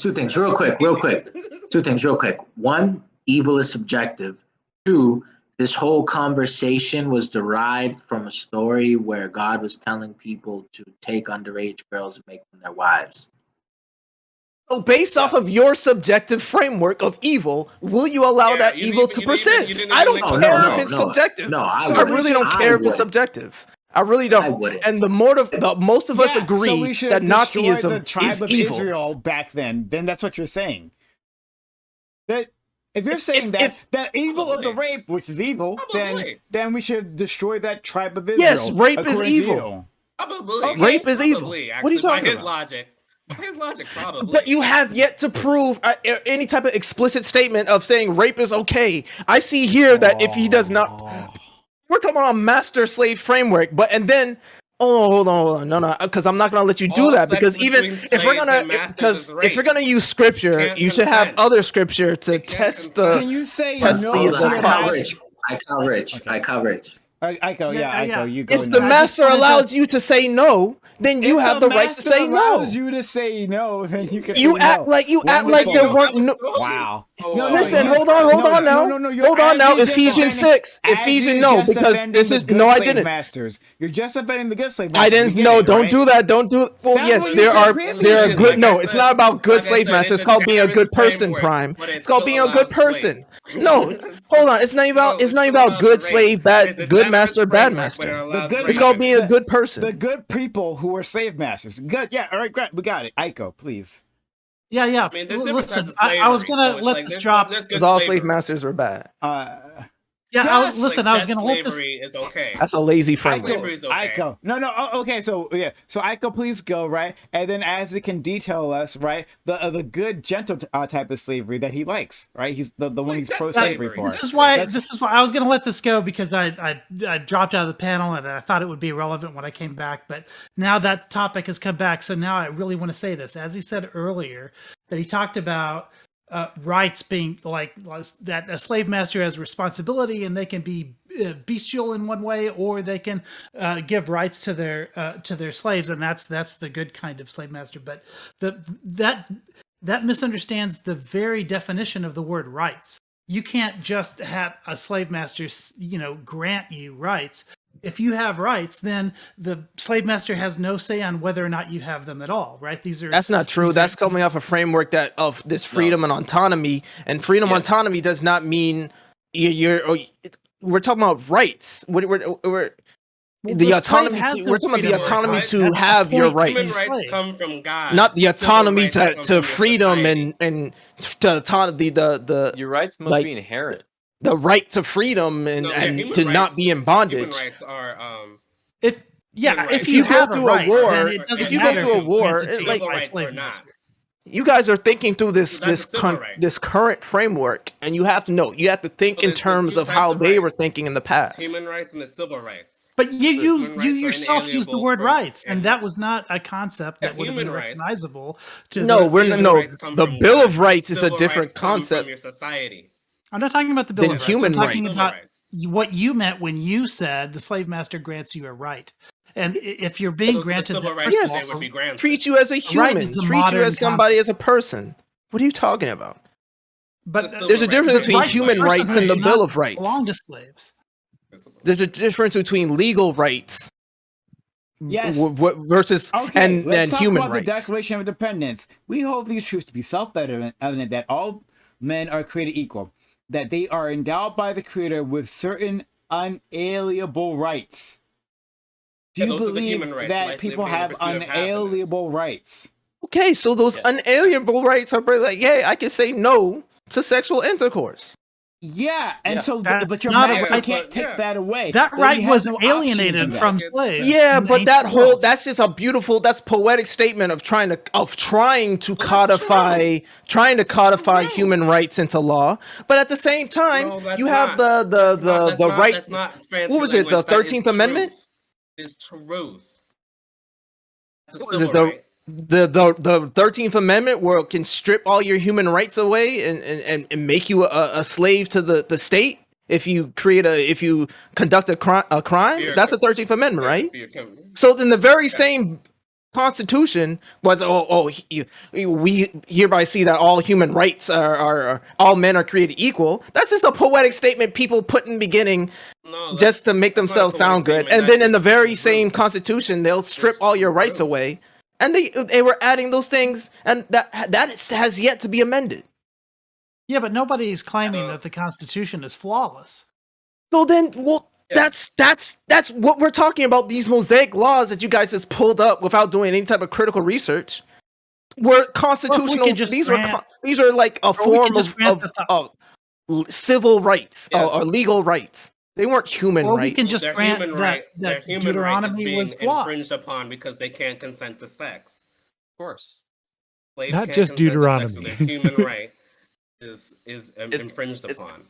Two things, real quick. Two things, real quick. One, evil is subjective. Two, this whole conversation was derived from a story where God was telling people to take underage girls and make them their wives. So based off of your subjective framework of evil, will you allow that evil to persist? I don't care if it's subjective. No, I really don't care if it's subjective. I really don't. I wouldn't. And the most of us agree that Nazism the tribe is of evil. Israel back then that's what you're saying. That if you're saying that evil of the rape, which is evil, then we should destroy that tribe of Israel. Yes, rape is evil. Rape is evil. What are you talking about? His logic, probably. But you have yet to prove any type of explicit statement of saying rape is okay. I see here that if he does not, we're talking about a master-slave framework. Hold on, no, because I'm not gonna let you do that. Because even if we're gonna use scripture, you should have other scripture to test the. Can you say I coverage. Aiko, you go. If the master allows you to say no, then you have the right to say no. Allows you to say no, then you can. You act like there weren't no. Wow. Listen, hold on now. Ephesians 6. Because this is no, I didn't. Masters, you're justifying the good slave masters. I didn't. No, don't do that. Don't do. Well, yes, there are good. No, it's not about good slave masters. It's called being a good person, Prime. It's called being a good person. No, hold on. It's not about good slave, good master, bad master. It's called being a good person. The good people who were slave masters. Good. Yeah. All right. Great. We got it. Aiko, please. Yeah. I mean, listen, I was gonna let this drop because all slave masters were bad. I was gonna let this. Is okay. That's a lazy framework. Aiko. No. Okay. So Aiko, please go, right, and then Isaac can detail us, right, the good gentle type of slavery that he likes, right. He's the one he's pro slavery for. This is why I was gonna let this go, because I dropped out of the panel and I thought it would be relevant when I came back, but now that topic has come back, so now I really want to say this. As he said earlier, that he talked about rights being like that a slave master has responsibility, and they can be bestial in one way, or they can give rights to their slaves, and that's the good kind of slave master. But that misunderstands the very definition of the word rights. You can't just have a slave master, grant you rights. If you have rights, then the slave master has no say on whether or not you have them at all, right? That's not true. That's coming off a framework of this freedom and autonomy, and freedom autonomy does not mean we're talking about rights. We're the autonomy. We're talking about the autonomy to have your rights. Human rights come from God. Not the autonomy to freedom and to autonomy. Your rights must be inherent. The right to freedom and to not be in bondage. Human rights are if you go through a war, you guys are thinking through this current framework, and you have to think in terms of how they were thinking in the past. Human rights and the civil rights. But you yourself used the word rights, and that was not a concept that would have been recognizable to. The Bill of Rights is a different concept. From your society. I'm not talking about the Bill of Rights. I'm talking rights. about what you meant when you said the slave master grants you a right. And if you're being granted that, treat you as a human, treat you as somebody, as a person. What are you talking about? But there's a difference between human rights and the Bill of Rights. Belong to slaves. There's a difference between legal rights. Yes. Versus and human rights. The Declaration of Independence. We hold these truths to be self-evident that all men are created equal, that they are endowed by the Creator with certain unalienable rights. Do you believe that people have unalienable rights? Okay, so those unalienable rights are like, I can say no to sexual intercourse. Yeah, and so, but your master can't take that away. That right was alienated from slaves. Yeah, but that's just a beautiful, that's poetic statement of trying to codify human rights into law. But at the same time, you have the right. What was it? The 13th Amendment. Is truth. What was it? the 13th Amendment, where it can strip all your human rights away and make you a slave to the state if you conduct a crime. You're- That's the 13th Amendment, right? You're- So then the very same Constitution was we hereby see that all human rights are all men are created equal. That's just a poetic statement people put in the beginning No, just to make that's not a themselves poetic sound good. statement. And then That's in the very just same rude. Constitution, they'll strip It's all your rights rude. away. And they were adding those things, and that has yet to be amended. Yeah, but nobody is claiming Uh, that the Constitution is flawless. So then, well, Yeah. that's what we're talking about. These mosaic laws that you guys just pulled up without doing any type of critical research were constitutional. just These grant- are like a we form could just grant civil rights Yes. or legal rights. They weren't human Or we rights. can just Their grant human that, right, their that human right is Deuteronomy being was flawed. infringed upon because they can't consent to sex. Of course. Slaves Not can't just consent to sex, so Deuteronomy. their human right is infringed it's- upon.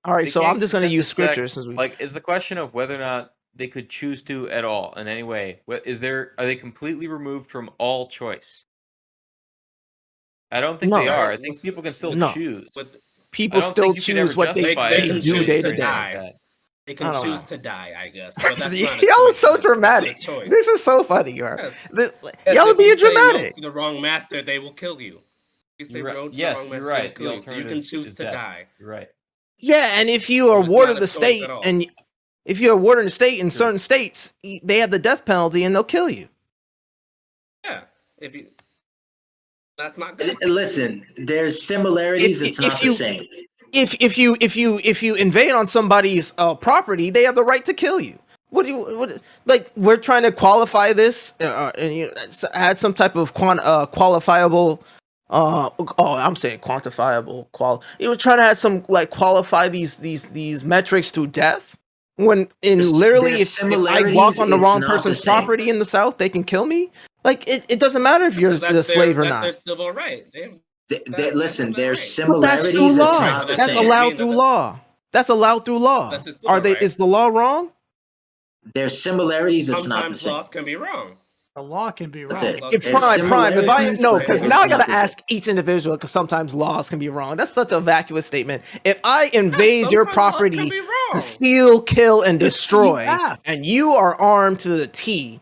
All right, They so can't I'm just going to consent use sex. scripture since we. Like, is the question of whether or not they could choose to at all in any way? Are they completely removed from all choice? I don't think No. they are. I think people can still No. choose. With, People I don't still think you could choose ever what they justify they it can as do choose day to to day. die. that. they I can don't choose know. to die, I guess. But that's not a Y'all are choice, so that's not a dramatic. choice. This is so funny, you are. Yes. This- Yes, y'all are if being you say no dramatic. to the wrong master, they will kill you. You say You're right. no to Yes, the wrong you're master, right. they The kill you. So you can alternative choose is to death. die. You're right. Yeah, and if you are It's ward not of a the choice state, at all. and if you're a ward of the state in certain states, they have the death penalty and they'll kill you. Yeah. If you, that's not good. Listen, there's similarities. It's not the same. If you invade on somebody's property, they have the right to kill you. Like we're trying to qualify this and add some type of qualifiable. I'm saying quantifiable. You were trying to add some like qualify these metrics to death. When literally, if I walk on the wrong person's property in the South, they can kill me. Like it doesn't matter if you're Because a slave or that's not. their civil right. Listen, there's But that's similarities. through It's law. not the That's same. allowed through law. That's allowed through law. That's his civil Are they? right. Is the law wrong? There's similarities. It's not the Sometimes same. laws can be wrong. The law can be That's wrong. it. If There's prime, if I similarities, no, but because it's now I not gotta the same. ask each individual because sometimes laws can be wrong. That's such a vacuous statement. If I invade your Sometimes laws can property be to wrong. steal, kill, and destroy, asked. and you are armed to the T,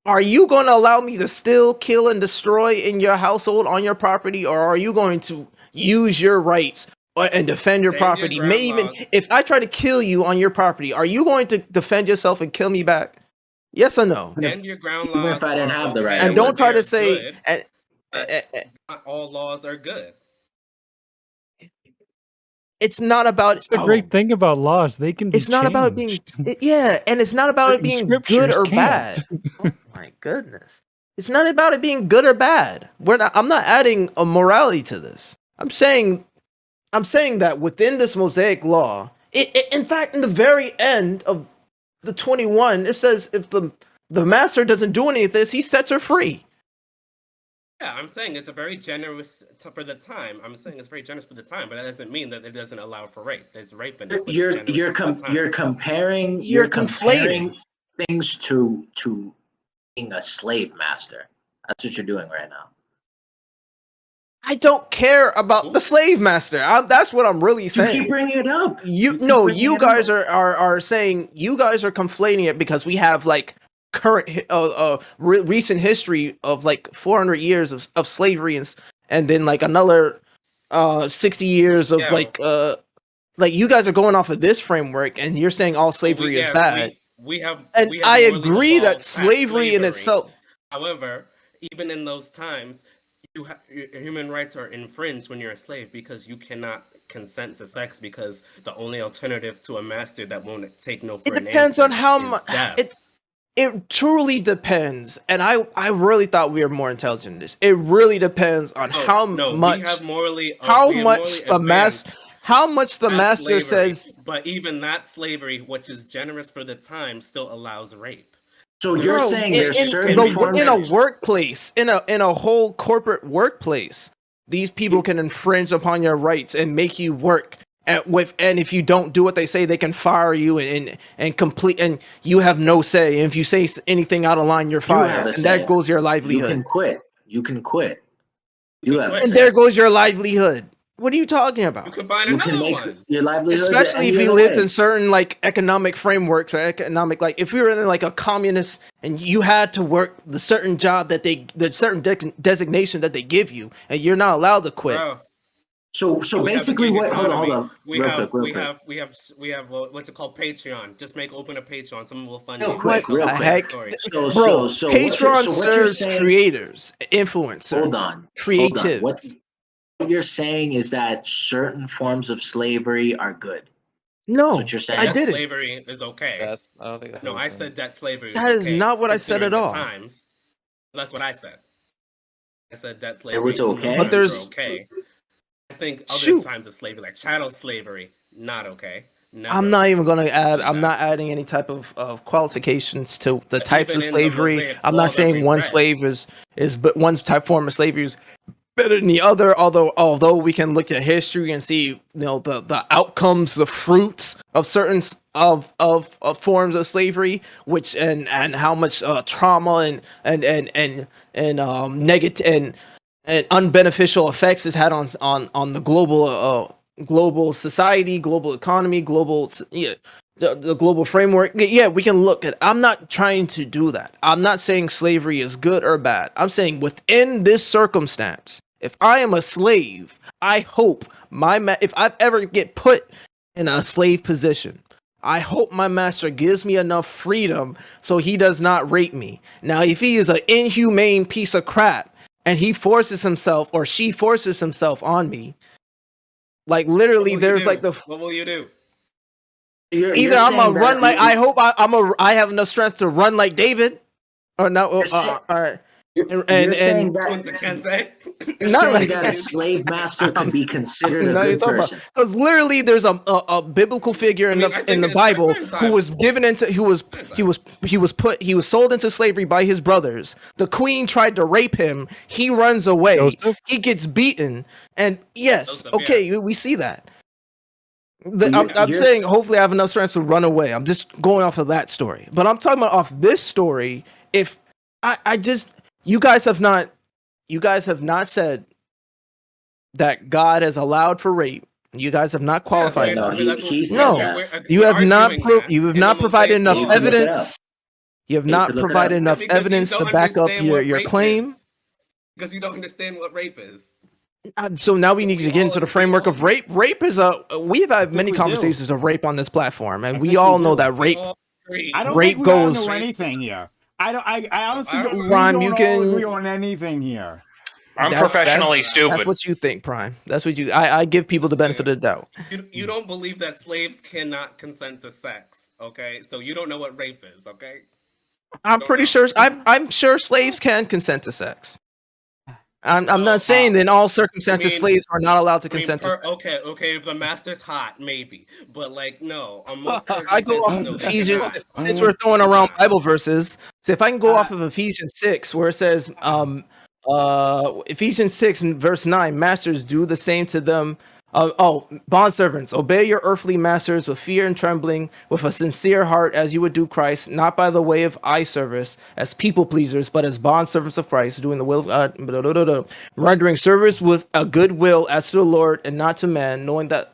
are you going to allow me to still kill and destroy in your household on your property, or are you going to use your rights and defend your Stand your property? ground Maybe even laws. if I try to kill you on your property, are you going to defend yourself and kill me back? Yes or no? And your ground Even laws if I didn't are have the okay, right, And don't try they're to say. good, And, but not all laws are good. it's not about. That's the great thing about laws. They can be It's not about it being. changed. Yeah, and it's not about it Certain being good scriptures or can't. bad. Oh my goodness! It's not about it being good or bad. I'm not adding a morality to this. I'm saying that within this Mosaic law, in fact, in the very end of the 21, it says if the master doesn't do any of this, he sets her free. Yeah, I'm saying it's a very generous for the time. I'm saying it's very generous for the time, but that doesn't mean that it doesn't allow for rape. There's rape in it. but it's generous for the time. You're comparing You're comparing conflating. things to being a slave master. That's what you're doing right now. I don't care about the slave master. That's what I'm really You saying. keep bringing it up. You keep no, bringing you it guys up. are saying you guys are conflating it because we have like current recent history of like 400 years of slavery and then like another 60 years of Yeah. like you guys are going off of this framework and you're saying all slavery is bad. We have, And we have I morally agree evolved that past slavery in itself. However, even in those times, your human rights are infringed when you're a slave because you cannot consent to sex because the only alternative to a master that won't take no for It an depends answer on how is much death. it truly depends, and I really thought we were more intelligent than this. It really depends on how much we have morally the master slavery, says. but even that slavery, which is generous for the time, still allows rape. So you're Bro, saying there's certain in a forms. workplace, in a whole corporate workplace, these people can infringe upon your rights and make you work And if you don't do what they say, they can fire you and you have no say. And if you say anything out of line, you're fired, and that goes your livelihood. You can quit. You have and there goes your livelihood. What are you talking about? You can find another one. Your livelihood, especially if you lived in certain like economic frameworks or economic, like if we were in like a communist and you had to work the certain job that the certain designation that they give you, and you're not allowed to quit. Bro. So basically, what? Hold on. We have what's it called? Patreon. Just open a Patreon. Someone will fund you. Real quick. Bro, Patreon serves creators, influencers, creatives. What you're saying is that certain forms of slavery are good. No, what you're saying. I didn't. Slavery is okay. I don't think that's no, I said that slavery. That is not what I said at all. Times. That's what I said. I said that slavery. It was okay. But there's okay. I think other times of slavery, like chattel slavery, not okay. Never. I'm not even going to add. I'm not adding any type of qualifications to the types of slavery. I'm not saying one slave is but one form of slavery is better than the other. Although we can look at history and see, the outcomes, the fruits of certain of forms of slavery, which and how much trauma and negative and unbeneficial effects it's had on the global society, global economy, the global framework. Yeah, we can look at. I'm not trying to do that. I'm not saying slavery is good or bad. I'm saying within this circumstance, if I am a slave, I hope if I ever get put in a slave position, I hope my master gives me enough freedom so he does not rape me. Now, if he is an inhumane piece of crap and he forces himself or she forces himself on me, like literally, there's like the. What will you do? Either I'm gonna run like I hope I have enough strength to run like David, or no. You're saying that a slave master could be considered a good person. Because literally, there's a biblical figure in the Bible who was given into he was sold into slavery by his brothers. The queen tried to rape him. He runs away. Joseph? He gets beaten, and yes, we see that. I'm saying hopefully I have enough strength to run away. I'm just going off of that story, but I'm talking about off this story. If you guys have not said that God has allowed for rape. You guys have not qualified. You have not provided enough evidence. You have not provided enough evidence to back up your claim. Because you don't understand what rape is. So now we need to get into the framework of rape. Rape is we've had many conversations of rape on this platform, and we all know that rape. I don't rape think we goes. all know anything here. I honestly don't agree on anything here. I'm professionally stupid. That's what you think, Prime. That's what you. I give people the benefit of the doubt. You don't believe that slaves cannot consent to sex, okay? So you don't know what rape is, okay? I'm sure slaves can consent to sex. I'm not saying that in all circumstances slaves are not allowed to consent to sex. Okay, if the master's hot, maybe. But no. I go off of Ephesians, since we're throwing around Bible verses. So if I can go off of Ephesians 6, where it says, Ephesians 6 and verse 9, masters, do the same to them. Bondservants, obey your earthly masters with fear and trembling, with a sincere heart, as you would do Christ, not by the way of eye service, as people pleasers, but as bondservants of Christ, doing the will of God, rendering service with a good will as to the Lord and not to man, knowing that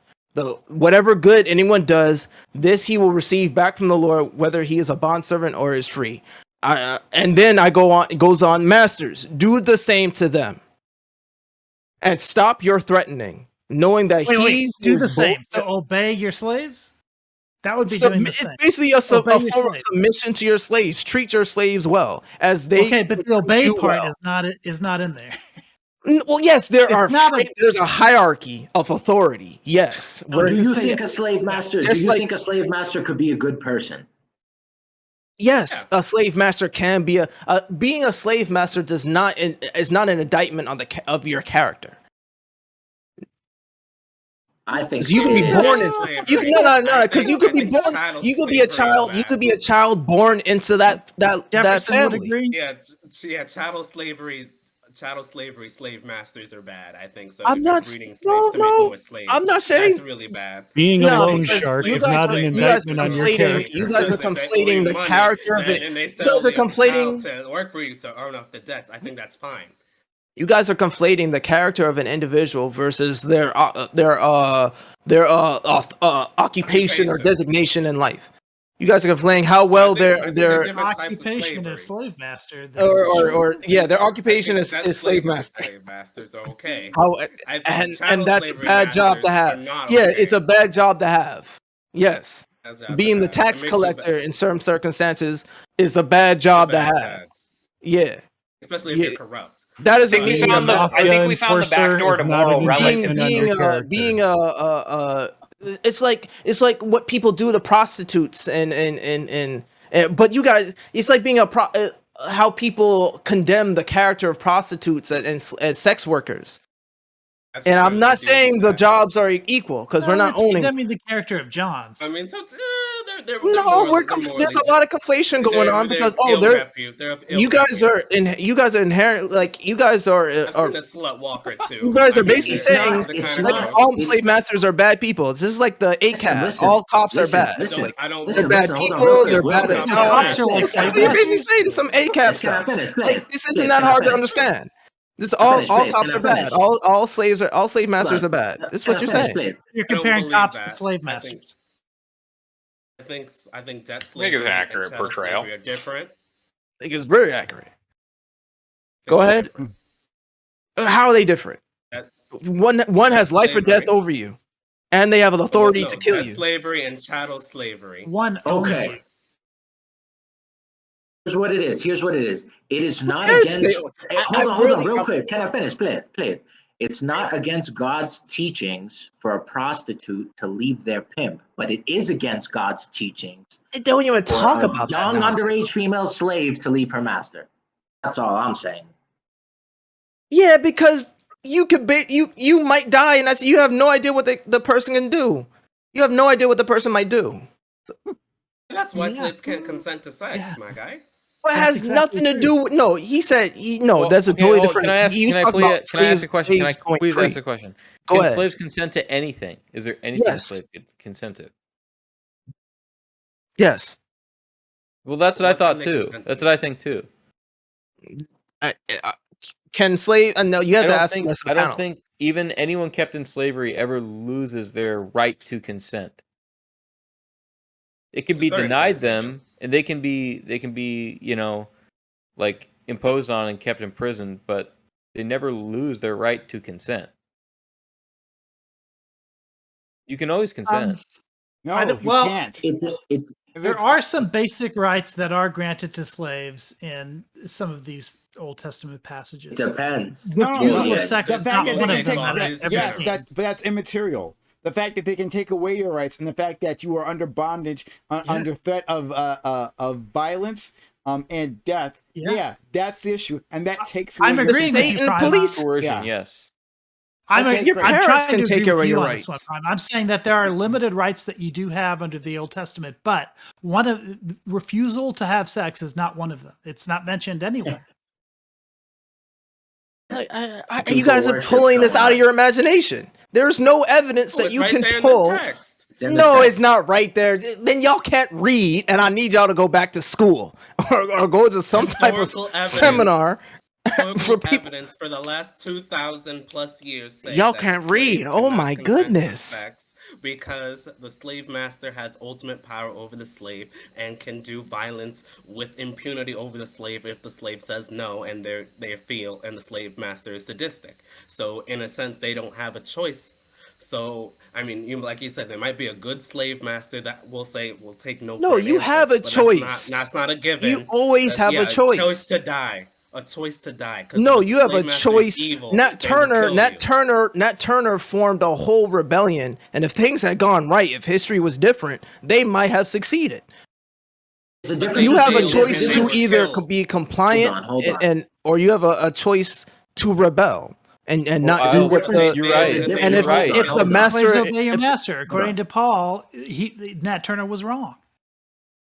whatever good anyone does, this he will receive back from the Lord, whether he is a bondservant or is free. And then it goes on, masters, do the same to them, and stop your threatening. Knowing that do the same. So obey your slaves? That would be doing the same. It's basically a form of submission to your slaves. Treat your slaves well as they. Okay, but the obey part is not in there. Well, yes, there's a hierarchy of authority. Yes. Do you think a slave master? Do you think a slave master could be a good person? Yes, a slave master can be being a slave master is not an indictment of your character. I think you can be born into because you could be born. You could be a child. You could be a child born into that family. Yeah, chattel slavery. chattel slavery, slave masters are bad. I think so. I'm If you're not. breeding slaves No, to make no. more slaves, I'm not saying. that's really bad. Being a No, loan because shark you is guys not are- an you guys indictment are on your conflating- character. you guys are Because if they owe conflating you the money, character of it. and they You sell guys are the child conflating. to work for you to earn off the debts. I think that's fine. You guys are conflating the character of an individual versus their occupation or designation in life. You guys are conflating how well I think their different types of Occupation is slavery. slave master. or their occupation I is think that's slave slavery. master. Slave masters are okay. How, I think and chattel that's a slavery bad job to masters have. are not Yeah, okay. it's a bad job to have. Yes, Bad job to being the have. It tax makes you collector in certain circumstances is a bad job to bad have. tag. Yeah, Especially if Yeah. you're corrupt. that is I think we Being a found the- I mafia think we found the back enforcer door is to not moral an relic. indictment on your character. being it's like what people do to prostitutes and but you guys, it's like being how people condemn the character of prostitutes and sex workers. That's And I'm true, not they do saying do the that. jobs are equal because we're not owning. condemning the character of Johns. I mean, so, they're No, morally- there's a lot of conflation going on because you guys are inherent, like you guys are I've seen a slut walker too. you guys are I mean, basically it's saying not- it's like not- all it- slave masters are bad people. This is like the ACAB. listen, All cops are listen, bad. listen. Like, I don't. Listen, they're bad listen, hold on, people. real quick, They're real bad quick. at Cops are jobs. like That's slave what you're basically masters. saying. Some ACAB Can I stuff. finish? Like, this isn't Please, that can I hard to finish? understand. This Can I all finish, all please? cops Can are I bad. finish? All slave masters are bad. This is what you're saying. You're I don't comparing believe cops to that. slave I masters. think- I think debt I think slavery it's an and accurate chattel portrayal. slavery are different. I think it's very accurate. Go They're ahead. different. How are they different? That- One has life or death slavery. over you, and they have the authority No, to kill debt you. slavery and chattel slavery. One owns Okay. you. Here's what it is. Here's what it is. It is not cares against. they- Hey, I hold on, really- real quick. Can I finish? Please. It's not against God's teachings for a prostitute to leave their pimp, but it is against God's teachings They don't even for talk a about that. young nonsense. underage female slave to leave her master. That's all I'm saying. Yeah, because you could be you might die, and that's you have no idea what the person can do. You have no idea what the person might do. That's why Yeah. slaves can't consent to sex, Yeah. my guy. But it That's has exactly nothing to true. do with. No, he said no. Well, That's a okay, totally hold on. different. Can I ask? he was Can I talking please? about Can I ask a slaves- question? Can I slaves going please free. ask a question? Go Can ahead. slaves consent to anything? Is there anything Yes. a slave could consent to? Yes. Well, that's what I What can thought they too. consent That's to? what I think too. Can slave? No, you have I to don't ask. think. the rest of the I don't panel. think even anyone kept in slavery ever loses their right to consent. It can To be certain denied things, they do. them, and they can be, like imposed on and kept in prison, but they never lose their right to consent. You can always consent. No, I don't- you well, can't. It's There are some basic rights that are granted to slaves in some of these Old Testament passages. it depends. Refusal yeah. of sex The is fact not that one they of can them take that I've ever yes, seen. that's immaterial. The fact that they can take away your rights and the fact that you are under bondage, under threat of violence, and death. Yeah. Yeah, that's the issue, and that takes away I'm your The agreeing with state you, and the Prime. police. Coercion, Yeah. yes. Okay, your great. I'm parents trying can to take agree away with your you on rights. this one, Prime. I'm saying that there are limited rights that you do have under the Old Testament, but one of refusal to have sex is not one of them. It's not mentioned anywhere. Like, People you guys are worship pulling this out of someone. your imagination. There's no evidence Oh, that it's you right can there in pull. the text. It's in the No, text. it's not right there. Then y'all can't read, and I need y'all to go back to school or go to some type of Historical evidence. seminar. Historical for people- evidence for the last 2,000 plus years. say Y'all that can't slaves read. cannot Oh my consent to goodness. sex because the slave master has ultimate power over the slave and can do violence with impunity over the slave if the slave says no and they feel and the slave master is sadistic. So in a sense, they don't have a choice. So I mean, like you said, there might be a good slave master that will say will take no. No, for an you answer, have a but choice. That's not a given. You always have a choice. Choice to die. A choice to die. 'Cause No, if the you have a slave master is choice. evil, Nat they will Turner, kill Nat you. Turner, Nat Turner formed a whole rebellion, and if things had gone right, if history was different, they might have succeeded. There's a But difference You have a between- choice they to were either killed. be compliant Hold on. and or you have a choice to rebel and not Well, do I'll- what the you're right. and if You're right. if the Hold on. master Always obey your if- master. According to Paul, Nat Turner was wrong.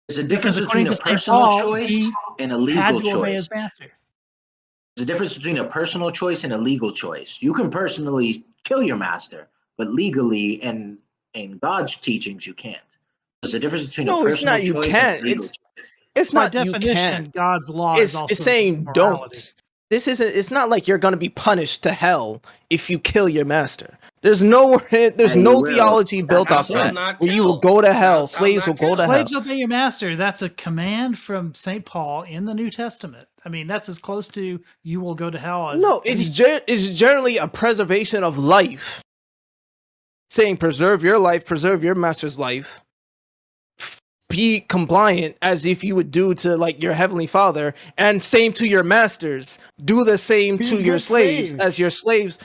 There's a difference Because between according a to St. personal Paul, choice he and a Had legal to obey choice. his master. There's a difference between a personal choice and a legal choice. You can personally kill your master, but legally and in God's teachings, you can't. There's a difference between a No, it's personal not. You choice and can't. a legal choice. It's By not. You definition, can't. God's law is also It's saying morality. don't. This isn't. It's not like you're gonna be punished to hell if you kill your master. There's no. There's And no you will. theology built Thou off shalt that. not Where you will kill. go to hell. Thou shalt Slaves will not go to kill. hell. Slaves obey your master. That's a command from St. Paul in the New Testament. I mean, that's as close to you will go to hell as No, it's generally a preservation of life. Saying preserve your life, preserve your master's life. Be compliant as if you would do to like your heavenly father, and same to your masters. Do the same Be to good your slaves slaves. as your slaves.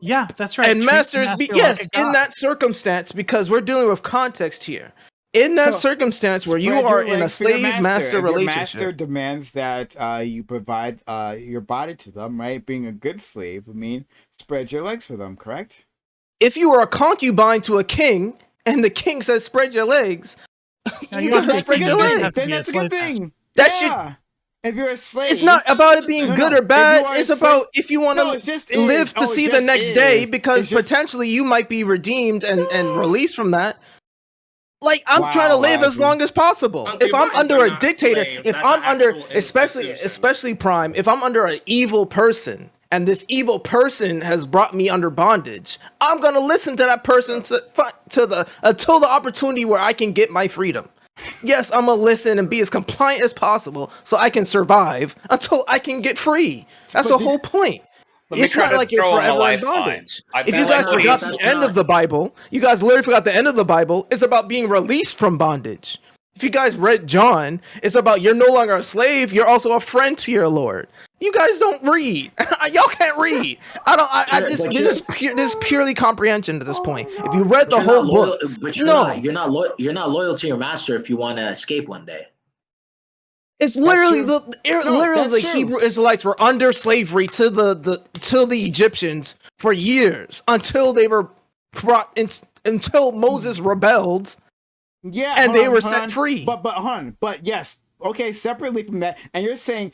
Yeah, that's right. And Treat the masters be master like yes, a god. in that circumstance, because we're dealing with context here. In that So, circumstance where you Spread are your in a legs for your slave-master If your relationship, master demands that you provide your body to them, right? Being a good slave would mean spread your legs for them, correct? if you are a concubine to a king, and the king says spread your legs, Now, you you're gotta not spread saying your you legs. have to Then be a that's a good slave master. thing. That yeah. If you're a slave, It's not about it being No, good no. or bad. If you are a It's slave- about if you want No, to it just live is. to Oh, it see the just next day, is. because It's just- potentially you might be redeemed and released from that. Like I'm trying to Wow, live as Ozzy. long as possible. If I'm Concubines under are a not dictator, slaves. if That's I'm an under, actual especially institution. Prime, if I'm under an evil person and this evil person has brought me under bondage, I'm gonna listen to that person until the opportunity where I can get my freedom. Yes, I'm gonna listen and be as compliant as possible so I can survive until I can get free. That's But the whole point. Let me It's try not to like you're throw him a forever in lifeline. bondage. I If you guys basically- forgot That's the end not- of the Bible, you guys literally forgot the end of the Bible. It's about being released from bondage. If you guys read John, it's about you're no longer a slave, you're also a friend to your Lord. You guys don't read. Y'all can't read. This is purely comprehension at this point. If you read the You're whole not book, loyal, but no. you're not loyal to your master if you want to escape one day. It's literally true. literally that's the true. Hebrew Israelites were under slavery to the Egyptians for years until they were brought in, until Moses rebelled. Yeah, And hold they on, were hold set on. free. But yes, okay. Separately from that, and you're saying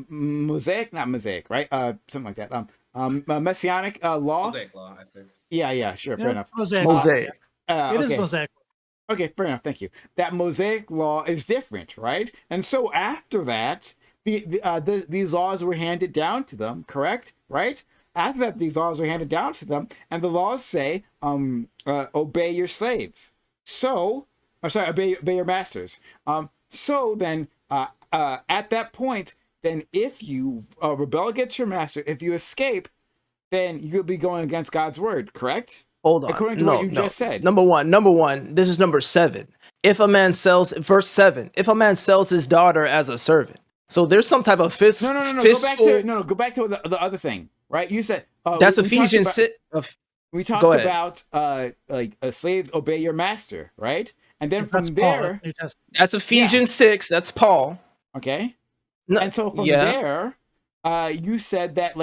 mosaic, not mosaic, right? Something like that. Messianic law. Mosaic law, I think. Yeah, sure, fair Yeah, enough. Mosaic. Mosaic. It is Okay. Mosaic. Okay, fair enough. Thank you. That Mosaic law is different, right? And so after that, these laws were handed down to them, correct? Right? After that, these laws were handed down to them, and the laws say, obey your slaves. So, obey your masters. So then, at that point, then if you rebel against your master, if you escape, then you'll be going against God's word, correct? Hold on. According to what you just said. Number one. This is number 7. If a man sells, verse 7. If a man sells his daughter as a servant, so there's some type of No. Go back to the other thing, right? You said That's we talked Ephesians about- 6. We talked Go ahead. about slaves obey your master, right? And then That's from Paul. there, That's New Testament. That's Ephesians 6. That's Paul. okay. No, And so from yeah. there, you said that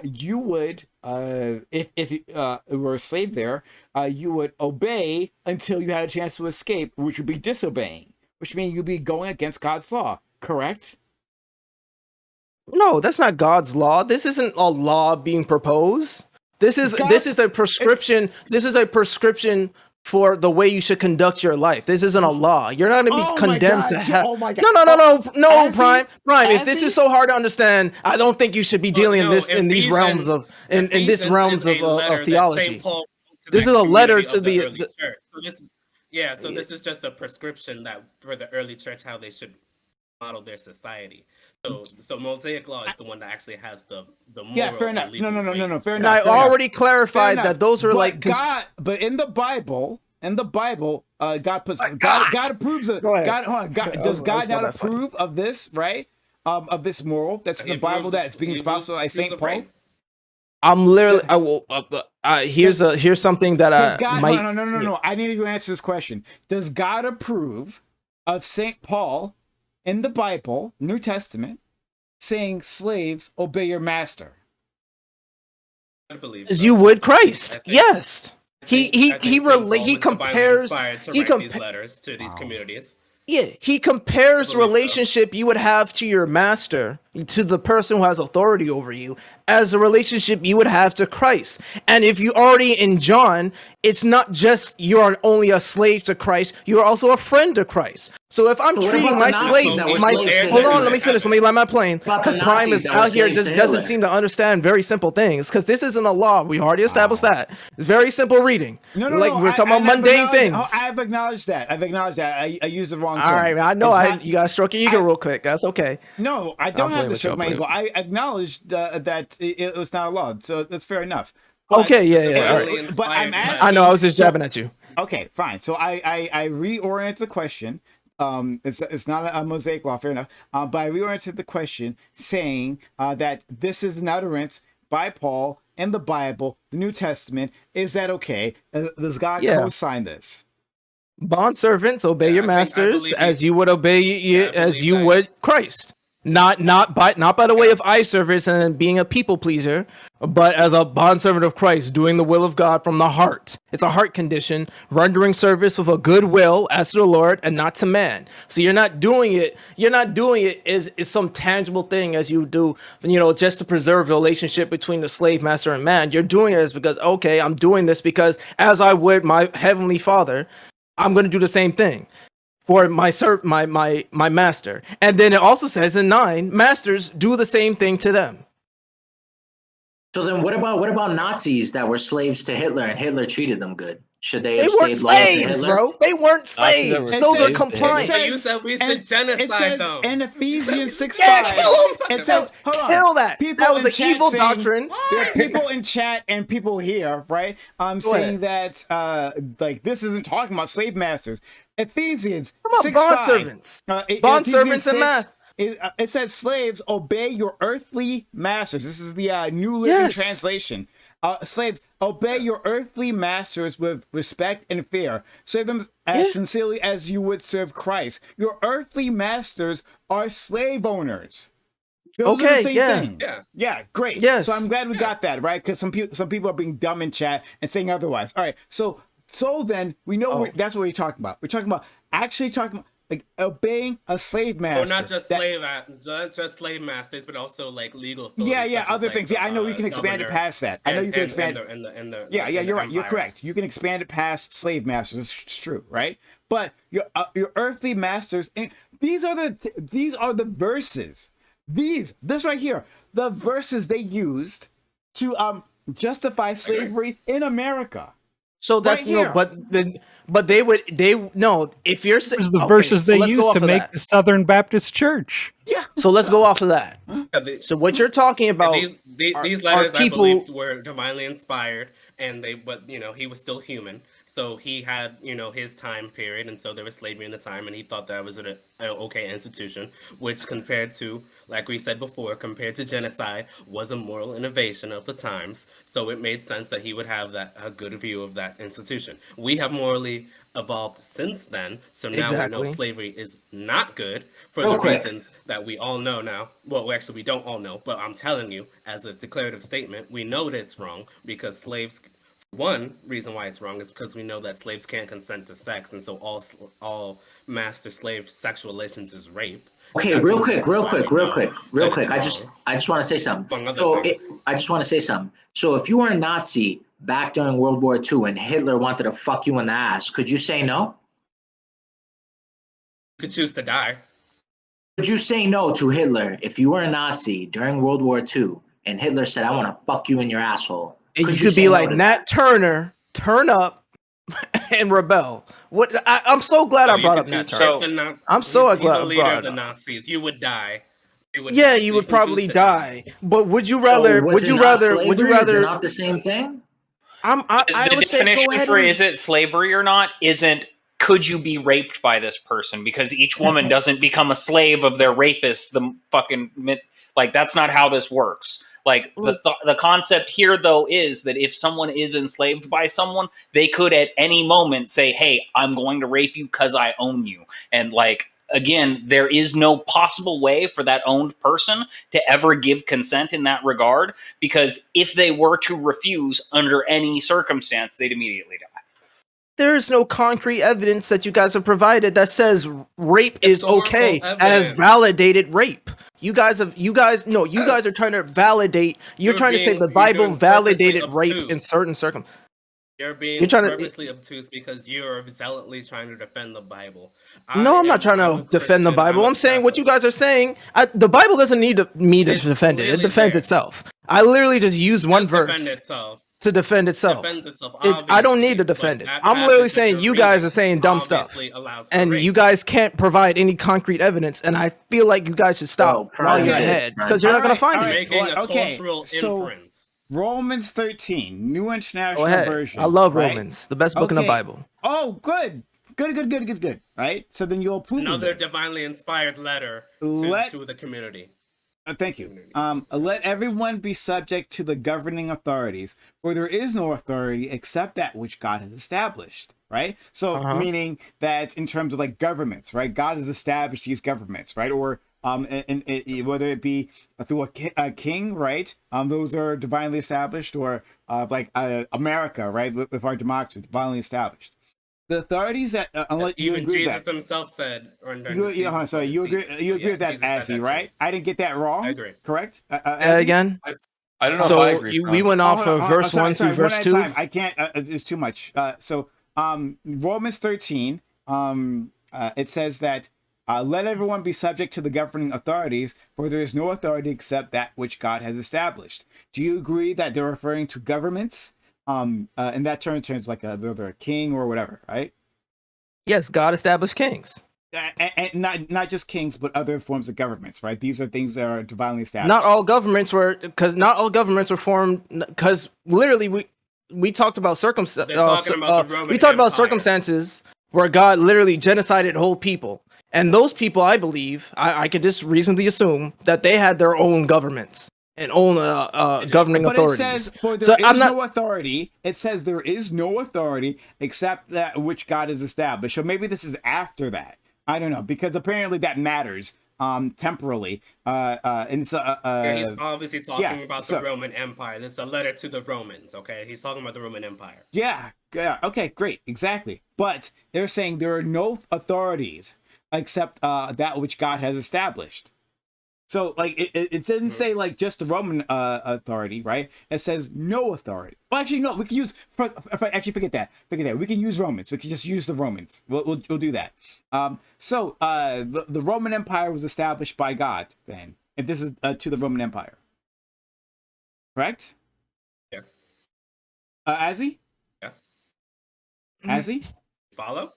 you would if you were a slave there, you would obey until you had a chance to escape, which would be disobeying, which means you'd be going against God's law, correct? No, that's not God's law. This isn't a law being proposed. This is a prescription. This is a prescription for the way you should conduct your life. This isn't a law. You're not going to be Oh my condemned to God. hell. Oh my God. No, As Prime. If as this he- is so hard to understand, I don't think you should be dealing no, in these realms of in these realms of theology. This is a letter to the early church. So this is just a prescription that for the early church how they should model their society. So Mosaic law is the one that actually has the moral. Yeah, fair enough. and legal No, weight. fair And enough. I fair enough. already clarified Fair that enough. those are But like but in the Bible, God puts God approves of Go ahead. God. Hold on, God, does That God was not not that funny. approve of this, right? Of this moral that's in He the Bible approves- that's being he espoused by approves Saint of Paul. rape. I'm literally. I will. Here's something that Does I God? might. No. I need you to answer this question. Does God approve of Saint Paul in the Bible, New Testament, saying slaves obey your master? I believe As so. you would I Christ. think- Yes. I think Saint Paul He was divinely compares. inspired to He write these compa- letters to these communities. he compares I believe so. relationship you would have to your master, to the person who has authority over you, as a relationship you would have to Christ. And if you already in John, it's not just you are only a slave to Christ, you are also a friend to Christ. So if I'm But what treating about my the Nazis slave, that were my slaves to hold on, Hitler? let me finish. Let me land my plane. About the Because Prime Nazis is that were out here slaves just to doesn't Hitler? seem to understand very simple things. Because this isn't a law. We already established that. It's very simple reading. No, like we're talking about mundane things. I've acknowleded that. I used the wrong term. All right, man. I know. You gotta stroke your ego real quick. That's okay. No, I don't have to stroke my ego. I I acknowledged that it was not a law, so that's fair enough. But, okay, yeah. All right. But I'm asking. I know. I was just jabbing at you. Okay, fine. So I reoriented the question. It's not a Mosaic law, fair enough. But I reoriented the question, saying that this is an utterance by Paul in the Bible, the New Testament. Is that okay? Does God co-sign this? Bond servants, obey your masters as you would obey as you would Christ. Not by the way of eye service and being a people pleaser, but as a bondservant of Christ, doing the will of God from the heart. It's a heart condition, rendering service with a good will as to the Lord and not to man. So you're not doing it is some tangible thing as you do, just to preserve the relationship between the slave master and man. You're doing it as because, okay, I'm doing this because as I would my heavenly Father, I'm going to do the same thing for my master. And then it also says in 9, masters do the same thing to them. So then what about Nazis that were slaves to Hitler and Hitler treated them good? Should they They have weren't stayed loyal to slaves, Hitler? bro. They weren't slaves. Those are compliant. You said we should genocide them. In Ephesians 6:5. Yeah, kill them. It says, hold on. Kill that. People That was in an chat evil saying- doctrine. There are people in chat and people here, right? Saying that like this isn't talking about slave masters. Ephesians 6:5. Bondservants. Bondservants and masters. It says slaves obey your earthly masters. This is the New Living Translation. Slaves, obey your earthly masters with respect and fear. Serve them as sincerely as you would serve Christ. Your earthly masters are slave owners. Those are the same thing. Yeah, great. Yes. So I'm glad we got that, right? Because some people are being dumb in chat and saying otherwise. All right. So then we know that's what we're talking about. We're talking about like obeying a slave master. Or not just slave masters, but also like legal authorities. Yeah, other things. I know you can expand it past that. I know you can expand it. You're right. You're correct. You can expand it past slave masters. It's true, right? But your earthly masters. These are the verses. This right here, the verses they used to justify slavery in America. So that's but they if you're saying the verses they used to make the Southern Baptist Church. Yeah. So let's go off of that. So what you're talking about? These letters, I believe, were divinely inspired, but he was still human, so he had his time period, and so there was slavery in the time, and he thought that was an okay institution, which compared to, like we said before, compared to genocide, was a moral innovation of the times. So it made sense that he would have a good view of that institution. We have morally evolved since then, so now we know slavery is not good for the reasons that we all know now. Well, actually, we don't all know, but I'm telling you, as a declarative statement, we know that it's wrong because slaves. One reason why it's wrong is because we know that slaves can't consent to sex, and so all master-slave sexual relations is rape. Okay, That's real quick. I just want to say something. So if you were a Nazi back during World War II and Hitler wanted to fuck you in the ass, could you say no? You could choose to die. Could you say no to Hitler if you were a Nazi during World War II and Hitler said, "I want to fuck you in your asshole"? You could be like Nat Turner, turn up and rebel. I'm so glad I brought up Nat Turner. I'm so glad I brought it up. Nazis. You would die. You would probably die. But would you rather? Is it not the same thing? I would say definition go ahead for is it slavery or not isn't could you be raped by this person, because each woman doesn't become a slave of their rapist. The fucking that's not how this works. Like the concept here, though, is that if someone is enslaved by someone, they could at any moment say, "Hey, I'm going to rape you because I own you." And again, there is no possible way for that owned person to ever give consent in that regard, because if they were to refuse under any circumstance, they'd immediately die. There is no concrete evidence that you guys have provided that says rape is okay and has validated rape. You guys are trying to validate. You're trying to say the Bible validated rape in certain circumstances. You're purposely obtuse because you're zealotly trying to defend the Bible. No, I'm not trying to defend the Bible. I'm saying what you guys are saying. The Bible doesn't need me to defend it. It defends itself. I literally just used one verse to defend itself. I don't need to defend it. I'm literally saying you guys are saying dumb stuff, and you guys can't provide any concrete evidence. And I feel like you guys should stop while you're ahead because you're not going to find it. Okay, so Romans 13, New International Version. I love Romans, the best book in the Bible. Oh, good. Right? So then you'll approve another divinely inspired letter to the community. Thank you. Let everyone be subject to the governing authorities, for there is no authority except that which God has established. Right? So meaning that in terms of like governments, right? God has established these governments, right? Or whether it be through a king, right? Those are divinely established, or like America, right? With our democracy, divinely established. The authorities that you even agree Jesus with that. himself said, you agree with that, Azzy, right? I didn't get that wrong. I agree. Correct? Again? I don't know if I agree. We went off of verse 1 through verse 2. I can't. It's too much. Romans 13. It says that. Let everyone be subject to the governing authorities, for there is no authority except that which God has established. Do you agree that they're referring to governments? In that terms like whether a king or whatever, right? Yes, God established kings. And not just kings, but other forms of governments, right? These are things that are divinely established. Not all governments were formed, because literally we talked about circumstances. We talked about circumstances where God literally genocided whole people. And those people, I believe, I could just reasonably assume that they had their own governments and own governing authorities. It says, no authority. It says there is no authority except that which God has established. So maybe this is after that. I don't know, because apparently that matters temporally. And so, he's obviously talking about the Roman Empire. This is a letter to the Romans, okay? He's talking about the Roman Empire. Yeah. Okay, great. Exactly. But they're saying there are no authorities except that which God has established. So, like, it doesn't say, like, just the Roman authority, right? It says no authority. Well, actually, no, we can use... Actually, forget that. We can use Romans. We can just use the Romans. We'll do that. The Roman Empire was established by God, then. If this is to the Roman Empire. Correct? Yeah. Azzy? Yeah. Azzy? Follow?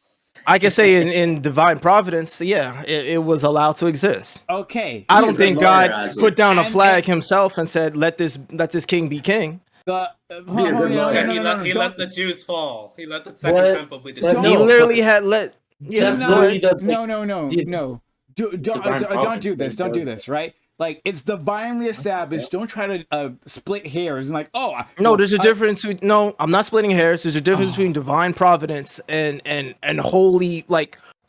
I can say in divine providence, it was allowed to exist. Okay. I don't think God put down a flag himself and said, let this king be king. He let the Jews fall. He let the second temple be destroyed. He literally had let... No. Don't do this. Don't do this, right? Like, it's divinely established. Don't try to split hairs and there's a difference. No, I'm not splitting hairs. There's a difference between divine providence and holy,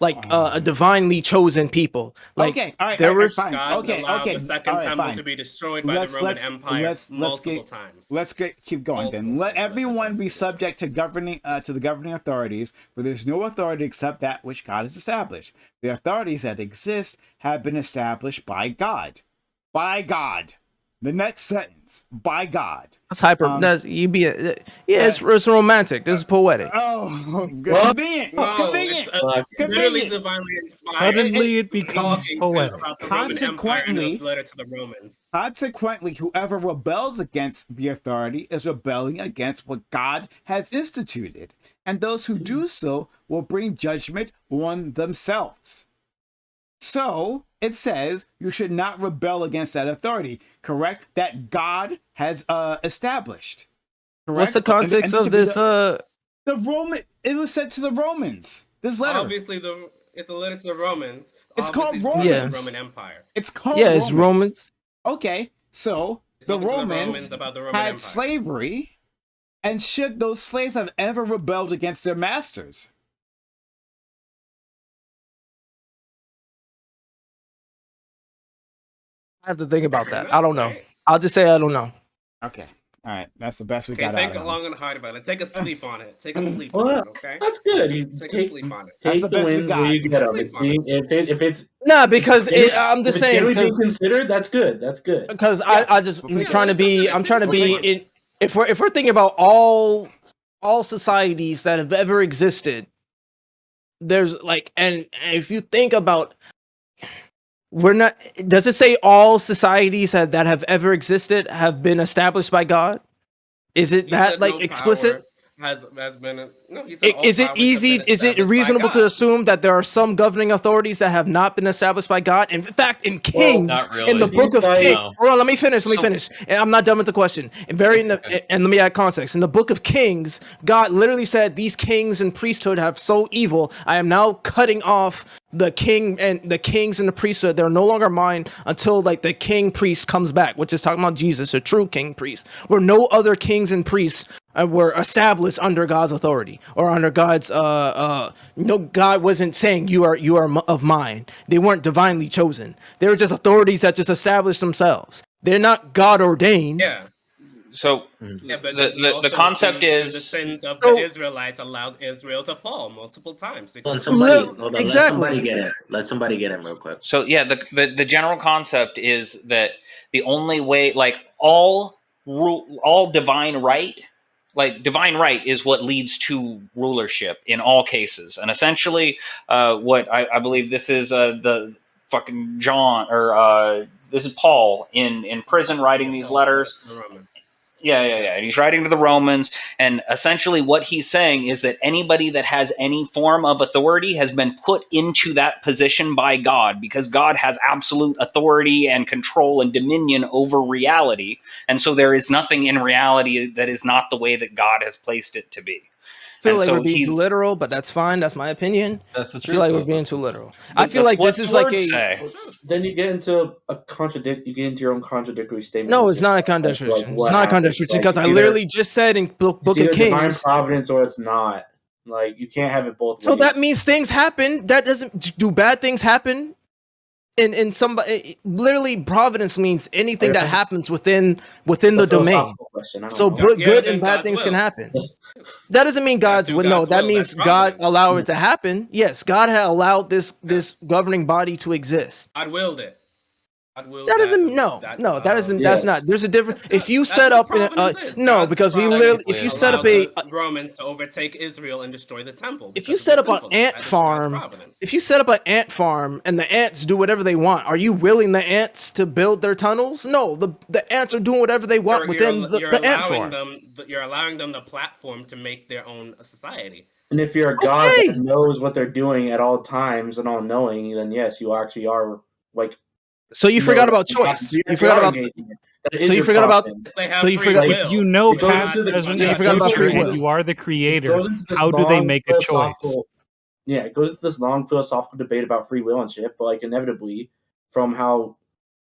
a divinely chosen people. Like, okay, all right, there was fine. God allowed the second temple to be destroyed by the Roman Empire multiple times. Let's keep going then. Let everyone be subject to the governing authorities, for there's no authority except that which God has established. The authorities that exist have been established by God. By God. The next sentence. By God. That's hyper. It's romantic. This is poetic. Convenient. Literally divinely inspired. Suddenly it becomes poetic. Consequently, whoever rebels against the authority is rebelling against what God has instituted, and those who do so will bring judgment on themselves. So it says you should not rebel against that authority, correct? That God has established. Correct? What's the context of this? The Roman. It was sent to the Romans. This letter. Obviously, it's a letter to the Romans. It's called Romans. Romans. The Roman Empire. It's called it's Romans. Okay, so the Romans had slavery, and should those slaves have ever rebelled against their masters? I have to think about that. I don't know. I'll just say I don't know. Okay. All right, that's the best we Okay, got think out of him. long and hard about it. Take a sleep on it. Take a sleep Well, on it, okay? That's good. You Take a take sleep on it. That's the the best we wins got. where you get them. Sleep on it. If it's Nah, because I'm if just it's saying generally being because considered, that's good. That's good. I just We'll take trying to be I'm trying to be in, if we're thinking about all societies that have ever existed, there's like and if you think about we're not does it say all societies that have ever existed have been established by God? Is it He that said like no explicit? power has been no. He said all Is it powers have easy? been Is it established by reasonable to God. assume that there are some governing authorities that have not been established by God? In fact, in Kings, Not really. in the book of Inside- Kings, No. hold on, let me finish. So- And I'm not done with the question. And and let me add context. In the book of Kings, God literally said, "These kings and priesthood have so evil. I am now cutting off the king and the kings and the priesthood. They're no longer mine until like the king priest comes back," which is talking about Jesus, a true king priest. Where no other kings and priests were established under God's authority or under God's no, God wasn't saying you are of mine. They weren't divinely chosen. They were just authorities that just established themselves. They're not God ordained. Yeah. So Yeah, but the concept the is sins of So- the Israelites allowed Israel to fall multiple times. Hold on, because- let Exactly. somebody get it. Let somebody get him real quick. So yeah, the general concept is that the only way, like all divine right, like divine right is what leads to rulership in all cases, and essentially, what I believe this is the fucking John or this is Paul in prison writing these letters. The Roman. Yeah. And he's writing to the Romans, and essentially what he's saying is that anybody that has any form of authority has been put into that position by God, because God has absolute authority and control and dominion over reality. And so there is nothing in reality that is not the way that God has placed it to be. I feel And like so we're being too he's- literal, but that's fine. That's my opinion. That's the I truth. feel like we're though. being too literal. I feel That's like what this is the like words a say. Then you get into you get into your own contradictory statement. no, with it's not a yourself, like, contradiction. It's what not a happens. contradiction Like, because I it's literally just said in Book it's of either divine Kings. providence or it's not. Like you can't have it both ways. So that means things happen. That doesn't do bad things happen. In somebody literally providence means anything that happens within It's the a domain. philosophical question. I don't So know. good Yeah, and then bad God's things can will. happen. That doesn't mean God's do will. No, God's that will, means that's God providence. allowed it to happen. Yes, God had allowed this governing body to exist. God willed it. God willed That doesn't that, that isn't yes. that's not. There's a difference. That's If you That's set what up in a, providence is. no, God's because we providence literally if you set up allowed a the Romans to overtake Israel and destroy the temple. if because you of set the up an symbols. ant That is God's farm, providence. if you set up an ant farm and the ants do whatever they want, are you willing the ants to build their tunnels? No, the ants are doing whatever they want within the ant farm. You're allowing them the platform to make their own society. And if you're a god Okay. that knows what they're doing at all times and all knowing, then yes, you actually are like. So you know forgot that about you have- choice. you You forgot are about. engaging it. That so is you your forgot about- providence. They have So you free forgot- will. If you know It goes past, into the- present, yeah, and you forgot about future, free and will. you are the It creator, goes into this how do they long make a choice? philosophical- Yeah, it goes into this long philosophical debate about free will and shit, but like inevitably, from how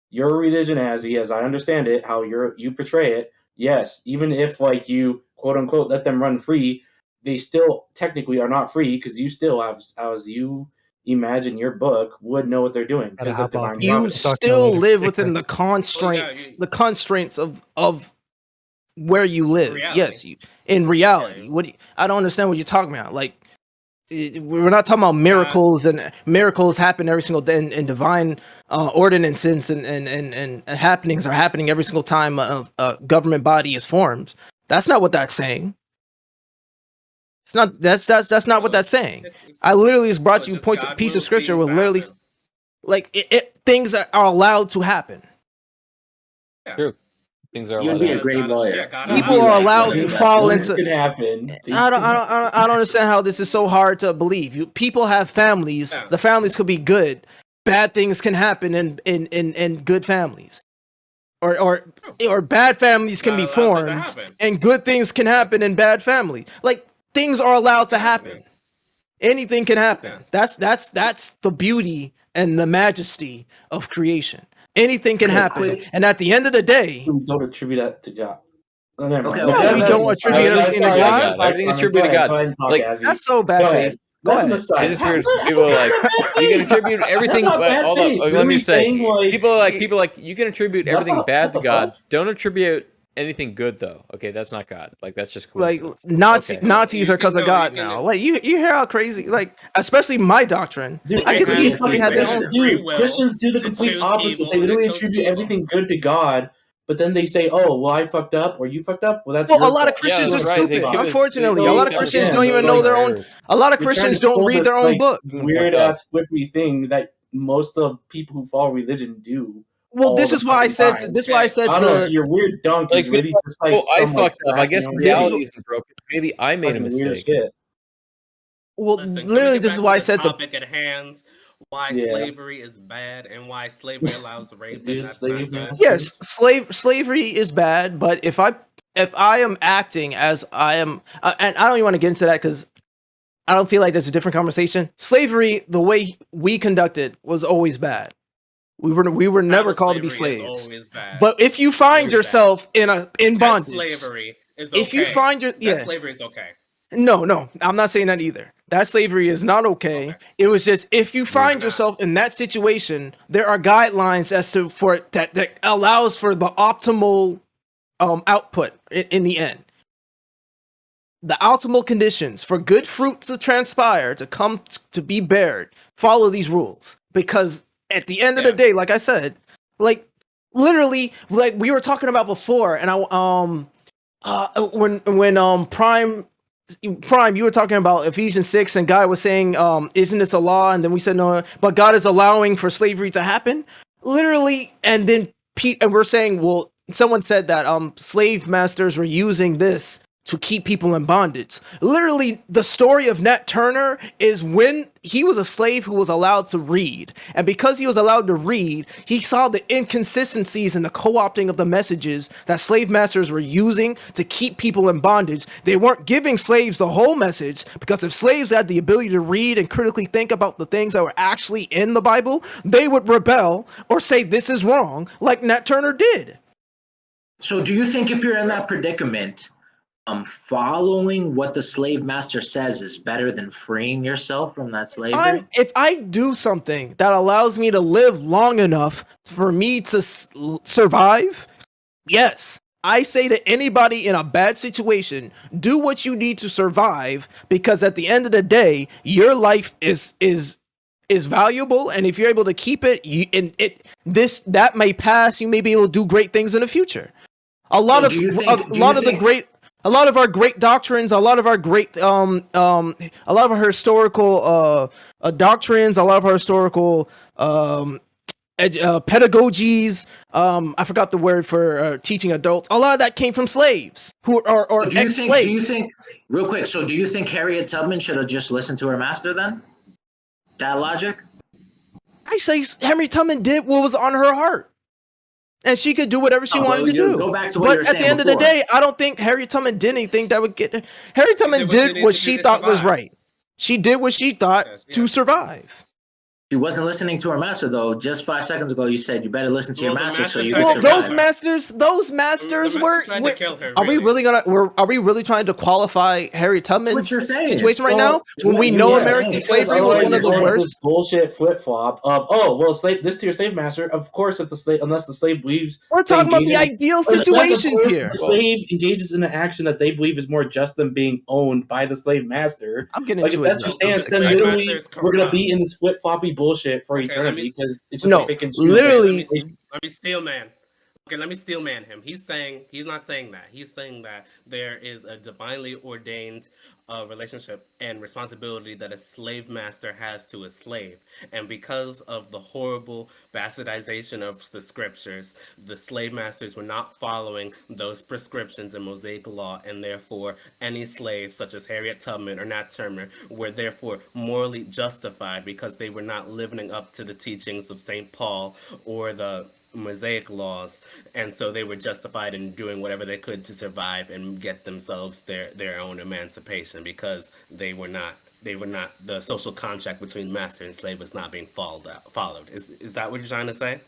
your religion as I understand it, how you portray it, yes, even if like you quote unquote let them run free, they still technically are not free because you still have, as you imagine your book, would know what they're doing because how of divine about You providence. Talk still later. live Take within care. the constraints, you- the constraints of where you live. Reality. Yes, in reality. Yeah. What I don't understand what you're talking about. Like we're not talking about miracles, and miracles happen every single day, and divine ordinances and happenings are happening every single time a government body is formed. That's not what that's saying. It's not. That's not what that's saying. I literally just brought you a piece of scripture where literally, like things are allowed to happen. True. Things are You'd allowed be to a great lawyer. People are allowed to fall Things into. could happen. I don't understand how this is so hard to believe. People have families. Yeah. The families could be good. Bad things can happen in good families, or bad families can be Not allowed to formed, happen. and good things can happen in bad families. Like things are allowed to happen. Anything can happen. Yeah. That's the beauty and the majesty of creation. Anything can happen, and at the end of the day, Don't attribute that to God. Oh, never mind. Okay, No, we don't attribute everything to God. Everything is attributed to God. Like, that's so bad faith. Go That's an ahead. aside. it's just weird. People are like, you can attribute everything. That's not bad Hold on, faith. let me Really say, saying, like- people are like, you can attribute That's everything not- bad what to the God. fuck? Don't attribute anything good though. Okay, that's not God. Like that's just Like coincidence. Okay. Nazis are because of No, God you can- now. Like you hear how crazy, like especially my doctrine. Dude, I can see Christians if they had their own. free will Christians do the to complete choose opposite. evil, They and they literally chose attribute evil. everything good to God, but then they say, "Oh, well, I fucked up, or you fucked up." Well, that's Well, a your lot of fault. Christians that's are right. They stupid. give us- Unfortunately, they a lot of give us Christians separate don't even know like their own. errors. A lot of You're trying Christians to don't pull read this, their own like, book. weird ass flippery thing that most of people who follow religion do. Well, all this the is why I fucking said. time. This is why I said I don't know. So to. your weird dunk is Like, really just like I some, like, fucked up. I guess smacking on reality the isn't broken. Maybe I made a fucking weird mistake. shit. Well, Listen, can we literally, get this back is to why I the said to. topic at hand. Why Yeah. slavery is bad and why slavery allows rape and Dude, that's slave not good. masters. Yes, slavery is bad, but if I am acting as I am, and I don't even want to get into that because I don't feel like that's a different conversation. Slavery, the way we conducted, was always bad. We were never Chattel called to be slavery is slaves. always bad. But if you find Always yourself in Pet bondage, slavery is okay. if you find your Pet slavery is okay. No, I'm not saying that either. That slavery is not okay. It was just if you find yourself in that situation, there are guidelines as to for that allows for the optimal output in the end. The optimal conditions for good fruit to transpire to come to be bared. Follow these rules because at the end of the day, like I said, like literally, like we were talking about before, and when Prime, you were talking about Ephesians 6, and Guy was saying, isn't this a law? And then we said, no, but God is allowing for slavery to happen. Literally, and then and we're saying, well, someone said that slave masters were using this to keep people in bondage. Literally, the story of Nat Turner is when he was a slave who was allowed to read. And because he was allowed to read, he saw the inconsistencies in the co-opting of the messages that slave masters were using to keep people in bondage. They weren't giving slaves the whole message, because if slaves had the ability to read and critically think about the things that were actually in the Bible, they would rebel or say this is wrong, like Nat Turner did. So do you think if you're in that predicament, following what the slave master says is better than freeing yourself from that slavery? If I do something that allows me to live long enough for me to survive, yes. I say to anybody in a bad situation, do what you need to survive, because at the end of the day, your life is valuable, and if you're able to keep it, that may pass. You may be able to do great things in the future. A lot of our great doctrines, a lot of our historical doctrines, a lot of our historical pedagogies. I forgot the word for teaching adults. A lot of that came from slaves who are ex-slaves. Do you think, real quick? So, do you think Harriet Tubman should have just listened to her master then? That logic? I say Harriet Tubman did what was on her heart, and she could do whatever she wanted to do. Go back to what you were but at the end of the day, I don't think Harriet Tubman did anything that would get. Harriet Tubman did what she thought was right. She did what she thought to survive. She wasn't listening to her master, though. Just 5 seconds ago, you said you better listen to your master so you can survive. Those masters were. Are we really trying to qualify Harriet Tubman's situation right now? When we know American slavery was one of the worst. Bullshit flip flop of this to your slave master. Of course, unless the slave believes. We're talking about the ideal situations here. The slave engages in an action that they believe is more just than being owned by the slave master. I'm getting into it. If that's your stance, then literally we're gonna be in this flip floppy bullshit for eternity, because it's just pick and choose. Literally, let me steel man. Okay, let me steel man him. He's not saying that. He's saying that there is a divinely ordained relationship and responsibility that a slave master has to a slave. And because of the horrible bastardization of the scriptures, the slave masters were not following those prescriptions in Mosaic law, and therefore any slave such as Harriet Tubman or Nat Turner were therefore morally justified because they were not living up to the teachings of St. Paul or the Mosaic laws, and so they were justified in doing whatever they could to survive and get themselves their own emancipation, because they were not the social contract between master and slave was not being followed. Is that what you're trying to say?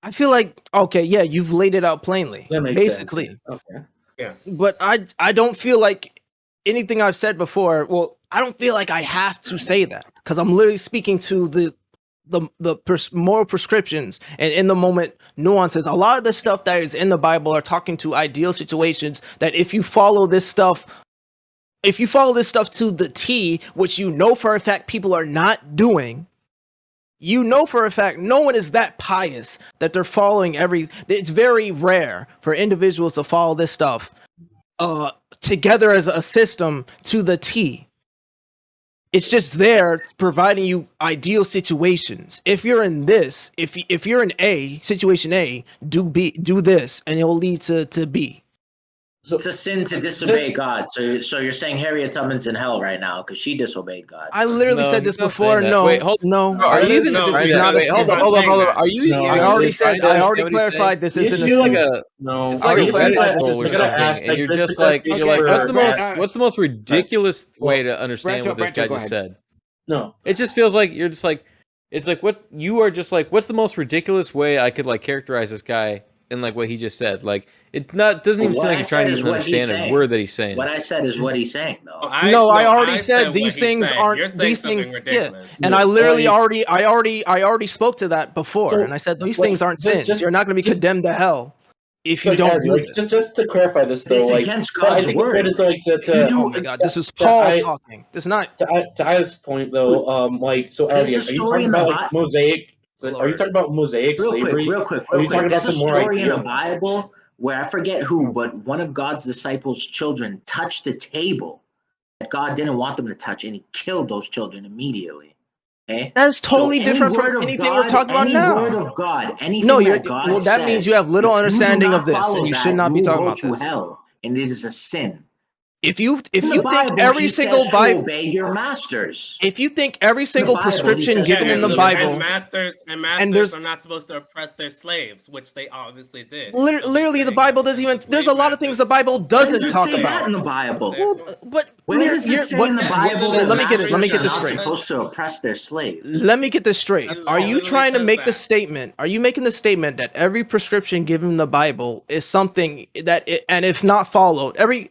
I feel like, okay, yeah, you've laid it out plainly. That makes basically sense. Okay. Yeah. But I don't feel like anything I've said before. Well, I don't feel like I have to say that, because I'm literally speaking to moral prescriptions and in the moment nuances. A lot of the stuff that is in the Bible are talking to ideal situations that if you follow this stuff to the T, which you know for a fact people are not doing, you know for a fact no one is that pious that they're following it's very rare for individuals to follow this stuff together as a system to the T. It's just there providing you ideal situations. If you're in this, if you're in A, situation A, do this, and it will lead to B. So, it's a sin to disobey God. So you're saying Harriet Tubman's in hell right now because she disobeyed God. I literally said this before. No, Wait, hold no. Are you even? This Wait, is not a sin. hold on. Are you? No, I already said. I already clarified this isn't a sin. No, It's like a rabbit hole or I'm gonna ask, something, and you're this just is like, okay, you're like, for- what's the most ridiculous way to understand Rancho, what this guy go just ahead. said? No, It just feels like you're just like, it's like what you are just like. What's the most ridiculous way I could like characterize this guy in like what he just said? Like it doesn't even What seem like I you're trying said to is even what he's understand a saying. word that he's saying. What I said is what he's saying, though. I already said what these he things said. aren't You're saying these something things. ridiculous. Yeah, and I literally I already spoke to that before, So, and I said these like, things aren't sins. just- You're not going to be just- condemned to hell if you like, don't Azzy, do like, this. just to clarify this though, It's like against but I God's think the word. point is like Oh my God, this is Paul talking. This is not. to Aya's point though, like so There's Azzy, a are you story talking in the about like Bible. mosaic? Are Lord. you talking about mosaic slavery? Real quick. Are you talking about There's a some more story in the ideal? Bible where I forget who, but one of God's disciples' children touched the table that God didn't want them to touch, and he killed those children immediately. Okay? That's totally any different word from of anything God, we're talking about any now. word of God, anything No, that God well, that means you have little if you do understanding not of this, follow and you should that, not be you will talking go about to this. hell, and it is a sin. If you In the think Bible, every he single says to Bible, obey your masters. if you think every single Bible, he prescription says given to in the obey your Bible, and masters there's- are not supposed to oppress their slaves, which they obviously did. literally the Bible doesn't even. There's a lot of things the Bible Where does doesn't it talk say that about. in the Bible? Well, but Where does it say in the Bible that let me get masters this are not straight. supposed to oppress their slaves? Let me get this straight. That's Are all. you It trying to says make the that. statement? Are you making the statement that every prescription given in the Bible is something and if not followed, every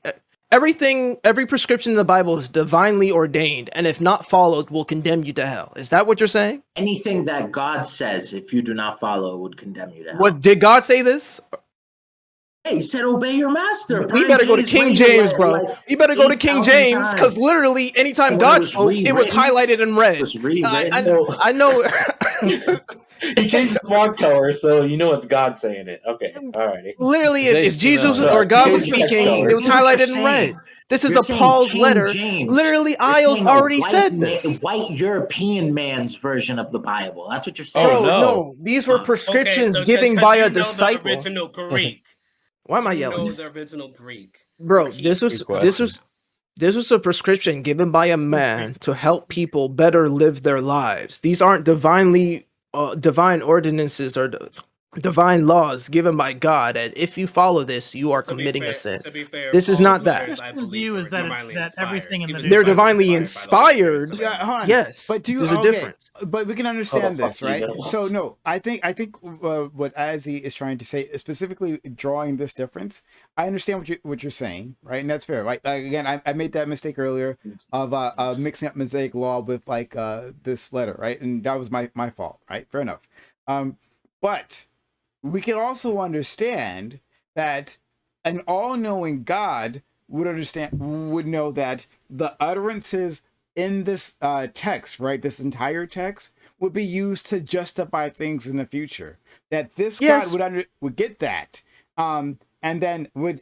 prescription in the Bible is divinely ordained, and if not followed, will condemn you to hell? Is that what you're saying? Anything that God says, if you do not follow, would condemn you to hell. What did God say this? Hey, he said, obey your master. We better go to PrimeCayes King read James, it bro. like We better go to King 8,000 James, because times. literally anytime And when God it was spoke, it was rewritten, highlighted in red. It was rewritten. I know. He changed the font color, so you know it's God saying it. Okay, all righty. Literally, if Jesus No, or God was King James speaking, color. it was Here's what highlighted you're in red. saying. This is You're a saying Paul's King letter. James. Literally, You're Ios saying a already white said this. white European man's version of the Bible. That's what you're saying. Bro, no. no, these were Okay, prescriptions so given 'cause by you a know disciple. The original Greek. Why am I You yelling? know the original Greek. Bro, this was a prescription given by a man to help people better live their lives. These aren't divine ordinances or divine laws given by God, and if you follow this, you are committing a sin. To be fair, This is Paul's not that. letters, I Christian believe, view is were that divinely that inspired. everything in the Even New They're though divinely by the Holy Spirit. inspired. Yeah, hold on. Yes, but there's a difference. But we can understand Oh, this, fuck right? you. So no, I think what Azzy is trying to say, specifically drawing this difference. I understand what you're saying, right? And that's fair, right? Again, I made that mistake earlier of mixing up Mosaic law with like this letter, right? And that was my fault, right? Fair enough. But we can also understand that an all-knowing God would know that the utterances in this text, right, this entire text, would be used to justify things in the future. That this Yes. God would get that, and then would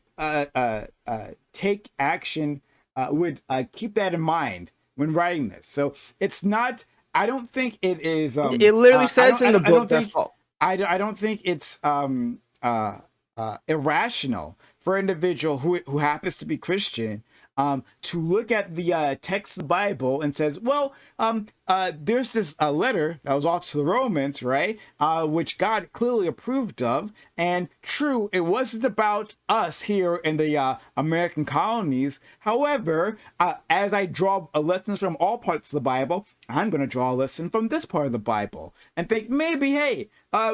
take action, would keep that in mind when writing this. So it's not. I don't think it is. It literally says in the book that's false. I don't think it's irrational for an individual who happens to be Christian to look at the text of the Bible and says, well, there's this letter that was off to the Romans, right? Which God clearly approved of. And true, it wasn't about us here in the American colonies. However, as I draw lessons from all parts of the Bible, I'm going to draw a lesson from this part of the Bible and think maybe, hey,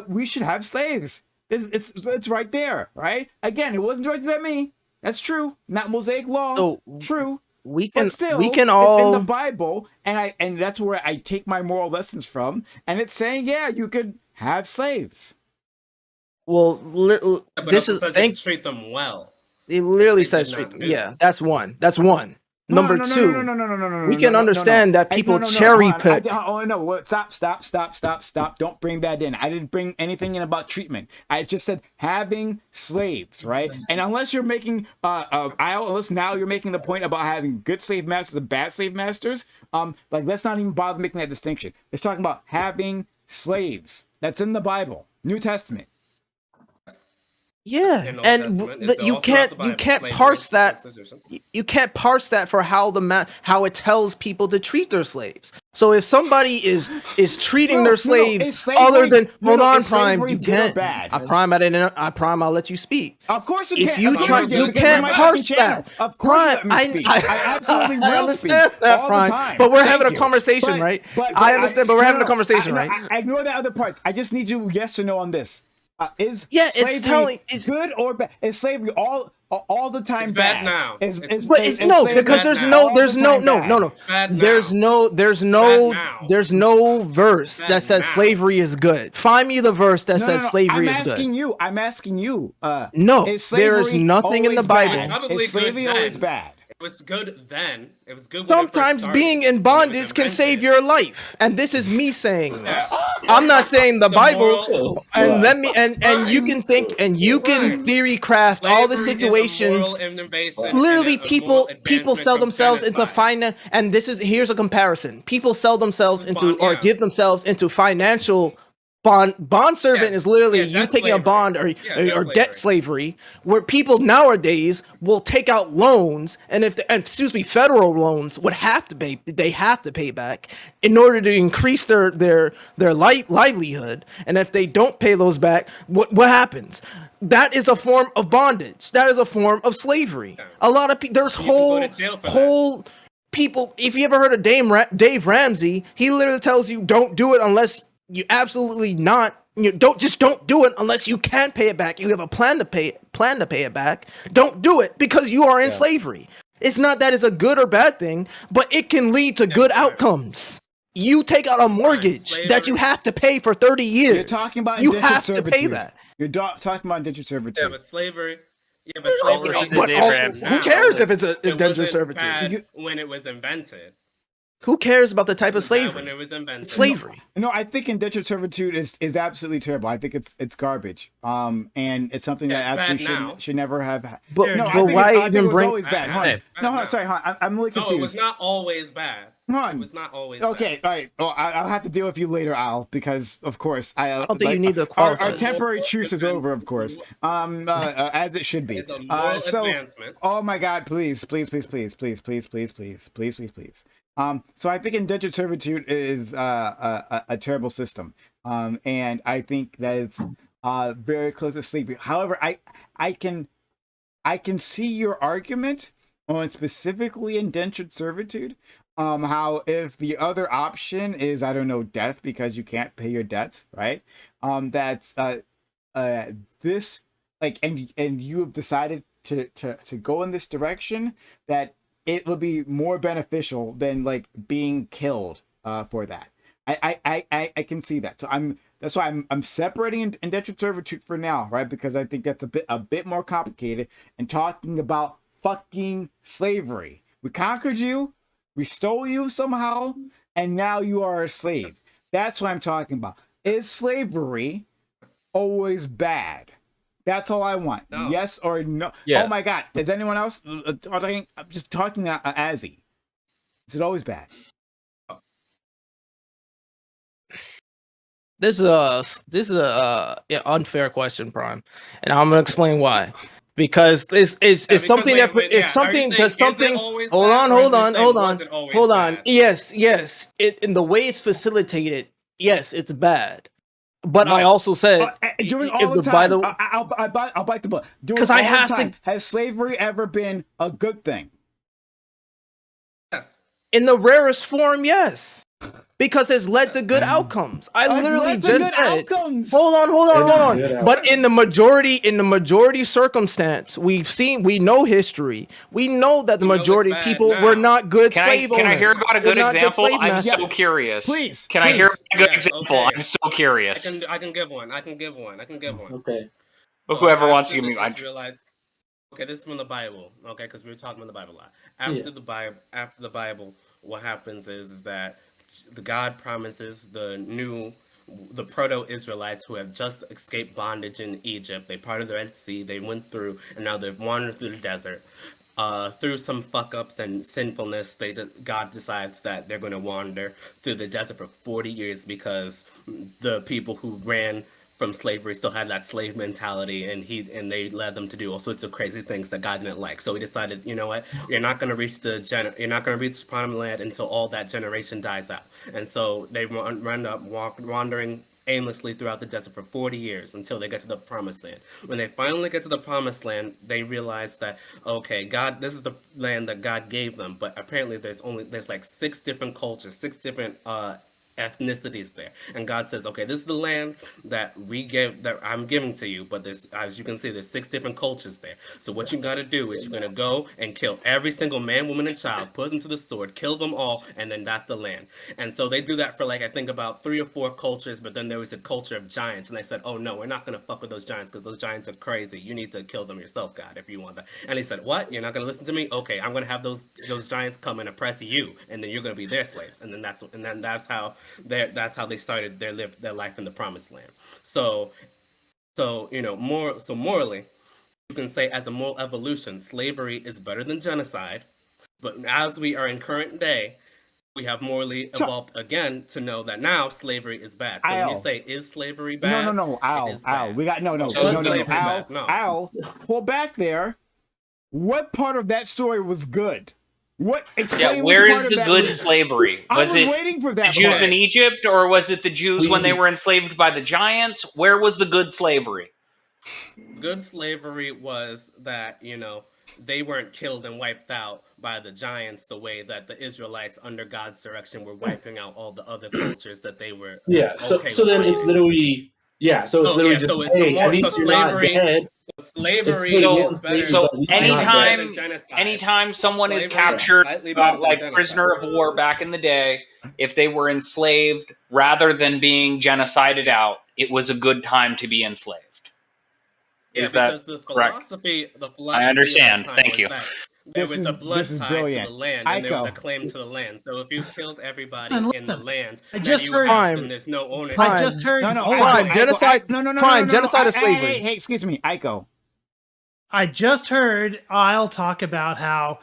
we should have slaves. It's right there, right? Again, it wasn't directed at me. That's true. Not Mosaic law. So, true. we can But still, we can it's all in the Bible, and that's where I take my moral lessons from. And it's saying, yeah, you could have slaves. well But this also is says thank you treat them well. it literally Which they says did not do. yeah, that's one. Number No, two, we can understand that people hold cherry on. pick. Oh no! What? Stop! Don't bring that in. I didn't bring anything in about treatment. I just said having slaves, right? And unless you're making, unless now you're making the point about having good slave masters and bad slave masters, like let's not even bother making that distinction. It's talking about having slaves. That's in the Bible, New Testament. Yeah, In Old and Testament, it's you all throughout the can't Bible, parse slavery, that. prostitution. You can't parse that for how how it tells people to treat their slaves. So if somebody is treating their slaves is slavery- other than hold on, is Prime, slavery you good or can't. bad? Prime, I'll let you speak. Of course you If can't. you Of try, course you because can't you're my parse fucking channel. that. Of course Prime, you let me speak. I absolutely will I understand speak that, all Prime. the time. But we're Thank having a you. conversation, right? I understand, but we're having a conversation, right? I ignore the other parts. I just need you yes or no on this. Is Yeah, slavery it's telling good or bad? Is slavery all the time It's bad now. But it's is no, slavery because bad there's now. no, all there's the no, time no, bad? no, Bad now. there's no, Bad now. there's no verse Bad that says now. slavery is good. Find me the verse that says slavery I'm is asking good. you. I'm asking you. No, is there is slavery nothing in the always Bible. bad? Probably Is slavery good always then. bad? It was good then. It was good when it first Sometimes started, being in when it was bondage can save invented. your life, and this is me saying this. I'm not saying the The Bible. moral- And let me and you can think and you can theory craft all the Slavery is a situations. moral innovation and Literally, a moral people advancement sell from themselves into genocide. and here's a comparison. People sell themselves This is into bond, or yeah. give themselves into financial bond servant Yeah, is literally yeah, you debt taking a slavery. bond or Yeah, debt slavery, where people nowadays will take out loans and federal loans would have to pay back in order to increase their livelihood, and if they don't pay those back, what happens? That is a form of bondage. That is a form of slavery. Yeah. A lot of people, there's You can go to jail for that. people. If you ever heard of Dave Ramsey, he literally tells you don't do it unless you absolutely not. You don't do it unless you can pay it back. You have a plan to pay it back. Don't do it because you are in slavery. It's not that it's a good or bad thing, but it can lead to good outcomes. You take out a mortgage that you have to pay for 30 years. You're talking about you indentured have to pay servitude. that. You're talking about indentured servitude. Yeah, but slavery. Yeah, but I'll slavery. listen to But Dave also, Ramsey. who cares if it's an It indentured wasn't servitude? bad when it was invented. Who cares about the type of It was bad when slavery? it was invented. Slavery. No, I think indentured servitude is absolutely terrible. I think it's garbage. And it's something that Yeah, it's bad absolutely now. should never have. But- no, but I think why I think even it was bring- always bad. Hold on. No, hold on, sorry, hold on. I'm really confused. No, it was not always bad. Hold on. It was not always Okay, bad. all right. Well, I'll have to deal with you later, Al, because of course I don't think you need to our qualify. temporary truce is over, of course. As it should be. It's a moral advancement. Oh my God! Please. So I think indentured servitude is a terrible system, and I think that it's very close to slavery. However, I can see your argument on specifically indentured servitude. How if the other option is, I don't know, death because you can't pay your debts, right? That's this like and you have decided to go in this direction, that it will be more beneficial than like being killed for that. I can see that. So that's why I'm separating indentured servitude for now, right? Because I think that's a bit more complicated, and talking about fucking slavery. We conquered you, we stole you somehow, and now you are a slave. That's what I'm talking about. Is slavery always bad? That's all I want. No. Yes or no? Yes. Oh my God. Is anyone else talking? I'm just talking Azzy. Is it always bad? This is a unfair question, Prime, and I'm gonna explain why. Because it's something that if something does something. Hold on. Yes. In the way it's facilitated, yes, it's bad. But No. I also said During if all the the- by time, the- I'll bite the bullet. During 'Cause I all the have to- time, has slavery ever been a good thing? Yes. in the rarest form, yes. Because it's led to good outcomes. I literally led to just good said. outcomes. Hold on. Good But in the majority circumstance, we know history. We know that the We know it's majority of bad people now. were not good Can slave owners. I hear about a They're good not example? slave I'm masters. so curious. Please, Can I hear a good Yeah, example? okay. I'm so curious. I can give one. Okay. But whoever So wants to after give me, the Israelites. Okay, this is from the Bible. Okay, because we were talking about the Bible a lot. After the Bible, what happens is that the God promises the proto-Israelites who have just escaped bondage in Egypt. They parted the Red Sea. They went through, and now they've wandered through the desert. Through some fuck-ups and sinfulness, God decides that they're going to wander through the desert for 40 years because the people who ran from slavery still had that slave mentality, and they led them to do all sorts of crazy things that God didn't like. So he decided, you know what, you're not going to reach the promised land until all that generation dies out. And so they run up wandering aimlessly throughout the desert for 40 years until they get to the promised land. When they finally get to the promised land, they realize that, okay, this is the land that God gave them, but apparently there's like 6 different cultures, 6 different ethnicities there, and God says, okay, this is the land that I'm giving to you, but there's, as you can see, there's 6 different cultures there. So what you got to do is you're going to go and kill every single man, woman, and child, put them to the sword, kill them all, and then that's the land. And so they do that for like, I think about 3 or 4 cultures, but then there was a culture of giants, and they said, oh no, we're not going to fuck with those giants because those giants are crazy. You need to kill them yourself, God, if you want that. And he said, what? You're not going to listen to me? Okay, I'm going to have those giants come and oppress you, and then you're going to be their slaves. And then that's how they started their life in the promised land. So morally, you can say as a moral evolution, slavery is better than genocide. But as we are in current day, we have morally evolved again to know that now slavery is bad. So when you say, is slavery bad? No. Al. We got no. Al, pull back there. What part of that story was good? Where is the good slavery? Was it waiting for that the Jews part. in Egypt, or was it the Jews when they were enslaved by the giants? Where was the good slavery? Good slavery was that, they weren't killed and wiped out by the giants the way that the Israelites under God's direction were wiping out all the other cultures that they were. Yeah, so then it's literally at least you're not dead. Slavery is better. So anytime someone is captured, like prisoner of war back in the day, if they were enslaved, rather than being genocided out, it was a good time to be enslaved. Is that correct? I understand. Thank you. There was a blood tie to the land, and there was a claim to the land. So if you killed everybody in the land, I just heard, then there's no ownership. I just heard. Genocide. Genocide of slavery. Hey, excuse me, Aiko. I just heard I'll talk about how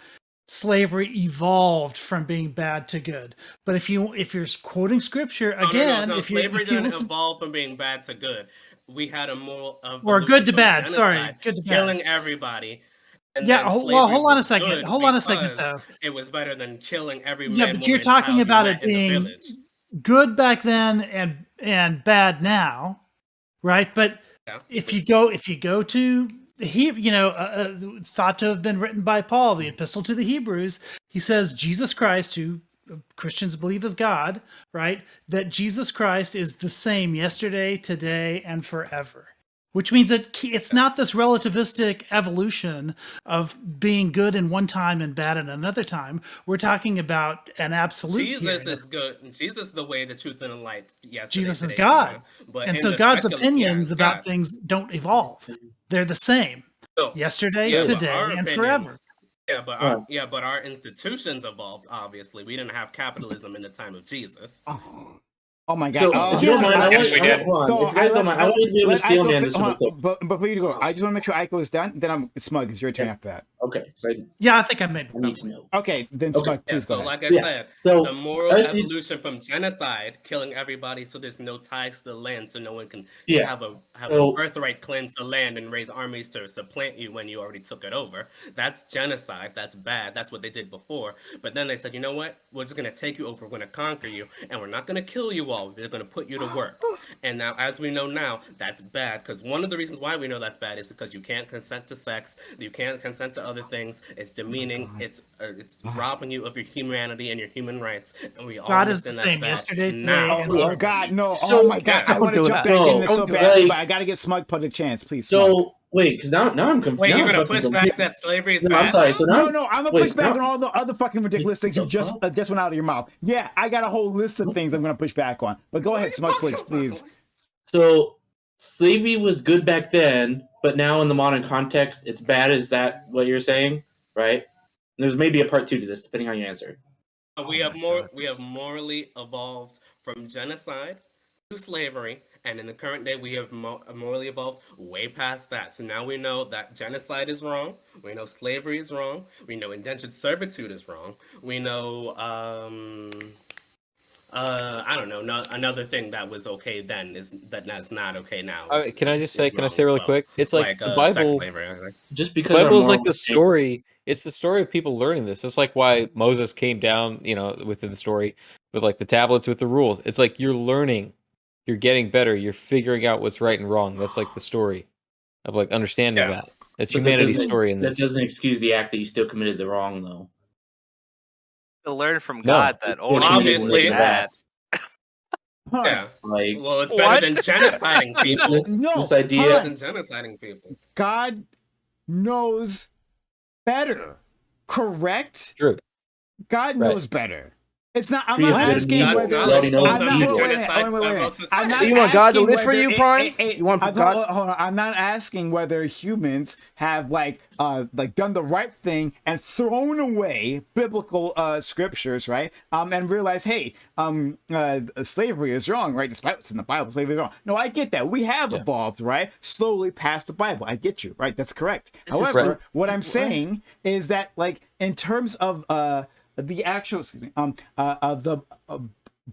slavery evolved from being bad to good. But if you're quoting scripture again, no, if you slavery didn't listen, evolve from being bad to good. We had a moral or good to bad. Genocide, Sorry, good to bad. Killing everybody. And hold on a second. Hold on a second, though. It was better than killing every man. Yeah, but you're talking about it being good back then and bad now, right? But if you go to the thought to have been written by Paul, the Epistle to the Hebrews, he says Jesus Christ, who Christians believe is God, right? That Jesus Christ is the same yesterday, today, and forever. Which means that it's not this relativistic evolution of being good in one time and bad in another time. We're talking about an absolute. Jesus is good. Jesus is the way, the truth, and the light. Yes, Jesus is God, and so God's opinions about things don't evolve; they're the same. Yesterday, today, and forever. Yeah, but our institutions evolved. Obviously, we didn't have capitalism in the time of Jesus. Oh my God! So, if you don't mind, I want to give a steel man this. But before you go, I just want to make sure Aiko is done. Then I'm Smug. It's your turn after that. Okay. So I think I made. I need to know. Okay, then Smug, please go ahead. Like I said, the moral evolution from genocide, killing everybody, so there's no ties to the land, so no one can have a birthright claim to the land and raise armies to supplant you when you already took it over. That's genocide. That's bad. That's what they did before. But then they said, you know what? We're just gonna take you over. We're gonna conquer you, and we're not gonna kill you all. They're gonna put you to work. And now, as we know now, that's bad, because one of the reasons why we know that's bad is because you can't consent to sex, you can't consent to other other things. It's demeaning. It's robbing you of your humanity and your human rights. And we all God is the understand same that's bad. yesterday, today, Now, and Oh God, no! So- Oh my God, I Don't want to do jump that. back in this No, so don't bad, do but that. I gotta get Smug put a chance, please. Smug. So wait, because now I'm confused. wait, now you're I'm gonna fucking push back confused. that slavery is No, bad? I'm sorry. So now, No, I'm gonna wait, push back now- on all the other fucking ridiculous things you the just fuck? just went out of your mouth. Yeah, I got a whole list of things I'm gonna push back on. But go ahead, Smug, please. So slavery was good back then, but now in the modern context, it's bad. Is that what you're saying? Right? And there's maybe a part 2 to this, depending on your answer. We have morally evolved from genocide to slavery, and in the current day, we have morally evolved way past that. So now we know that genocide is wrong. We know slavery is wrong. We know indentured servitude is wrong. We know, I don't know. No, another thing that was okay then that's not okay now. Can I say wrong really as well. quick? It's like the sex Bible. slavery. I think. Just The because our Bible is like morals the story. It's the story of people learning this. It's like why Moses came down, within the story with like the tablets with the rules. It's like you're learning, you're getting better, you're figuring out what's right and wrong. That's like the story of like understanding that. It's But that humanity's doesn't- story in That this. doesn't excuse the act that you still committed the wrong, though. To learn from No. God that only Obviously. is bad. Yeah. Like, Well, it's better than genociding people. this idea. Better than genociding people. God knows better. Correct? True. God Right. knows better. It's not. I'm Free not of good asking and evil. whether. God already knows I'm not. evil. Wait, wait, Genocide wait, wait. several I'm not So you want God to asking live for whether- you, Prime? You want hold God? on. I'm not asking whether humans have like done the right thing and thrown away biblical scriptures, right? And realize, hey, slavery is wrong, right? Despite what's in the Bible, slavery is wrong. No, I get that. We have evolved, right? Slowly past the Bible. I get you, right? That's correct. However, right. what I'm saying is that, like, in terms of the actual, of the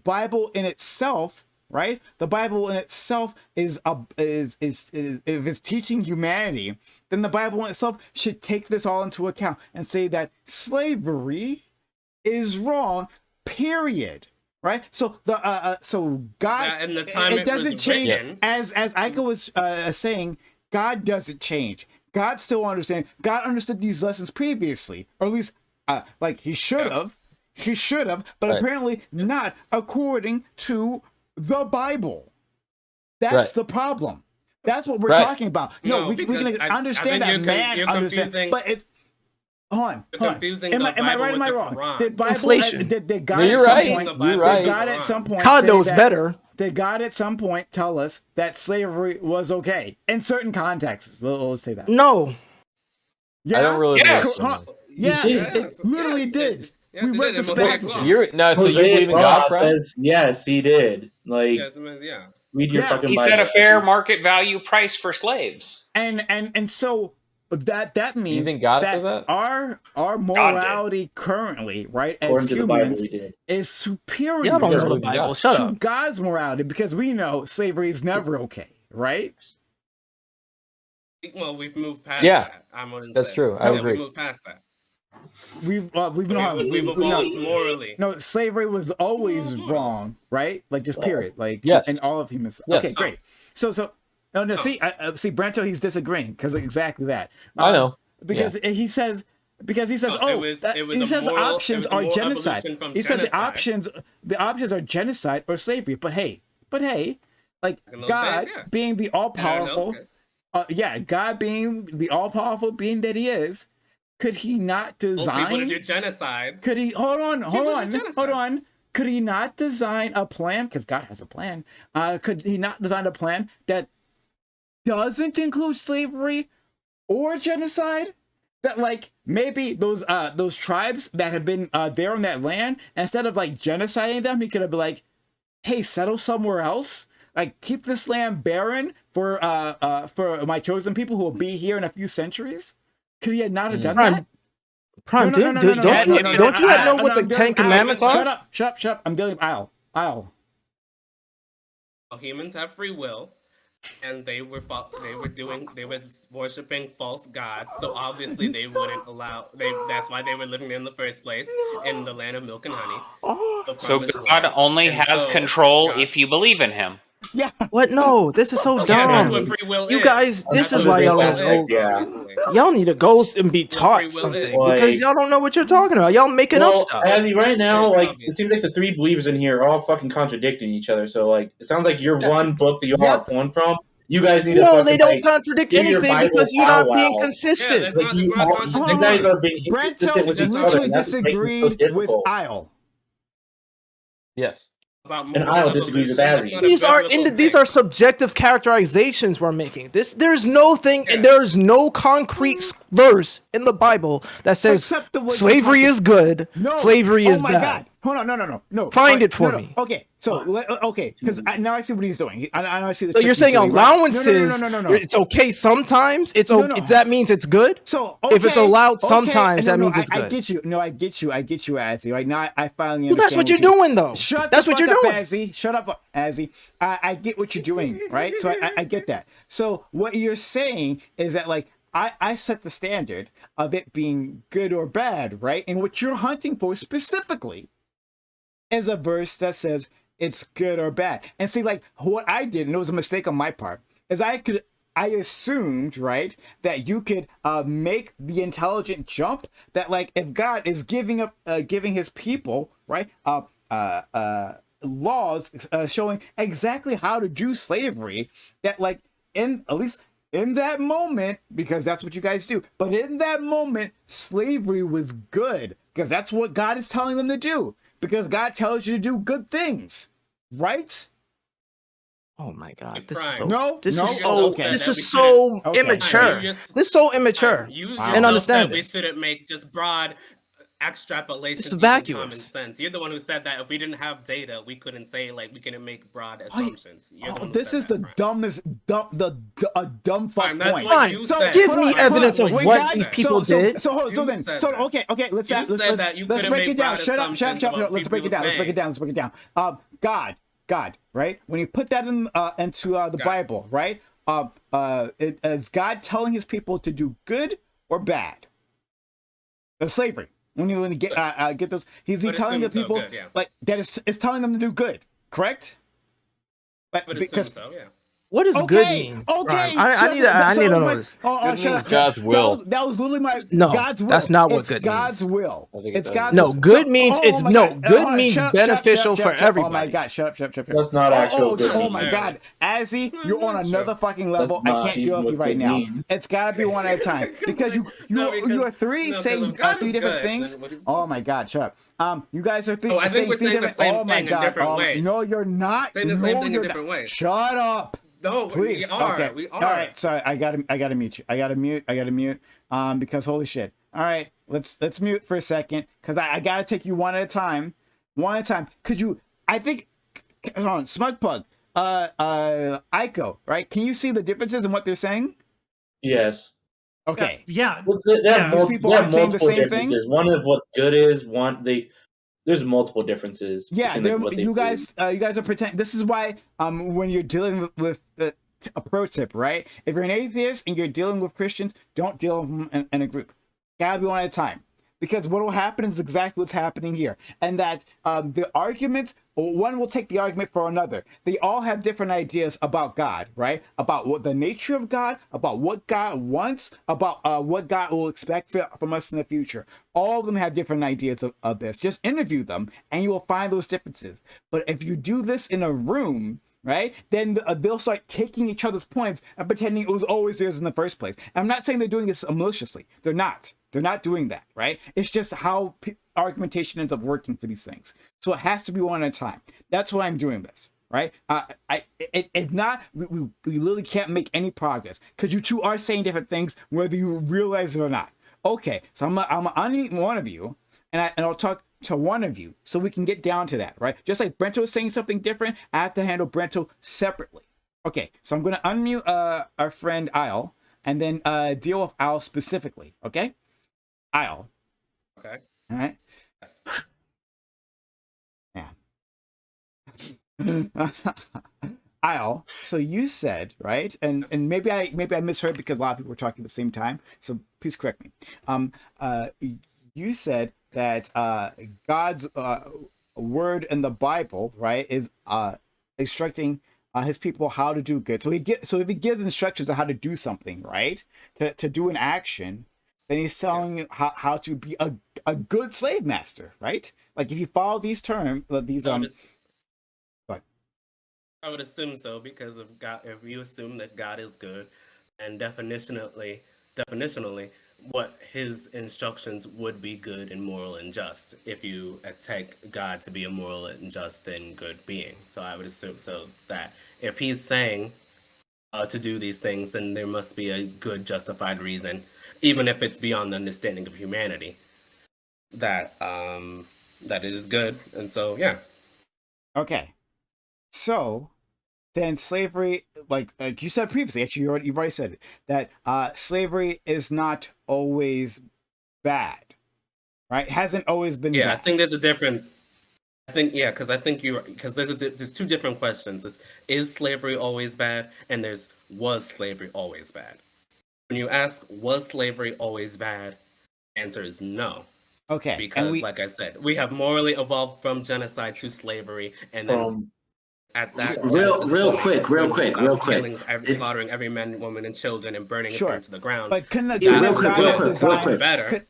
Bible in itself, right? The Bible in itself is if it's teaching humanity, then the Bible in itself should take this all into account and say that slavery is wrong. Period. Right? So so God, Yeah, and the time it doesn't was change. written. As Aika was saying, God doesn't change. God still understands. God understood these lessons previously, or at least like he should have. He should have, but Right. apparently not according to the Bible. That's Right. the problem. That's what we're Right. talking about. No, No, we can because I understand think that you're man understands, confusing- but it's hold on. You're Hold on. confusing Am the I Bible right? Am I with the wrong? Quran. Did Bible? Inflation. Did God No, you're at some right. point? You're Did right. God at some point? God say knows that- better. Did God at some point tell us that slavery was okay in certain contexts? Let's say that. No. Yeah. I don't really Yes. believe Huh. Yes, did. it literally did. Yes, We it read did. the In Mosaic passages. Law. You're no, so you Mosaic believe in law God, Prime? says yes, he did. Like, Yes, it means, yeah. read your Yeah. fucking He Bible. set a fair market value price for slaves. And so that means think God said that? our morality currently, right, as According to the Bible, humans, he did. is superior Y'all don't know the believe in Bible. God. Shut to up. God's morality, because we know slavery is never okay, right? Well, we've moved past Yeah. that. I'm gonna That's say. true. I Yeah, agree. We moved past that. We've We've evolved morally. No, slavery was always wrong, right? Like, just period. Like, Yes. in all of humans. Yes. Okay, great. So no, see, Brancho, he's disagreeing because exactly that. I know. Because he says, No, it was he a says moral- options it was a are moral genocide. evolution from He said genocide. the options are genocide or slavery. But hey, like, In those God days, yeah. being the all In those powerful, days. God being the all powerful being that he is, could he not Well, people to design? do genocide. Could he hold on? genocide. Could he not design a plan? Because God has a plan. Could he not design a plan that doesn't include slavery or genocide? That, like, maybe those tribes that had been there on that land, instead of like genociding them, he could have been like, hey, settle somewhere else. Like, keep this land barren for my chosen people who will be here in a few centuries. Could he not have done that? Prime, No, no, no, don't no, no, you no, no, don't you no, know no, what no, the I'm Ten dealing- Commandments Shut are? up. I'm dealing I'll. Well, humans have free will, and they were worshiping false gods. So obviously they wouldn't allow. That's why they were living in the first place in the land of milk and honey. the So promised God land. only And has so control God- if you believe in him. Yeah. What? No, this is so Yeah, that's dumb. what free will You is. guys, this That's is what why free y'all will are is, so. Yeah. obviously. Y'all need to go and be taught free will something is. because Like- y'all don't know what you're talking about. Y'all making up Well, stuff. as of right now, Very like obvious. it seems like the three believers in here are all fucking contradicting each other. So like, it sounds like your one book that you all are pulling from. You guys need to No, fucking they don't like, contradict do your anything Bible because you're not being powwow. consistent. Yeah, Like you, contradicting. you guys are being Brento inconsistent with each other, literally and that's what makes it so disagreed with difficult. Isle. Yes. About And Isle disagrees with evolution. Azzy. That's not a biblical These thing. are subjective characterizations we're making. There's no thing, Yeah. there's no concrete verse in the Bible that says Except the one slavery you're is good, No. slavery is Oh my bad. God. Hold on. No. Find it for no. me. Okay. So, okay. Because now I see what he's doing. I see the So trick you're he's saying doing, right? allowances? No. It's okay sometimes. No. That means it's good. So If it's allowed sometimes, no, that no, means it's I good. get you. No, I get you, Azzy. Right now, I finally Well, understand. that's what you're doing, though. Shut That's the what fuck you're up, doing. Azzy. Shut up, Azzy. I get what you're doing, right? So I get that. So what you're saying is that like I set the standard of it being good or bad, right? And what you're hunting for specifically is a verse that says it's good or bad. And see, like what I did, and it was a mistake on my part, is I assumed, right, that you could make the intelligent jump that like if God is giving his people, right, laws showing exactly how to do slavery, that like at least in that moment, because that's what you guys do, but in that moment, slavery was good because that's what God is telling them to do, because God tells you to do good things, right? Oh my God! You're This is crying. so. No, This no, is so. okay. This We is so Okay. immature. You just- This is so immature. You And yourself understand said we this. shouldn't make just broad extrapolations It's using vacuous. common sense. You're the one who said that if we didn't have data, we couldn't say like we couldn't make broad assumptions. You're the one who This said is that, the Brian. dumbest, dumb fuck Fine, that's point. what Fine, you so said. give Hold me on, evidence hold of on. what Wait, these guys, people did. So You then, said so that. okay, let's You said that you let's couldn't break make it down. broad Shut up. assumptions about Let's break it people down. Let's break it down. God, right? When you put that into the Bible, right? Is God telling his people to do good or bad? The slavery. When you get those, he's But telling the assume so, people good, yeah. like that is telling them to do good, correct? Like, But assume so, yeah. What does good mean? Okay, Brian? I need to know this. Oh, Good means God's will. That was literally my No, God's will. that's not what It's good God's means. will. I think it It's does. God's No, will. good means my God. good Hold on, means shut up, beneficial for Oh my everybody. God, shut up. That's not actual good. Oh my God, Azzy, you're on another fucking level. That's I not can't even deal with what you right good now. means. It's gotta be one at a time because you are three saying God three is different good, things. then what do you say? Oh my God, shut up. You guys are Oh, I think we're three saying the different. same Oh my thing in God, different ways. no, you're not. Saying the No, same thing in you're different not. ways. Shut up. No, Please. we are. Okay. We are. All right. Sorry, I gotta mute you. I gotta mute. Because holy shit. All right. Let's mute for a second because I gotta take you one at a time. Could you? I think. Hold on, Smugpug. Aiko. Right? Can you see the differences in what they're saying? Yes. Okay. Yeah. Well, they have these people aren't saying the multiple same thing? differences. One of what good is. There's multiple differences. Yeah, between, like, what they you do. guys are pretending. This is why, when you're dealing with a pro tip, right? If you're an atheist and you're dealing with Christians, don't deal with them in a group. Gotta be one at a time, because what will happen is exactly what's happening here, and that the arguments, one will take the argument for another. They all have different ideas about God, right? About what the nature of God, about what God wants, about what God will expect from us in the future. All of them have different ideas of this. Just interview them and you will find those differences. But if you do this in a room, right, then they'll start taking each other's points and pretending it was always theirs in the first place. I'm not saying they're doing this maliciously. They're not doing that, right? It's just how argumentation ends up working for these things. So it has to be one at a time. That's why I'm doing this, right? It's not, we literally can't make any progress because you two are saying different things whether you realize it or not. Okay, so I'm gonna unmute one of you and I'll talk to one of you so we can get down to that, right? Just like Brento is saying something different, I have to handle Brento separately. Okay, so I'm gonna unmute our friend Isle and then deal with Isle specifically, okay? Isle. Okay. All right. Yes. Yeah. Isle. So you said, right, and maybe I misheard because a lot of people were talking at the same time. So please correct me. You said that God's word in the Bible, right, is instructing his people how to do good. So if he gives instructions on how to do something, right, to do an action, then he's telling you how to be a good slave master, right? Like if you follow these terms, I would assume so, because of God. If you assume that God is good, and definitionally, what his instructions would be good and moral and just, if you take God to be a moral and just and good being. So I would assume so that if he's saying to do these things, then there must be a good justified reason, even if it's beyond the understanding of humanity, that that it is good. And so yeah. Okay. So then slavery, like you said previously, actually you've already said it, that slavery is not always bad, right? Hasn't always been bad. I think there's a difference. I think because there's two different questions. Is slavery always bad? And was slavery always bad? When you ask, was slavery always bad? Answer is no. Okay. Because like I said, we have morally evolved from genocide to slavery, and then at that real quick, slaughtering every man, woman, and children and burning it to the ground. But real quick. Better.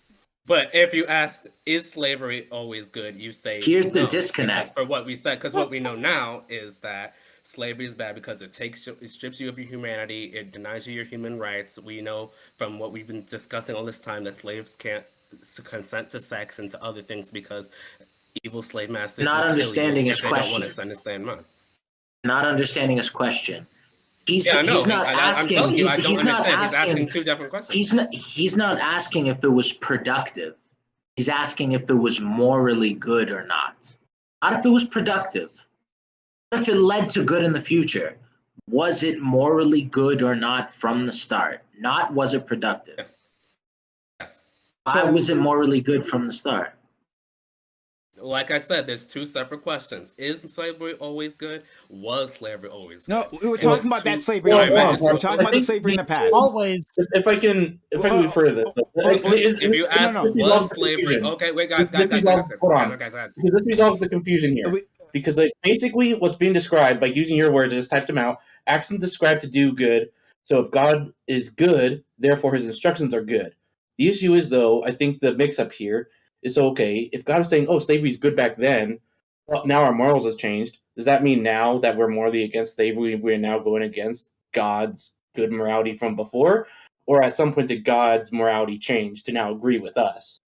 But if you ask, is slavery always good? You say here's no, the disconnect. For what we said, because what we know now is that slavery is bad because it strips you of your humanity, it denies you your human rights. We know from what we've been discussing all this time that slaves can't consent to sex and to other things because evil slave masters not understanding his question. Don't want to understand mine. Not understanding his question. He's not asking. I'm you, he's not asking. He's asking two different questions. He's not asking if it was productive. He's asking if it was morally good or not. Not if it was productive. What if it led to good in the future? Was it morally good or not from the start? Not was it productive? Yes. Why was it morally good from the start? Like I said, there's two separate questions. Is slavery always good? Was slavery always good? No, we were talking about that slavery. We're talking about the slavery in the past. Always. If I can rephrase this. If you ask, was slavery... Okay, wait, guys. Hold on. Because this resolves the confusion here. Because basically what's being described, by using your words, I just typed them out, actions described to do good. So if God is good, therefore his instructions are good. The issue is, though, I think the mix-up here is, okay, if God was saying, oh, slavery is good back then, well, now our morals has changed. Does that mean now that we're morally against slavery, we're now going against God's good morality from before? Or at some point did God's morality change to now agree with us?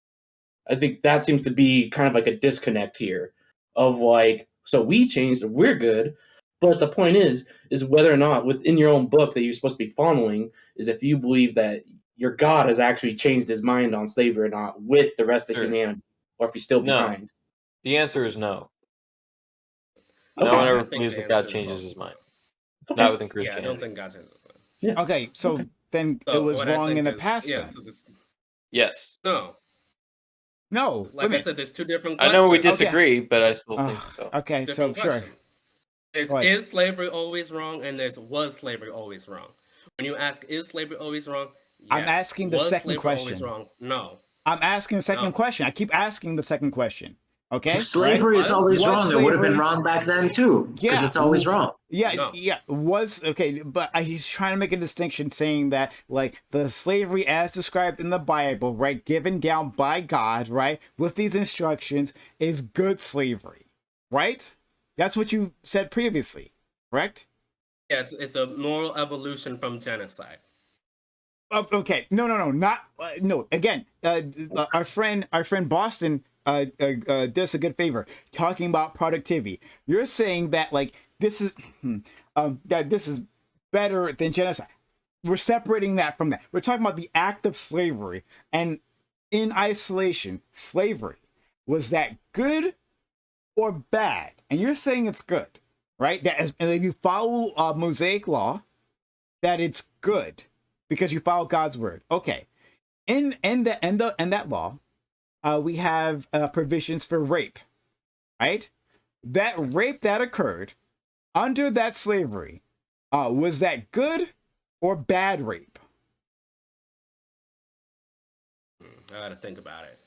I think that seems to be kind of like a disconnect here of like, so we changed, we're good. But the point is whether or not within your own book that you're supposed to be following is if you believe that your God has actually changed his mind on slavery or not with the rest of humanity, or if he's still behind. The answer is no. Okay. No one ever believes that God changes his mind. Okay. Not within Christianity. I don't think God changes his mind. Yeah. Okay, so then it was wrong in the past then. Yes. No. Like I said, there's two different questions. I know we disagree, but I still think so. Okay, so sure. There's is slavery always wrong, and there's was slavery always wrong. When you ask, is slavery always wrong? Yes. I'm asking the second question. Always wrong? No. I'm asking the second question. I keep asking the second question. Okay. If slavery is always wrong. It would have been wrong back then too. Because it's always wrong. Yeah. Was okay, but he's trying to make a distinction, saying that like the slavery as described in the Bible, right, given down by God, right, with these instructions, is good slavery, right? That's what you said previously, correct? Yeah, it's a moral evolution from genocide. Okay, no, not no. Again, our friend Boston does us a good favor talking about productivity. You're saying that like this is that this is better than genocide. We're separating that from that. We're talking about the act of slavery, and in isolation, slavery, was that good or bad? And you're saying it's good, right? That is, and if you follow Mosaic law, that it's good. Because you follow God's word. Okay. In that law, we have provisions for rape, right? That rape that occurred under that slavery, was that good or bad rape? I gotta think about it.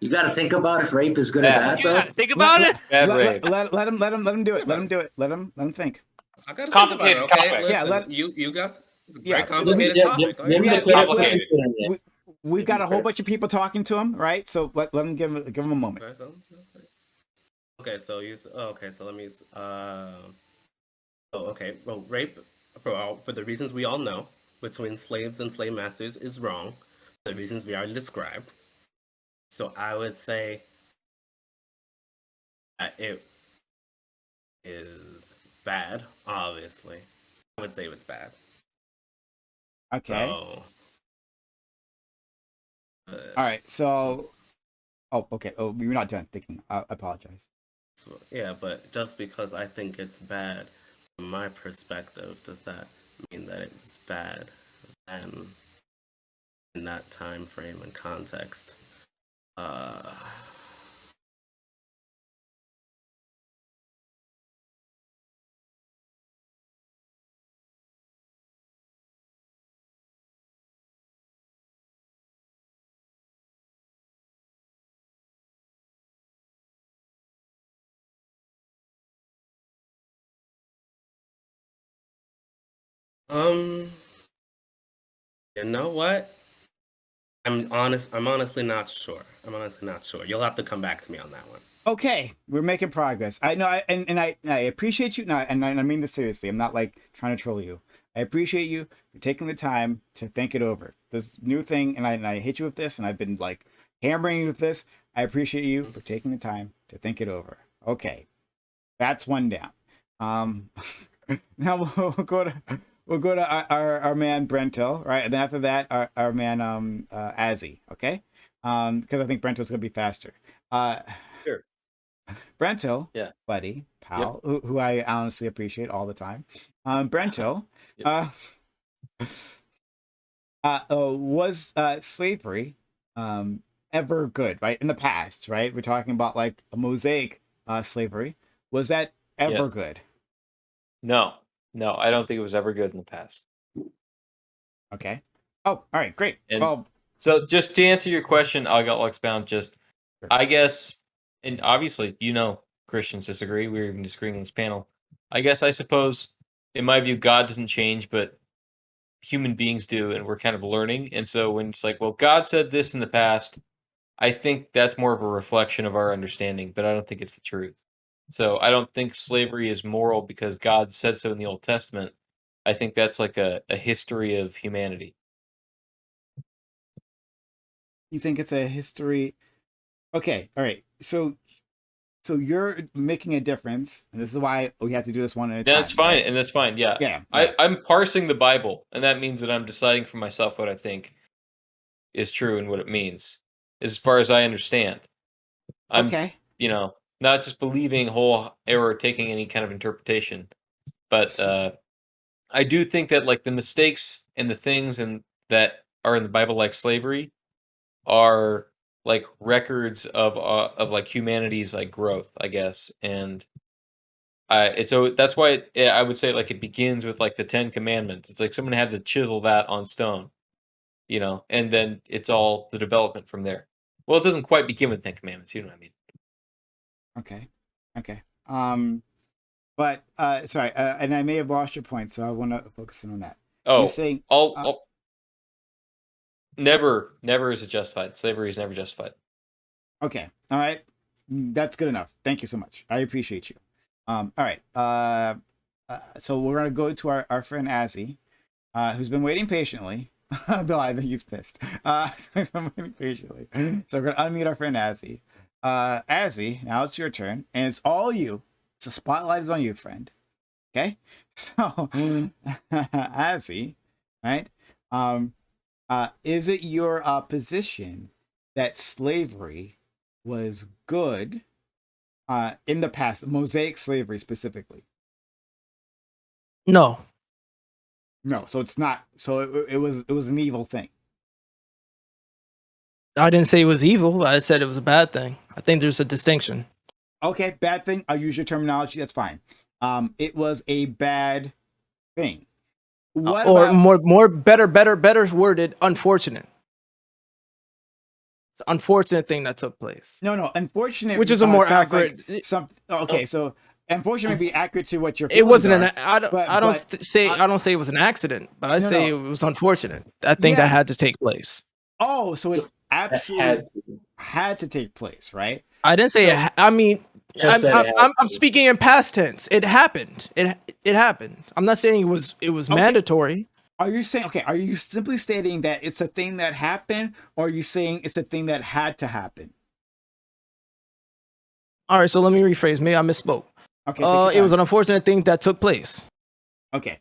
You got to think about if rape is good or bad, You though. gotta think about it. Bad rape. Let him do it. Let him do it. Let him think. I gotta Complicated think about it, okay? topic. Yeah, Listen, you guys, it's a Yeah. very complicated topic. Give him the Yeah, credit for complicated. considering it. We've got a whole Chris. bunch of people talking to him, right? So let him give him a moment. Okay, so let me. Okay. Well, rape for the reasons we all know between slaves and slave masters is wrong. The reasons we already described. So I would say that it is bad. Obviously, I would say it's bad. Okay. So, All right. So, okay. Oh, you're not done thinking. I apologize. So, yeah, but just because I think it's bad, from my perspective, does that mean that it was bad then in that time frame and context? You know what? I'm honestly not sure. You'll have to come back to me on that one. Okay, we're making progress. I know, and I appreciate you. And I mean this seriously. I'm not like trying to troll you. I appreciate you for taking the time to think it over. This new thing, and I hit you with this, and I've been like hammering you with this. I appreciate you for taking the time to think it over. Okay, that's one down. Now we'll go to our man Brento, right? And then after that, our man Azzy, okay? Because I think Brento's gonna be faster. Sure. Brento, Yeah. buddy, pal, who I honestly appreciate all the time. Brento, was slavery ever good, right? In the past, right? We're talking about like a Mosaic slavery. Was that ever Yes. good? No, I don't think it was ever good in the past. Okay. Oh, all right, great. And Well, so just to answer your question, I'll expound just, Sure. I guess, and obviously, Christians disagree. We're even disagreeing in this panel. I suppose, in my view, God doesn't change, but human beings do, and we're kind of learning. And so when it's like, well, God said this in the past, I think that's more of a reflection of our understanding, but I don't think it's the truth. So I don't think slavery is moral because God said so in the Old Testament. I think that's like a history of humanity. you think it's a history? Okay, all right. So you're making a difference, and this is why we have to do this one at a time. That's fine, right? and that's fine. Yeah. Yeah. I'm parsing the Bible, and that means that I'm deciding for myself what I think is true and what it means, as far as I understand. I'm, Okay. Not just believing whole or taking any kind of interpretation, but I do think that like the mistakes and the things and that are in the Bible, like slavery, are like records of like humanity's like growth, I guess, and so that's why I would say like it begins with like the 10 Commandments. It's like someone had to chisel that on stone, and then it's all the development from there. Well, it doesn't quite begin with 10 Commandments, you know what I mean? Okay. But sorry, and I may have lost your point, so I want to focus in on that. Oh, You're saying never is it justified. Slavery is never justified. okay. All right. That's good enough. Thank you so much. I appreciate you. All right. So we're gonna go to our friend Azzy, who's been waiting patiently. Though I think he's pissed. He's been waiting patiently. So we're gonna unmute our friend Azzy. Azzy, now it's your turn, and it's all you. So spotlight is on you, friend. Okay. So Azzy, right? Is it your position that slavery was good in the past, Mosaic slavery specifically? No. No, so it's not. So it was an evil thing. I didn't say it was evil. I said it was a bad thing. I think there's a distinction. Okay, bad thing. I'll use your terminology. That's fine. It was a bad thing. What or about... more better worded, unfortunate. Unfortunate thing that took place. No, unfortunate. Which is a more sounds accurate. Like okay, so unfortunate would be accurate to what you're. It wasn't an. I I don't say it was an accident, but I say it was unfortunate. I think that had to take place. Oh, so it absolutely had to take place, right? I didn't say it. I mean, I'm speaking in past tense. It happened. It happened. I'm not saying it was mandatory. Are you saying Are you simply stating that it's a thing that happened, or are you saying it's a thing that had to happen? All right, so let me rephrase. Maybe I misspoke. Okay. It was an unfortunate thing that took place. Okay.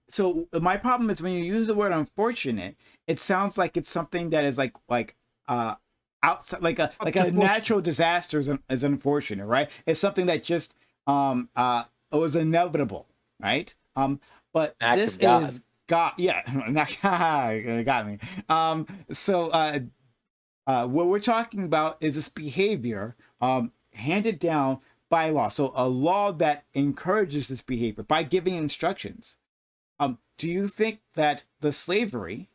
So my problem is when you use the word unfortunate, it sounds like it's something that is like outside, like a natural disaster is unfortunate, right? It's something that just was inevitable, right? But this is God. Yeah, got me. So what we're talking about is this behavior handed down by law. So a law that encourages this behavior by giving instructions. Do you think that the slavery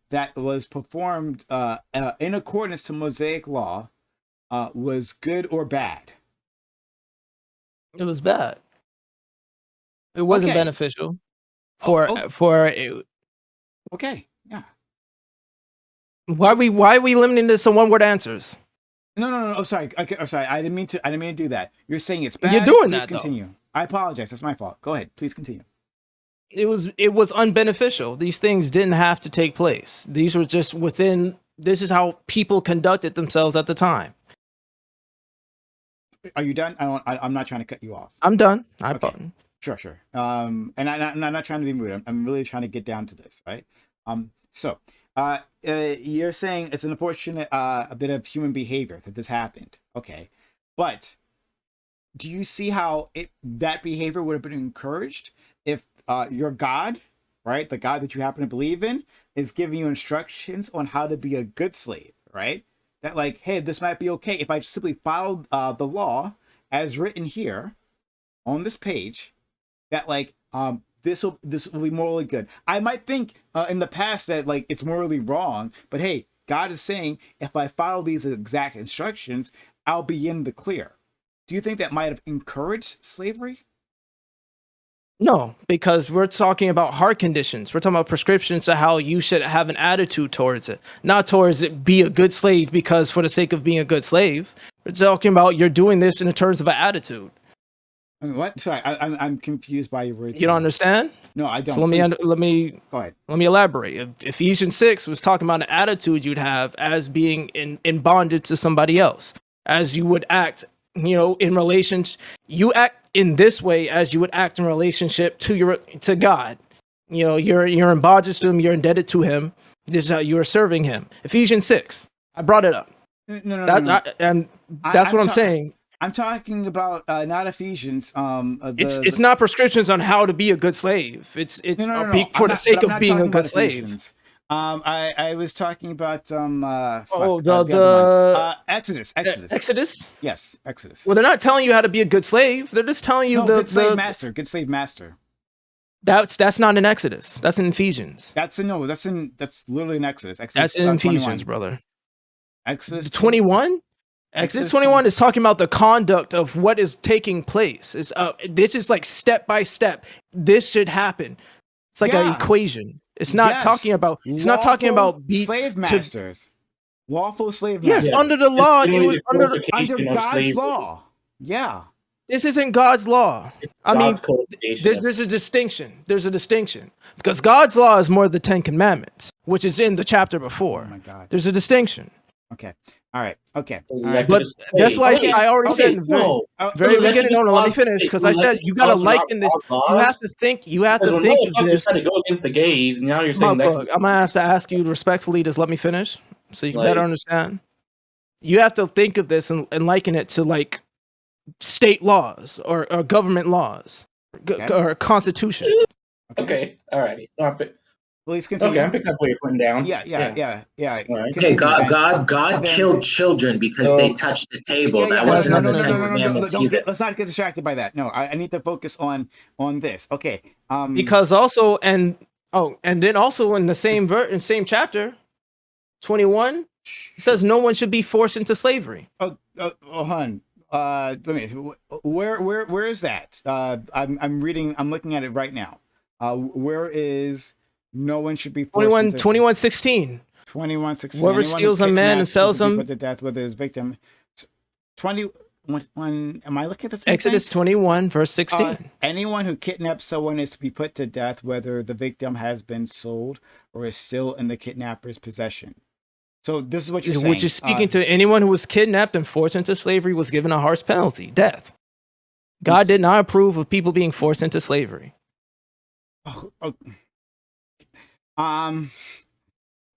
that was performed in accordance to Mosaic law was good or bad? It was bad. It wasn't beneficial for. Okay, yeah. Why are we limiting this to one word answers? No. Oh, sorry. Okay, oh, sorry. I didn't mean to do that. You're saying it's bad. You're doing Please that. Continue. Though. I apologize. That's my fault. Go ahead. Please continue. It was unbeneficial. These things didn't have to take place. These were just within. This is how people conducted themselves at the time. Are you done? I'm not trying to cut you off. I'm done. Sure. And I'm not trying to be rude. I'm really trying to get down to this, right? So you're saying it's an unfortunate a bit of human behavior that this happened. Okay, but do you see how that behavior would have been encouraged if your God, right, the God that you happen to believe in, is giving you instructions on how to be a good slave, right? That like, hey, this might be okay if I simply follow the law as written here on this page. That like this will be morally good. I might think in the past that like it's morally wrong, but hey, God is saying if I follow these exact instructions, I'll be in the clear. Do you think that might have encouraged slavery? No, because we're talking about heart conditions. We're talking about prescriptions to how you should have an attitude towards it, not towards it be a good slave because for the sake of being a good slave. We're talking about you're doing this in terms of an attitude. I mean, what? Sorry, I'm confused by your words. You don't understand? No, I don't. So let me go ahead. Let me elaborate. Ephesians 6 was talking about an attitude you'd have as being in bondage to somebody else, as you would act. In relations, you act in this way as you would act in relationship to God. You're in bondage to Him. You're indebted to Him. This is how you are serving Him. Ephesians 6. I brought it up. No. And that's what I'm saying. I'm talking about not Ephesians. It's not prescriptions on how to be a good slave. It's for the sake of being a good slave. I was talking about Exodus. Exodus? Yes, Exodus. Well, they're not telling you how to be a good slave. They're just telling you good slave master. That's not in Exodus. That's in Ephesians. That's literally in Exodus. That's in Ephesians, 21. Brother. Exodus 21? Exodus 21 is talking about the conduct of what is taking place. This is like step by step. This should happen. It's like an equation. It's not talking about. It's not talking about slave masters. Lawful slave masters. Yes, under the law. It was under God's law. Yeah. This isn't God's law. There's a distinction. There's a distinction because God's law is more the 10 Commandments, which is in the chapter before. Oh my God. There's a distinction. Okay. All right. Okay. All right. But that's why I already said in the very beginning. No, let me finish because I said you gotta liken this. You have to think. You have to think of this. To go against the gays, and now you're saying that. I'm gonna have to ask you respectfully. Just let me finish so you can better understand. You have to think of this and liken it to like state laws or government laws or constitution. Okay. All right. Please continue. Okay, I'm picking up what you're putting down. Yeah. Right. Okay, God killed children because they touched the table. That wasn't on the 10 Commandments either. Let's not get distracted by that. No, I need to focus on this. Okay. Because also, and then also in the same chapter, 21, It says no one should be forced into slavery. Hon. Let me. Where is that? I'm reading. I'm looking at it right now. Where is no one should be forced 21:16. 21:16. Whoever steals a man and sells him, put to death, whether his victim. 21. Am I looking at the same Exodus 21 verse 16. Anyone who kidnaps someone is to be put to death, whether the victim has been sold or is still in the kidnapper's possession. So this is what you're saying. Which is speaking to anyone who was kidnapped and forced into slavery was given a harsh penalty, death. God did not approve of people being forced into slavery.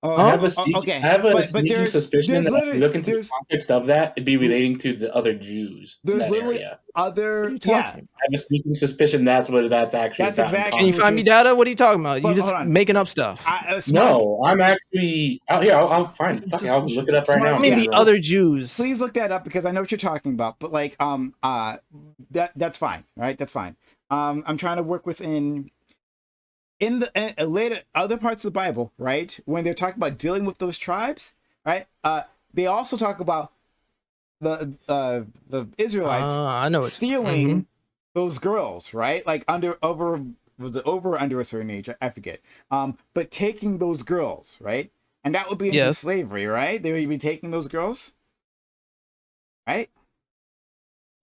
I have a sneaking suspicion that if you look into the context of that, it'd be relating to the other Jews. There's literally other. I have a sneaking suspicion that's what that's actually. That's exactly. Can you find me data? What are you talking about? You just making up stuff. No, I'm actually. I'll find it. Okay, I'll look it up right now. Maybe other Jews. Please look that up because I know what you're talking about. But like, that's fine, right? That's fine. I'm trying to work within. In the later other parts of the Bible, right, when they're talking about dealing with those tribes, right, they also talk about the Israelites stealing those girls, right, like over or under a certain age, I forget, but taking those girls, right, and that would be into slavery, right? They would be taking those girls, right?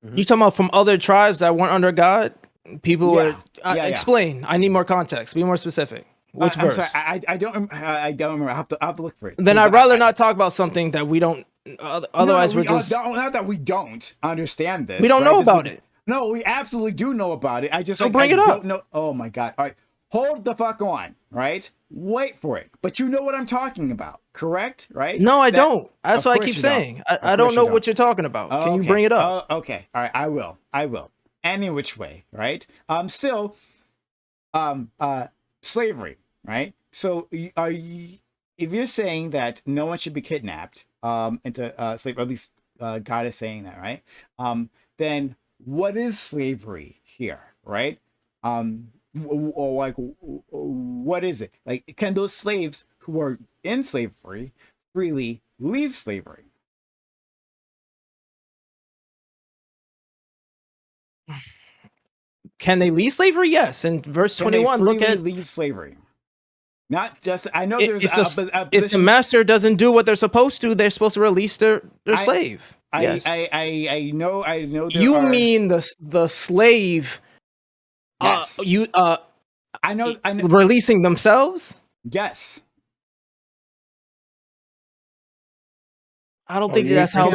You talking about from other tribes that weren't under God? People explain. I need more context. Be more specific. Which verse? I'm sorry, I don't remember. I have to look for it. Then I'd rather not talk about something that we don't. Otherwise, we're just not that we don't understand this. We don't know about it. No, we absolutely do know about it. I just bring it up. Don't know. Oh my god! All right, hold the fuck on. Right, wait for it. But you know what I'm talking about, correct? Right? No, I don't. That's what I keep saying. I don't know what you're talking about. Can you bring it up? Okay. All right. I will. Any which way, right? Still, slavery, right? So, if you're saying that no one should be kidnapped into slavery, or at least God is saying that, right? Then what is slavery here, right? Or like, what is it? Like, can those slaves who are in slavery freely leave slavery? Can they leave slavery? Yes. In verse 21, look at leave slavery. Not just. I know there's if the master doesn't do what they're supposed to, they're supposed to release their slave. I know. You mean the slave? Yes. I know. Releasing themselves. Yes. I don't think that's how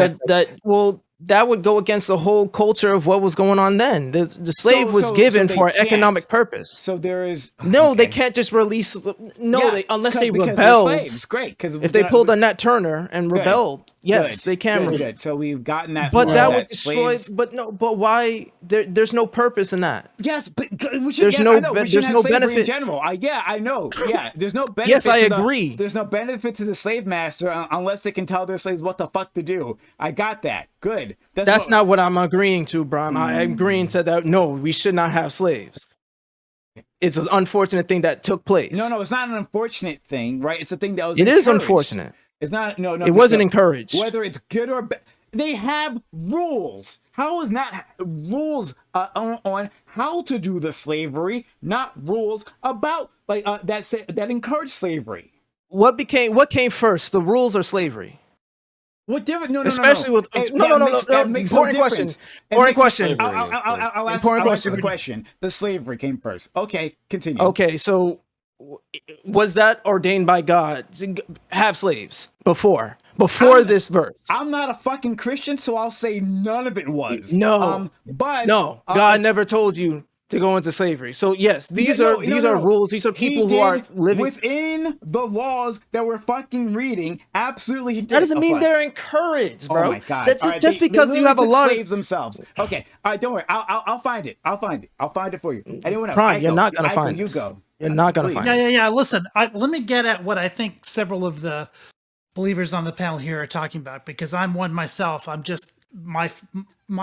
that would go against the whole culture of what was going on then. The slave was given for an economic purpose. So there is they can't just release. Unless they rebelled. Slaves. Great, because if they pulled a Nat Turner and rebelled, yes, they can. Good. So we've gotten that. But that would destroy. But why? There's no purpose in that. Yes, but there's no benefit in general. I know. Yeah, there's no benefit. Yes, I agree. There's no benefit to the slave master unless they can tell their slaves what the fuck to do. I got that. Good. That's not what I'm agreeing to, Bram. I'm agreeing to that. No, we should not have slaves. It's an unfortunate thing that took place. No, it's not an unfortunate thing, right? It's a thing that was. It is unfortunate. It's not. No. It wasn't encouraged. Whether it's good or bad, they have rules. How is not rules on how to do the slavery, not rules about that encourage slavery? What came first, the rules or slavery? What different? No. Especially with important question. Important question. I'll answer the question. The slavery came first. Okay, continue. Okay, so was that ordained by God to have slaves before this verse? I'm not a fucking Christian, so I'll say none of it was. No, God never told you to go into slavery. So yes, these are rules. These are people who are living within the laws that we're fucking reading. Absolutely, that doesn't mean they're encouraged, bro. Oh my god! That's just because you have a lot of slaves themselves. Okay, all right, don't worry. I'll find it. I'll find it for you. Anyone else? Prime, you're not gonna find it. You go. You're not gonna find it. Yeah. Listen, let me get at what I think several of the believers on the panel here are talking about, because I'm one myself. I'm just my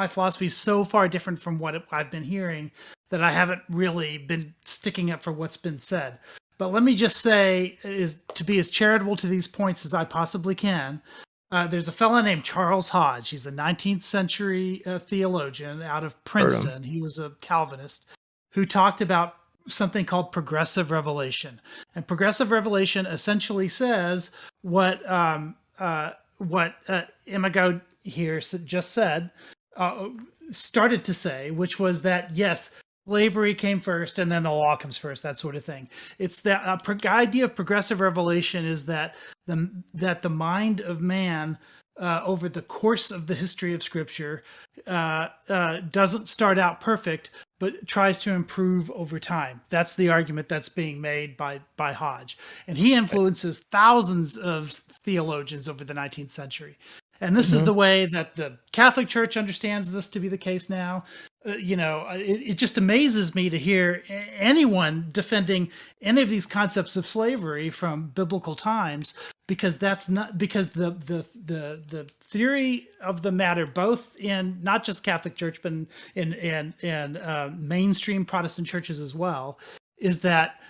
philosophy is so far different from what I've been hearing that I haven't really been sticking up for what's been said. But let me just say, is to be as charitable to these points as I possibly can. There's a fellow named Charles Hodge. He's a 19th century theologian out of Princeton. He was a Calvinist who talked about something called progressive revelation. And progressive revelation essentially says what Imago here just said, started to say, which was that, yes, slavery came first and then the law comes first, that sort of thing. It's that idea of progressive revelation is that the mind of man over the course of the history of Scripture doesn't start out perfect, but tries to improve over time. That's the argument that's being made by Hodge. And he influences thousands of theologians over the 19th century. And this is the way that the Catholic Church understands this to be the case now. It just amazes me to hear anyone defending any of these concepts of slavery from biblical times, because that's not because the theory of the matter, both in not just Catholic Church but in mainstream Protestant churches as well, is that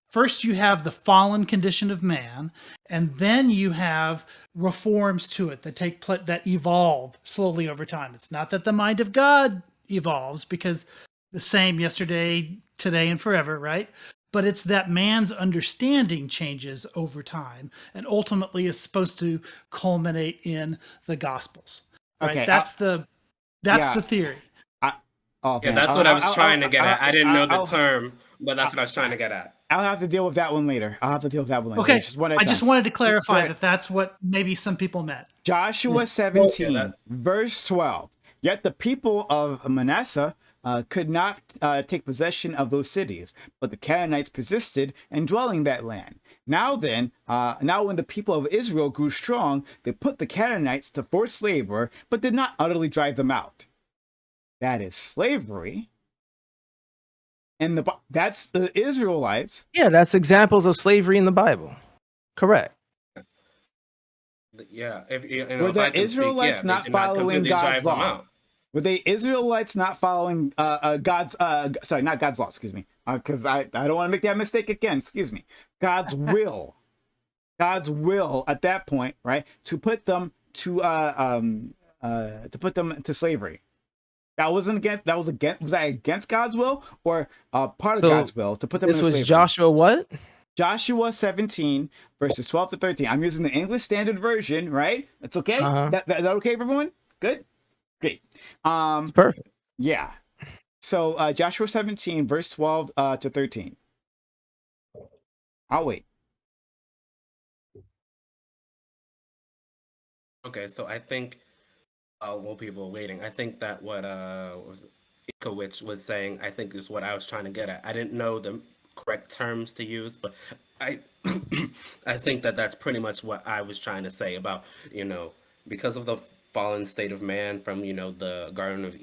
first you have the fallen condition of man, and then you have reforms to it that evolve slowly over time. It's not that the mind of God evolves, because the same yesterday, today, and forever, right? But it's that man's understanding changes over time and ultimately is supposed to culminate in the Gospels. Right? Okay, That's the theory. Yeah, that's what I was trying to get at. I didn't know the term, but that's what I was trying to get at. I'll have to deal with that one later. Okay, I just wanted to clarify that that's what maybe some people meant. Joshua 17, verse 12. Yet the people of Manasseh could not take possession of those cities, but the Canaanites persisted in dwelling that land. Now then, when the people of Israel grew strong, they put the Canaanites to forced labor, but did not utterly drive them out. That is slavery. And that's the Israelites. Yeah, that's examples of slavery in the Bible. Correct. Yeah. Were the Israelites not following God's law? Were the Israelites not following not God's law, excuse me. Because I don't want to make that mistake again, excuse me. God's will. God's will at that point, right? To put them to slavery. Was that against God's will or part of God's will to put them in slavery? This was Joshua what? Joshua 17, verses 12 to 13. I'm using the English Standard Version, right? That's okay? That okay for everyone? Good? Great. Perfect. Yeah. So Joshua 17, verse 12 to 13. I'll wait. Okay, so I think while people are waiting, I think that what Ikowicz was saying, I think is what I was trying to get at. I didn't know the correct terms to use, but I I think that that's pretty much what I was trying to say about, because of the fallen state of man from, the Garden of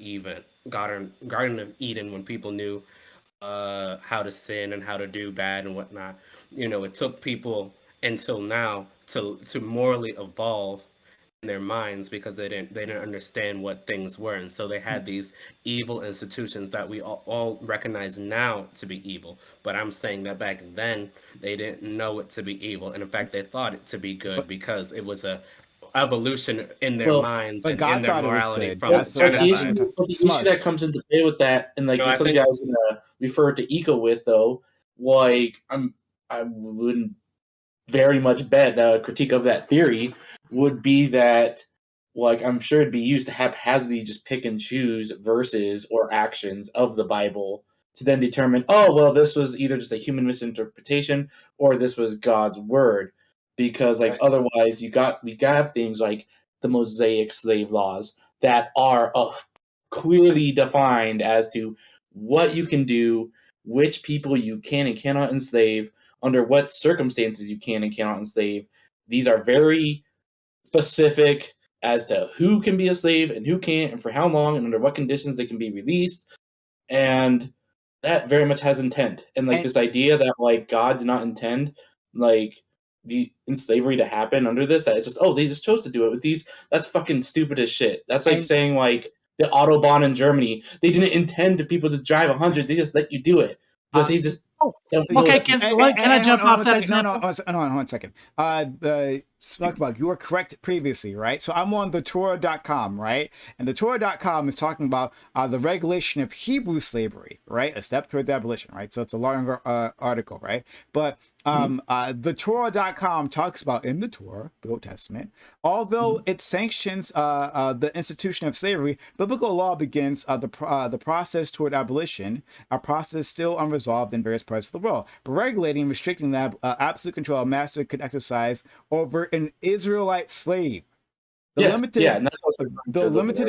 Eden, when people knew how to sin and how to do bad and whatnot. It took people until now to morally evolve in their minds, because they didn't understand what things were, and so they had these evil institutions that we all recognize now to be evil. But I'm saying that back then they didn't know it to be evil, and in fact they thought it to be good, because it was a evolution in their minds and in their morality from genocide. The issue that comes into play with that, and something I was gonna refer to Eco with, though, I wouldn't very much bet the critique of that theory would be that, I'm sure it'd be used to haphazardly just pick and choose verses or actions of the Bible to then determine, this was either just a human misinterpretation or this was God's word. Because otherwise we have things like the Mosaic slave laws that are clearly defined as to what you can do, which people you can and cannot enslave, under what circumstances you can and cannot enslave. These are very specific as to who can be a slave and who can't, and for how long, and under what conditions they can be released. And that very much has intent. And this idea that God did not intend the slavery to happen under this, that it's just, they just chose to do it with these. That's fucking stupid as shit. That's saying the Autobahn in Germany, they didn't intend people to drive 100, they just let you do it. But they just Okay, can I jump off that example? No, hold on a second. Smugbug, you were correct previously, right? So I'm on the Torah.com, right? And the Torah.com is talking about the regulation of Hebrew slavery, right? A step towards abolition, right? So it's a longer article, right? But the Torah.com talks about in the Torah, the Old Testament, although it sanctions the institution of slavery, biblical law begins the process toward abolition, a process still unresolved in various parts of the world, but regulating and restricting the absolute control a master could exercise over an Israelite slave. Limited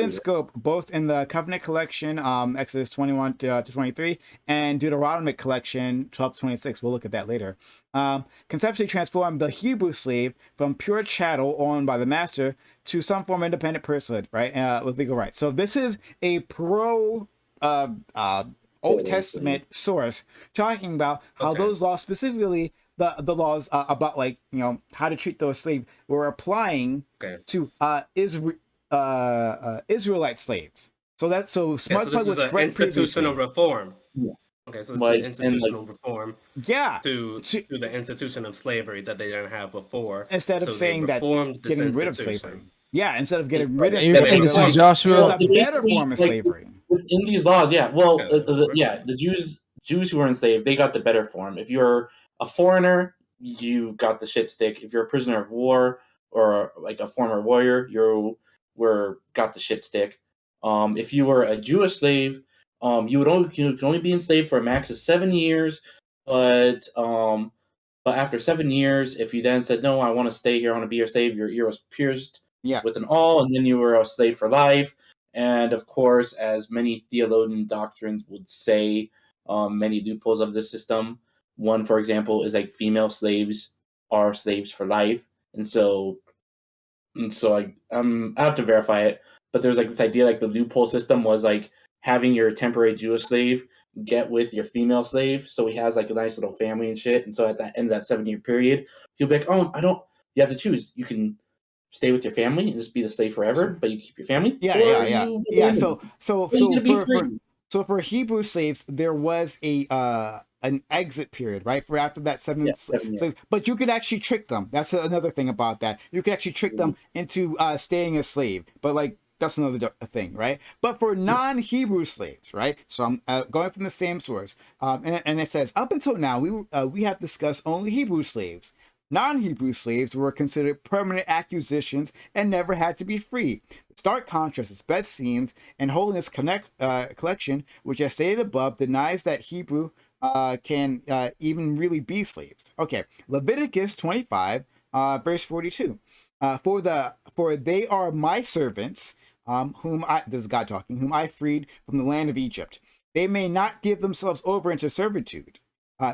in scope, both in the Covenant collection, Exodus 21 to 23, and Deuteronomic collection 12 to 26. We'll look at that later. Conceptually transformed the Hebrew slave from pure chattel owned by the master to some form of independent personhood, right, with legal rights. So this is a Old Testament source talking about how those laws, specifically the laws about, like, you know, how to treat those slaves, were applying to Israelite slaves. So that's Smugpug was correct. Institutional reform. Yeah. Okay, so it's institutional reform. Yeah. To the institution of slavery that they didn't have before. Instead of saying that getting rid of slavery. Yeah, instead of getting rid of slavery. This is Joshua. It's a better form of slavery. In these laws, yeah. Well, the Jews who were enslaved, they got the better form. If you're a foreigner, you got the shit stick. If you're a prisoner of war or like a former warrior, you got the shit stick. If you were a Jewish slave, you could only be enslaved for a max of 7 years. But after 7 years, if you then said, no, I want to stay here, I want to be your slave, your ear was pierced with an awl, and then you were a slave for life. And of course, as many theologian doctrines would say, many loopholes of the system. One, for example, is like female slaves are slaves for life, and so I have to verify it. But there's like this idea, like the loophole system was like having your temporary Jewish slave get with your female slave, so he has like a nice little family and shit. And so at the end of that 7-year period, he'll be like, "Oh, you have to choose. You can stay with your family and just be the slave forever, but you keep your family." Yeah. So for Hebrew slaves, there was an exit period, right? For after that 7 slaves, but you could actually trick them. That's another thing about that. You could actually trick them into staying a slave, but like that's another thing, right? But for non-Hebrew slaves, right? So I'm going from the same source, and it says up until now we have discussed only Hebrew slaves. Non-Hebrew slaves were considered permanent acquisitions and never had to be free. Stark contrast, as Beth seems, and Holiness collection, which I stated above, denies that Hebrew can even really be slaves. Okay, Leviticus 25, verse 42. For they are my servants, this is God talking, whom I freed from the land of Egypt. They may not give themselves over into servitude.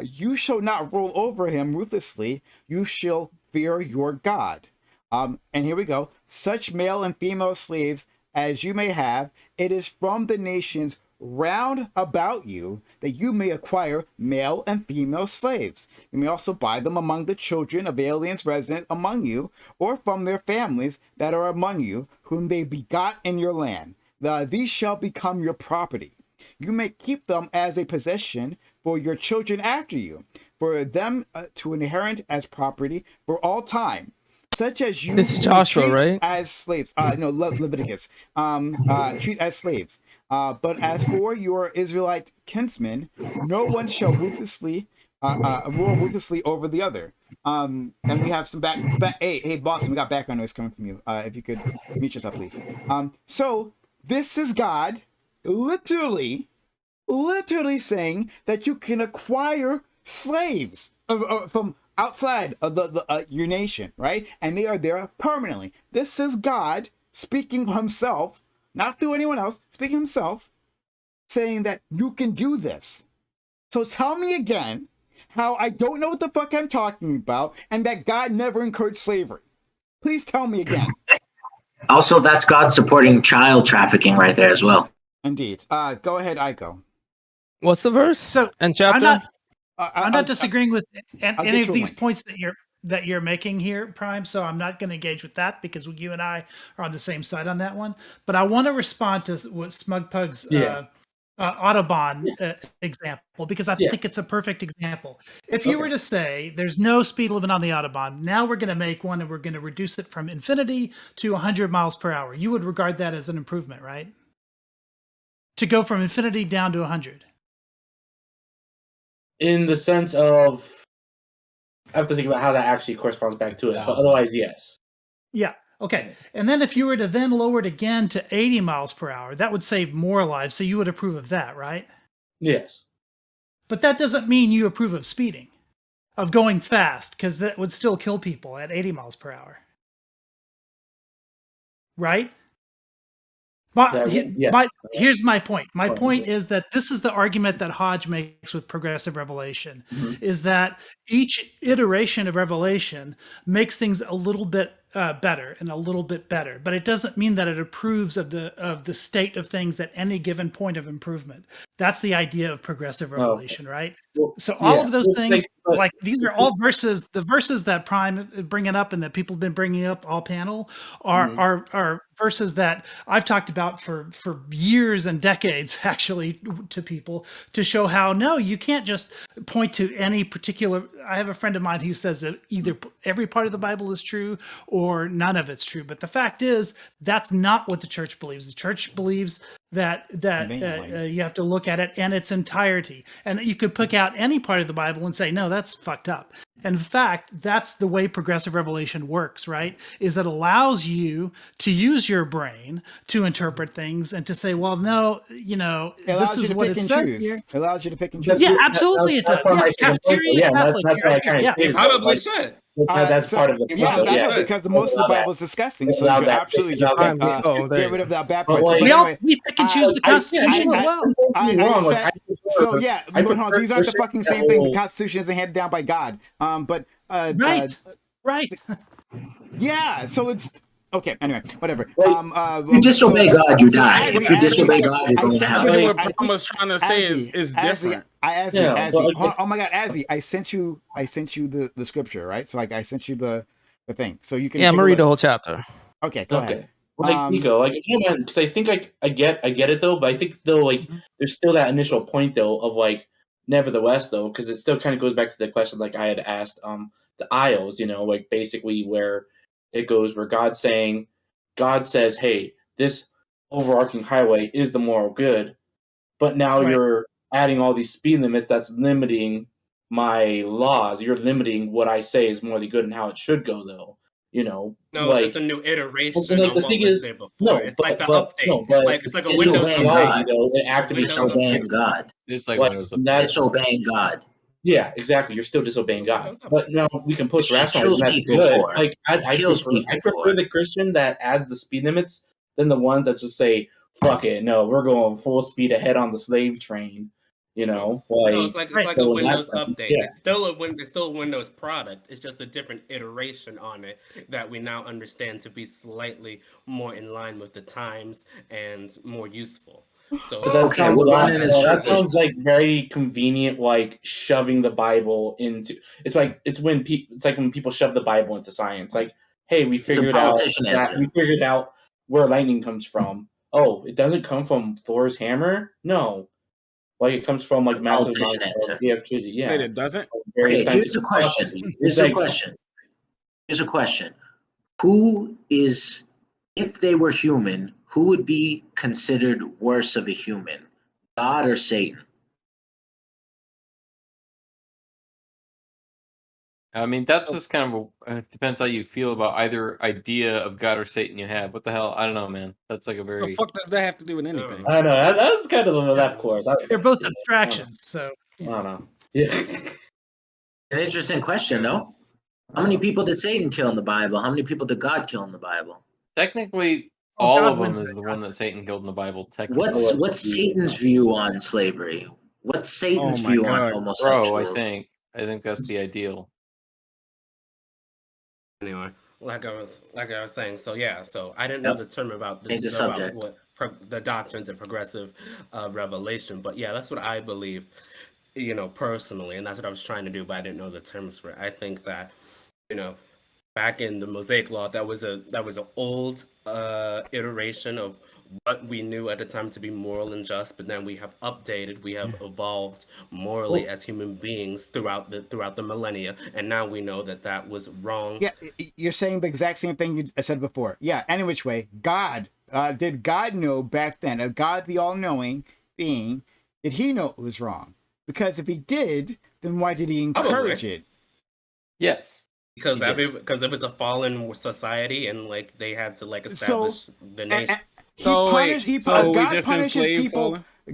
You shall not roll over him ruthlessly. You shall fear your God. And here we go. Such male and female slaves as you may have, it is from the nations round about you that you may acquire male and female slaves. You may also buy them among the children of aliens resident among you, or from their families that are among you, whom they begot in your land. These shall become your property. You may keep them as a possession for your children after you, for them to inherit as property for all time, such as you this is Joshua, right? As slaves. No, Leviticus. Treat as slaves. But as for your Israelite kinsmen, no one shall ruthlessly rule ruthlessly over the other. And we have some hey Boston, we got background noise coming from you. If you could mute yourself, please. So this is God literally saying that you can acquire slaves from outside of your nation, right? And they are there permanently. This is God speaking himself, not through anyone else, speaking himself, saying that you can do this. So tell me again how I don't know what the fuck I'm talking about and that God never encouraged slavery. Please tell me again. Also, that's God supporting child trafficking right there as well. Indeed. Go ahead, Aiko. What's the verse? So and chapter? I'm not disagreeing with any of these points that you're making here, Prime. So I'm not going to engage with that because you and I are on the same side on that one. But I want to respond to what Smugpug's Autobahn example, because I think it's a perfect example. If you were to say there's no speed limit on the Autobahn, now we're going to make one and we're going to reduce it from infinity to 100 miles per hour. You would regard that as an improvement, right? To go from infinity down to 100. In the sense of, I have to think about how that actually corresponds back to it, but otherwise, yes. Yeah. Okay. And then if you were to then lower it again to 80 miles per hour, that would save more lives. So you would approve of that, right? Yes. But that doesn't mean you approve of speeding, of going fast, because that would still kill people at 80 miles per hour. Right? Here's my point. My point is that this is the argument that Hodge makes with progressive revelation, is that each iteration of revelation makes things a little bit better and a little bit better, but it doesn't mean that it approves of the state of things at any given point of improvement. That's the idea of progressive revelation, right? Well, so all of those things, like these are all verses. The verses that Prime is bringing up and that people have been bringing up all panel are verses that I've talked about for years and decades, actually, to people to show how, no, you can't just point to any particular. I have a friend of mine who says that either every part of the Bible is true or none of it's true. But the fact is, that's not what the church believes. The church believes that you have to look at it in its entirety, and you could pick out any part of the Bible and say, no, that's fucked up. In fact, that's the way progressive revelation works, right? Is it allows you to use your brain to interpret things and to say, well, no, this is what it says here. It allows you to pick and choose. Yeah, absolutely it does. Yeah, that's what I kind of stated. Probably should. That's part of the that's because most of the Bible is disgusting, so you should absolutely just get rid of that bad part. We pick and choose the Constitution as well. These aren't the fucking same thing. The Constitution isn't handed down by God. Right. Yeah, so it's okay. Anyway, whatever. You disobey God, you die. If you disobey God, you're going to hell. What Prom was trying to say is different. Oh my God, Azzy, I sent you the scripture, right? So I sent you the thing, so you can. Yeah, I'm gonna read the whole chapter. Okay, go ahead. Nico, if you don't mind, because I think I get it though, but I think though there's still that initial point though of nevertheless though, because it still kind of goes back to the question I had asked the aisles, basically where it goes where God says, hey, this overarching highway is the moral good, but now you're adding all these speed limits that's limiting my laws. You're limiting what I say is morally good and how it should go though. No, it's just a new iteration. The thing is, the update. It's like a Windows God. It actively disobeying God. It's like Windows disobeying God. Yeah, exactly. You're still disobeying God. But now we can push rationalize, and that's good. I prefer the Christian that adds the speed limits than the ones that just say, "Fuck it, no, we're going full speed ahead on the slave train." It's like a Windows update. Yeah. It's still a Windows product. It's just a different iteration on it that we now understand to be slightly more in line with the times and more useful. So that sounds like very convenient, shoving the Bible into. It's like when people shove the Bible into science. Hey, we figured out where lightning comes from. Oh, it doesn't come from Thor's hammer. No. It comes from massive amounts of electricity. Yeah. Wait, it doesn't? Here's a question. Here's a question. Who is, if they were human, who would be considered worse of a human, God or Satan? I mean, that's just kind of depends how you feel about either idea of God or Satan you have. What the hell? I don't know, man. That's a very. What the fuck does that have to do with anything? I know that's kind of the left course. They're both abstractions, so. I don't know. Yeah. An interesting question, though. How many people did Satan kill in the Bible? How many people did God kill in the Bible? Technically, all of them is the one that Satan killed in the Bible. Technically, what's Satan's view on slavery? What's Satan's view on homosexuals? I think that's the ideal. Anyway, like I was saying, so I didn't know the term about this about the doctrines of progressive revelation, but that's what I believe, personally, and that's what I was trying to do, but I didn't know the terms for it. I think that, back in the Mosaic Law, that was an old iteration of what we knew at the time to be moral and just, but then we have updated, we have evolved morally as human beings throughout the millennia, and now we know that that was wrong. Yeah, you're saying the exact same thing you said before. Yeah, any which way, God, did God know back then, God the all-knowing being, did he know it was wrong? Because if he did, then why did he encourage it? Yes. Because it was a fallen society, and like they had to like establish the nation.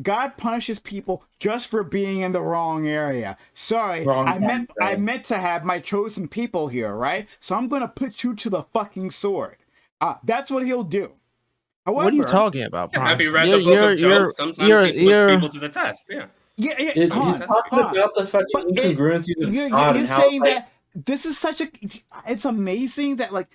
God punishes people just for being in the wrong area. Sorry, I meant to have my chosen people here, right? So I'm gonna put you to the fucking sword. That's what he'll do. However, what are you talking about, Prime? Have you read the book of Job? Sometimes he puts people to the test. Yeah. He's talking about the fucking incongruencies of God. You're saying that this is such a... It's amazing that, like,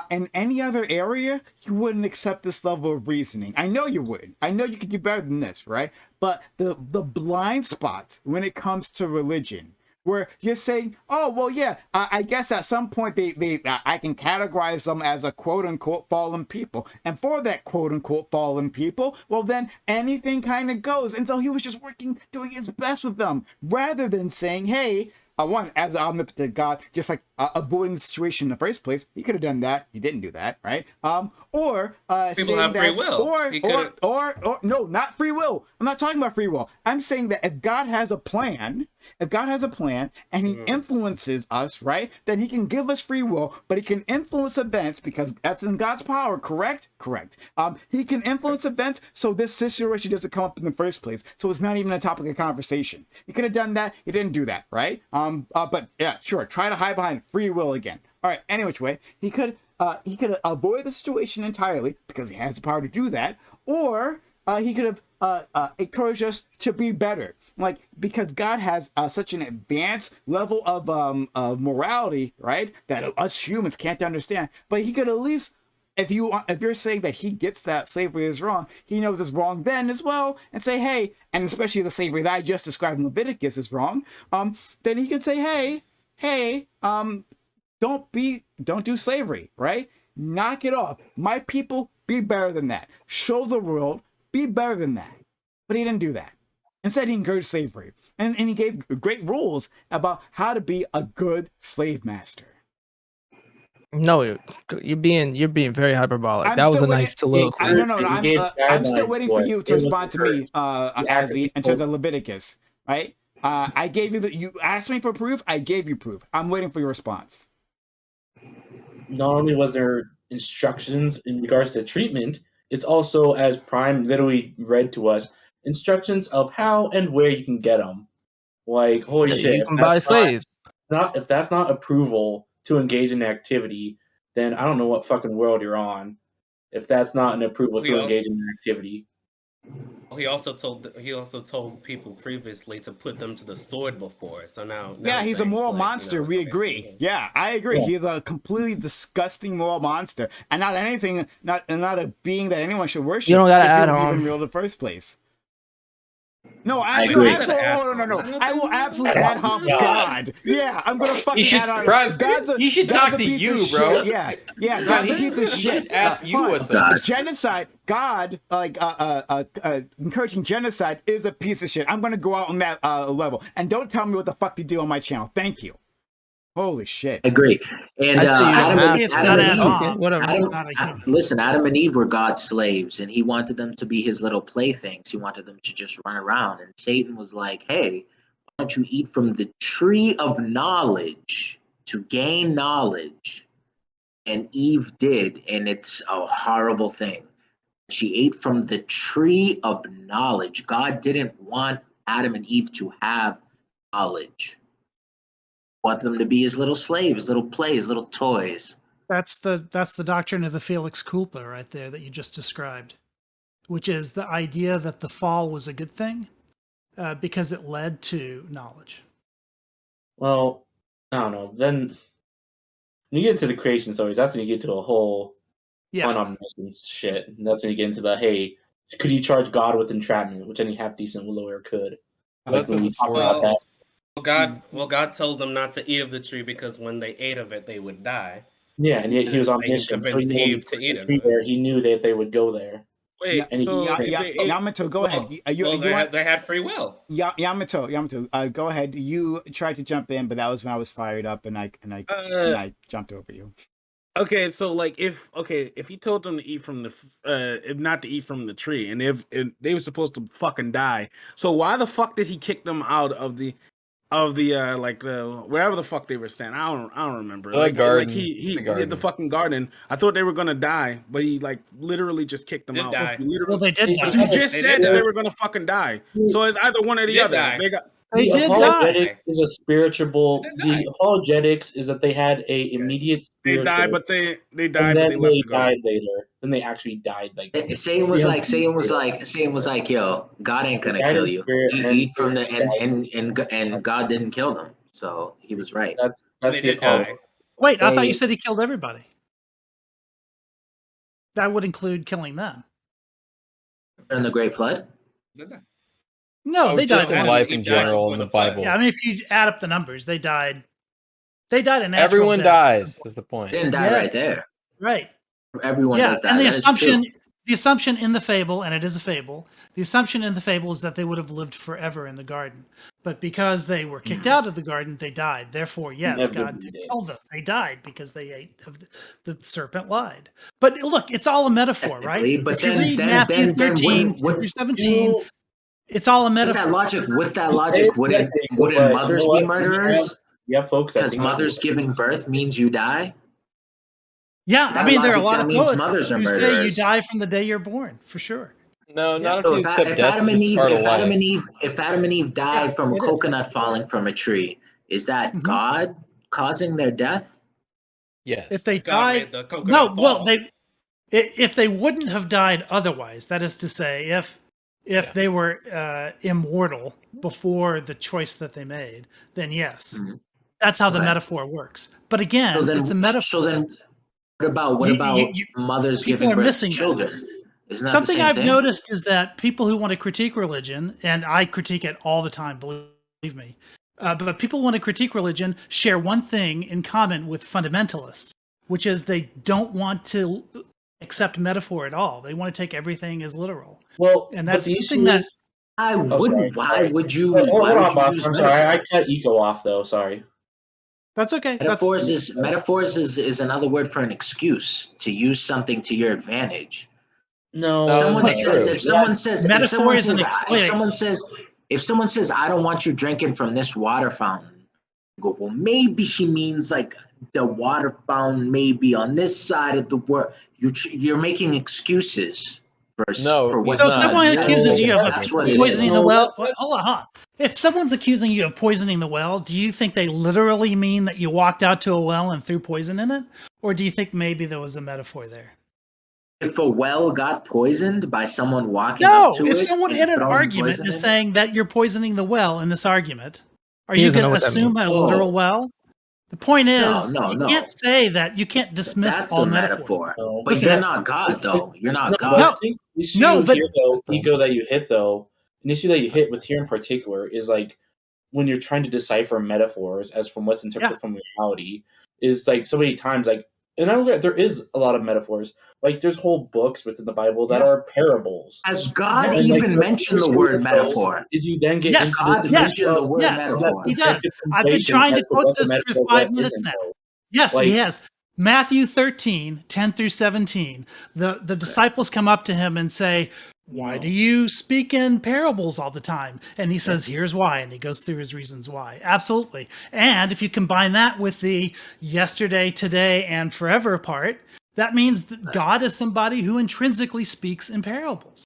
in any other area, you wouldn't accept this level of reasoning. I know you would. I know you could do better than this, right? But the blind spots when it comes to religion, where you're saying, oh, well, yeah, I guess at some point I can categorize them as a quote-unquote fallen people. And for that quote-unquote fallen people, well, then anything kind of goes. And so he was just doing his best with them, rather than saying, hey, one, as an omnipotent God, just like avoiding the situation in the first place. He could have done that. He didn't do that, right? Or people have free will. Or no, not free will. I'm not talking about free will. I'm saying that if God has a plan, and he influences us, right, then he can give us free will, but he can influence events because that's in God's power, correct? Correct. He can influence events so this situation doesn't come up in the first place. So it's not even a topic of conversation. He could have done that. He didn't do that, right? But yeah, sure. Try to hide behind free will again. All right. Any which way, he could avoid the situation entirely because he has the power to do that, or he could have encouraged us to be better, like because God has such an advanced level of morality, right, that us humans can't understand. But he could at least, if you're saying that he gets that slavery is wrong, he knows it's wrong then as well, and say, hey, and especially the slavery that I just described in Leviticus is wrong, then he can say, hey, don't do slavery, right? Knock it off. My people, be better than that. Show the world, be better than that. But he didn't do that. Instead, he encouraged slavery. And he gave great rules about how to be a good slave master. No, you're being very hyperbolic. That was a nice soliloquy. I'm still waiting for you to respond to me, Azzy, in terms of Leviticus, right? I gave you asked me for proof. I gave you proof. I'm waiting for your response. Not only was there instructions in regards to treatment, it's also, as Prime literally read to us, instructions of how and where you can get them. Like, holy shit! You can buy slaves. If that's not approval to engage in activity, then I don't know what fucking world you're on. If that's not an approval to engage in an activity. He also told people previously to put them to the sword before. So now yeah, he's a moral monster. We agree. Yeah, I agree. Yeah. He's a completely disgusting moral monster, and not a being that anyone should worship. You don't gotta add on. Even real in the first place. No, I agree. No. I will absolutely add on God. Yeah, I'm gonna fucking add on. Bro, you should talk to you, bro. Yeah, God's a piece of shit. Ask you what's up. Genocide. God, encouraging genocide is a piece of shit. I'm gonna go out on that level, and don't tell me what the fuck to do on my channel. Thank you. Holy shit. Agree. And listen, Adam and Eve were God's slaves, and he wanted them to be his little playthings. He wanted them to just run around. And Satan was like, hey, why don't you eat from the tree of knowledge to gain knowledge? And Eve did, and it's a horrible thing. She ate from the tree of knowledge. God didn't want Adam and Eve to have knowledge. Want them to be his little slaves, little plays, little toys. That's the doctrine of the Felix Culpa right there that you just described, which is the idea that the fall was a good thing because it led to knowledge. Well, I don't know. Then when you get to the creation stories, that's when you get to a whole fun omniscience shit. And that's when you get into the, hey, could you charge God with entrapment, which any half-decent lawyer could. That's when we talk about that. God told them not to eat of the tree because when they ate of it, they would die. Yeah, and he was omniscient. So he Eve to eat it. He knew that they would go there. Wait, Yamato, go ahead. They had free will. Yamato, go ahead. You tried to jump in, but that was when I was fired up, and I jumped over you. Okay, so like if he told them to eat from the if not to eat from the tree, and if they were supposed to fucking die, so why the fuck did he kick them out of the like the wherever the fuck they were standing? I don't remember. The garden. Like he did the fucking garden. I thought they were gonna die, but he like literally just kicked them out. Well, they did die. You just said that they were gonna fucking die. So it's either one or the other. They did die. Is a spiritual. The apologetics is that they had a immediate spiritual. They died, but they died. And But then they died later. Then they actually died. Like Satan was like, yo, God ain't gonna kill you. Eat from the and God didn't kill them, so he was right. That's the apology. Wait, I thought you said he killed everybody. That would include killing them. In the Great Flood? No, they just died. in life in general in the Bible. Yeah, I mean, if you add up the numbers, they died. They died in natural Everyone death. dies. Is the point? They didn't die right there. Right. Everyone does die. And The assumption in the fable, and it is a fable, the assumption in the fable is that they would have lived forever in the garden. But because they were kicked out of the garden, they died. Therefore, yes, God did kill them. They died because they ate the serpent lied. But look, it's all a metaphor, right? But if you read Matthew 13 through 17, it's all a metaphor. With that logic, wouldn't mothers be murderers? Yeah, folks. Because mothers giving birth means you die. Yeah, I mean, there are a lot of poets mothers are who say you murderers. die from the day you're born, for sure. No, not until you accept death as just part of life. If Adam and Eve died from a coconut falling from a tree, is that God causing their death? Yes. If they died, if they wouldn't have died otherwise, that is to say, if they were immortal before the choice that they made, then yes, that's how the metaphor works. But again, it's a metaphor. So then, what about mothers giving birth to children? Isn't that something the same I've thing? noticed is that people who want to critique religion, and I critique it all the time, believe me, but people who want to critique religion share one thing in common with fundamentalists, which is they don't want to accept metaphor at all. They want to take everything as literal. Well, and that's the something that I wouldn't. Why would you? Hold on, boss. I'm sorry. I cut Eco off though. Sorry. That's okay. Metaphors is another word for an excuse to use something to your advantage. No, if someone says I don't want you drinking from this water fountain, you go, well, maybe she means like the water fountain may be on this side of the world. You're making excuses for what's so someone accuses you of poisoning the well. Hold on. If someone's accusing you of poisoning the well, do you think they literally mean that you walked out to a well and threw poison in it? Or do you think maybe there was a metaphor there? If a well got poisoned by someone walking up to it. No, if someone in an argument is saying that you're poisoning the well in this argument, are you going to assume a literal well? The point is, you can't say that. You can't dismiss all metaphor. But you're not God, though. You're not God. Ego that you hit, though, an issue that you hit with here in particular is like when you're trying to decipher metaphors as from what's interpreted from reality is like so many times like, and there is a lot of metaphors. Like there's whole books within the Bible that are parables. Has God even mentioned the word metaphor? Is you then get into God mentioned the word metaphor. He does. I've been trying to quote this for 5 minutes now. Yes, he has. Matthew 13, 10 through 17. The disciples come up to him and say, why do you speak in parables all the time? And he says, here's why. And he goes through his reasons why. Absolutely. And if you combine that with the yesterday, today, and forever part, that means that God is somebody who intrinsically speaks in parables.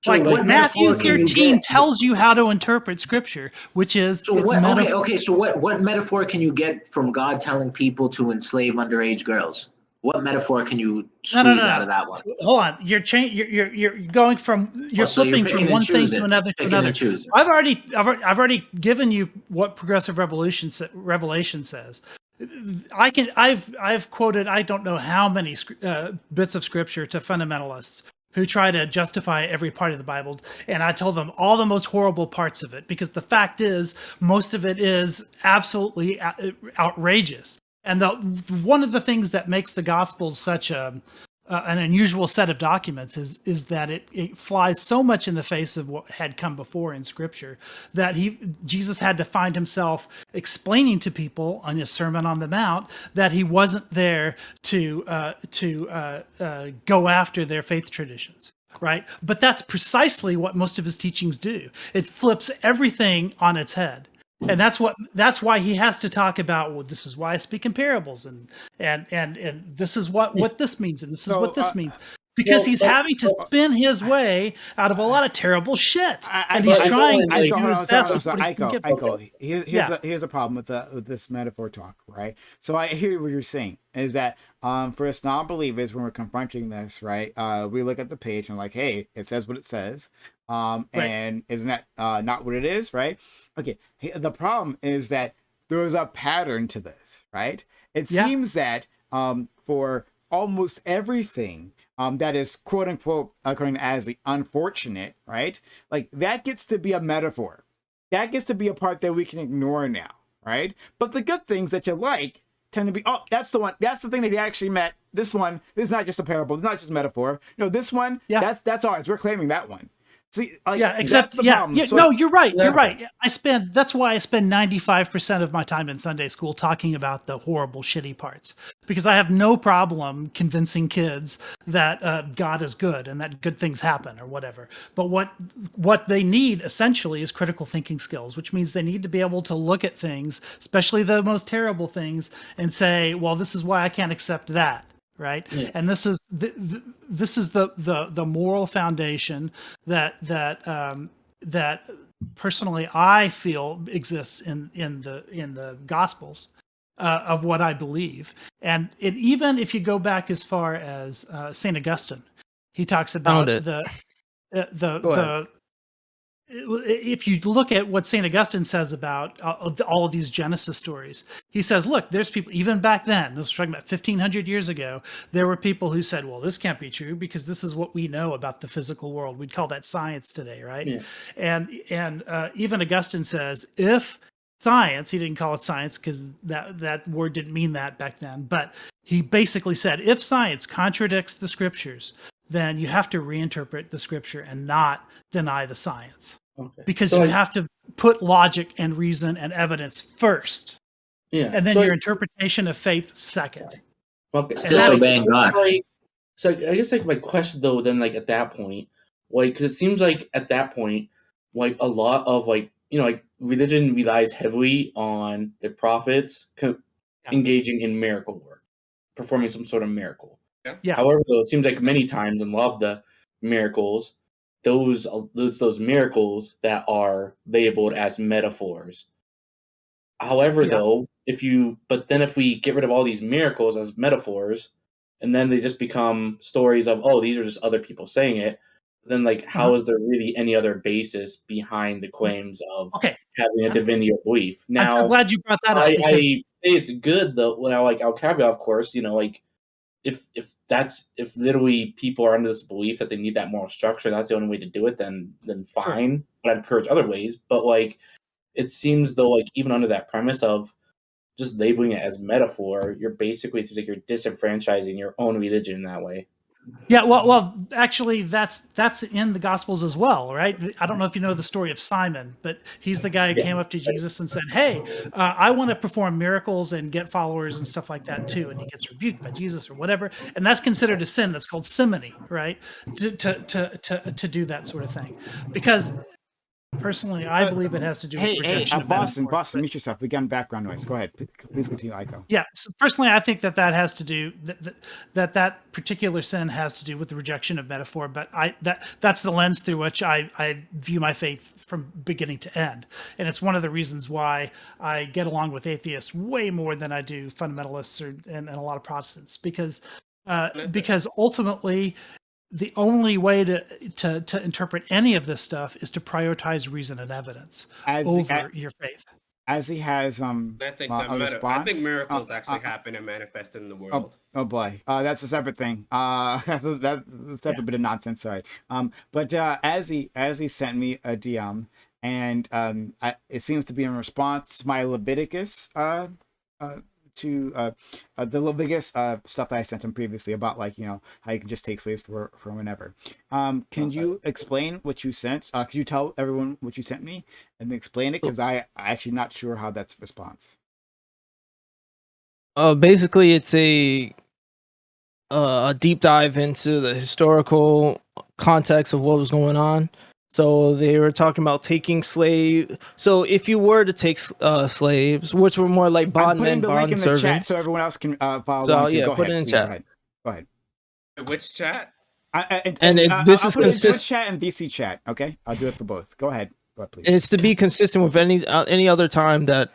So like Matthew 13 tells you how to interpret scripture, which is So what metaphor can you get from God telling people to enslave underage girls? What metaphor can you squeeze out of that one? Hold on, you're going from flipping from one thing to another to another. I've already given you what progressive revelation says. I've quoted I don't know how many bits of scripture to fundamentalists who try to justify every part of the Bible, and I told them all the most horrible parts of it because the fact is most of it is absolutely outrageous. And one of the things that makes the Gospels such a an unusual set of documents is that it flies so much in the face of what had come before in Scripture that Jesus had to find himself explaining to people on his Sermon on the Mount that he wasn't there to go after their faith traditions. Right. But that's precisely what most of his teachings do. It flips everything on its head. And that's why he has to talk about, well, this is why I speak in parables and this is what this means and this is what this means. Because he's having to spin his way out of a lot of terrible shit. And he's trying to do his best with what he can get. Here's a problem with this metaphor talk, right? So I hear what you're saying is that for us non-believers, when we're confronting this, right, we look at the page and like, hey, it says what it says. And isn't that not what it is, right? Okay, the problem is that there's a pattern to this, right? It seems that for almost everything that is quote unquote, according to as the unfortunate, right? Like that gets to be a metaphor. That gets to be a part that we can ignore now, right? But the good things that you like tend to be, oh, that's the one, that's the thing that he actually meant. This one, this is not just a parable, it's not just a metaphor. No, this one, that's ours. We're claiming that one. See, except so no, you're right. You're right. That's why I spend 95% of my time in Sunday school talking about the horrible, shitty parts, because I have no problem convincing kids that God is good and that good things happen or whatever. But what they need essentially is critical thinking skills, which means they need to be able to look at things, especially the most terrible things, and say, well, this is why I can't accept that. Right. Yeah. And this is the moral foundation that personally I feel exists in the Gospels of what I believe. And even if you go back as far as St. Augustine, he talks about if you look at what St. Augustine says about all of these Genesis stories, he says, look, there's people, even back then, this was talking about 1500 years ago, there were people who said, well, this can't be true because this is what we know about the physical world. We'd call that science today, right? Yeah. And even Augustine says, if science, he didn't call it science because that word didn't mean that back then, but he basically said, if science contradicts the scriptures, then you have to reinterpret the scripture and not deny the science. Okay. Because you have to put logic and reason and evidence first. Yeah. And then your interpretation of faith second. Okay. Still obeying God. So I guess like my question though, then like at that point, like, because it seems like at that point, like a lot of like, you know, like religion relies heavily on the prophets engaging in miracle work, performing some sort of miracle. Yeah. However, though, it seems like many times in a lot of the miracles, those miracles that are labeled as metaphors. However, though, if we get rid of all these miracles as metaphors, and then they just become stories of, oh, these are just other people saying it, then like how is there really any other basis behind the claims of having a divinity or belief? Now, I'm glad you brought that up. I say it's good though. Now, like I'll caveat, of course, you know, like if literally people are under this belief that they need that moral structure, that's the only way to do it, then fine. Sure. But I'd encourage other ways. But like it seems though, like even under that premise of just labeling it as metaphor, you're basically, it seems like you're disenfranchising your own religion in that way. Yeah, well, actually, that's in the Gospels as well, right? I don't know if you know the story of Simon, but he's the guy who came up to Jesus and said, "Hey, I want to perform miracles and get followers and stuff like that too." And he gets rebuked by Jesus or whatever, and that's considered a sin. That's called simony, right? To do that sort of thing, because personally, I believe it has to do with rejection of Boston, mute yourself. We got background noise. Go ahead. Please continue, Aiko. Yeah, so personally, I think that has to do that particular sin has to do with the rejection of metaphor. But that's the lens through which I view my faith from beginning to end, and it's one of the reasons why I get along with atheists way more than I do fundamentalists and a lot of Protestants, because ultimately, the only way to interpret any of this stuff is to prioritize reason and evidence over your faith. As he has, I think miracles actually happen and manifest in the world. Oh boy, that's a separate thing. That's a separate bit of nonsense. Sorry. But as he sent me a DM, and it seems to be in response to my Leviticus the Leviticus stuff that I sent him previously about how you can just take slaves for whenever. Can you explain what you sent? Could you tell everyone what you sent me and explain it? Because I actually not sure how that's response. Basically, it's a deep dive into the historical context of what was going on. So they were talking about taking slave. So if you were to take slaves, which were more like bondmen, bond servants, chat so everyone else can follow. So along too. yeah, Go put ahead, it in please, chat. Go ahead. Which chat? This is put it in Twitch consistent. chat and VC chat. Okay, I'll do it for both. Go ahead, please. It's to be consistent with any other time that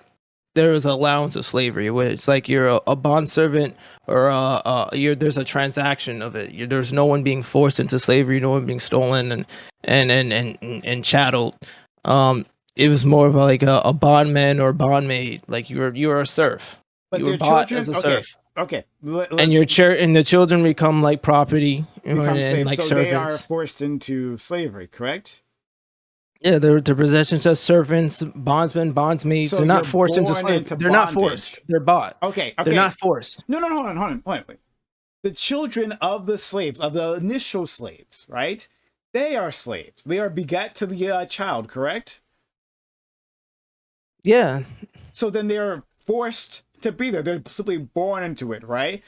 there is an allowance of slavery, where it's like you're a bond servant or there's a transaction of it. There's no one being forced into slavery, no one being stolen and chatteled. It was more of like a bondman or bondmaid, like you were a serf. But you were their bought children, as a serf. Okay. And the children become like property become and slaves. like So servants. they are forced into slavery, correct? Yeah, they're possessions as servants, bondsmen, bondsmaids. So they're not you're forced into born slavery. into They're not bondage. forced. They're bought. Okay. They're not forced. No, hold on. Wait. The children of the slaves, of the initial slaves, right? They are slaves. They are begat to the child, correct? Yeah. So then they are forced to be there. They're simply born into it, right?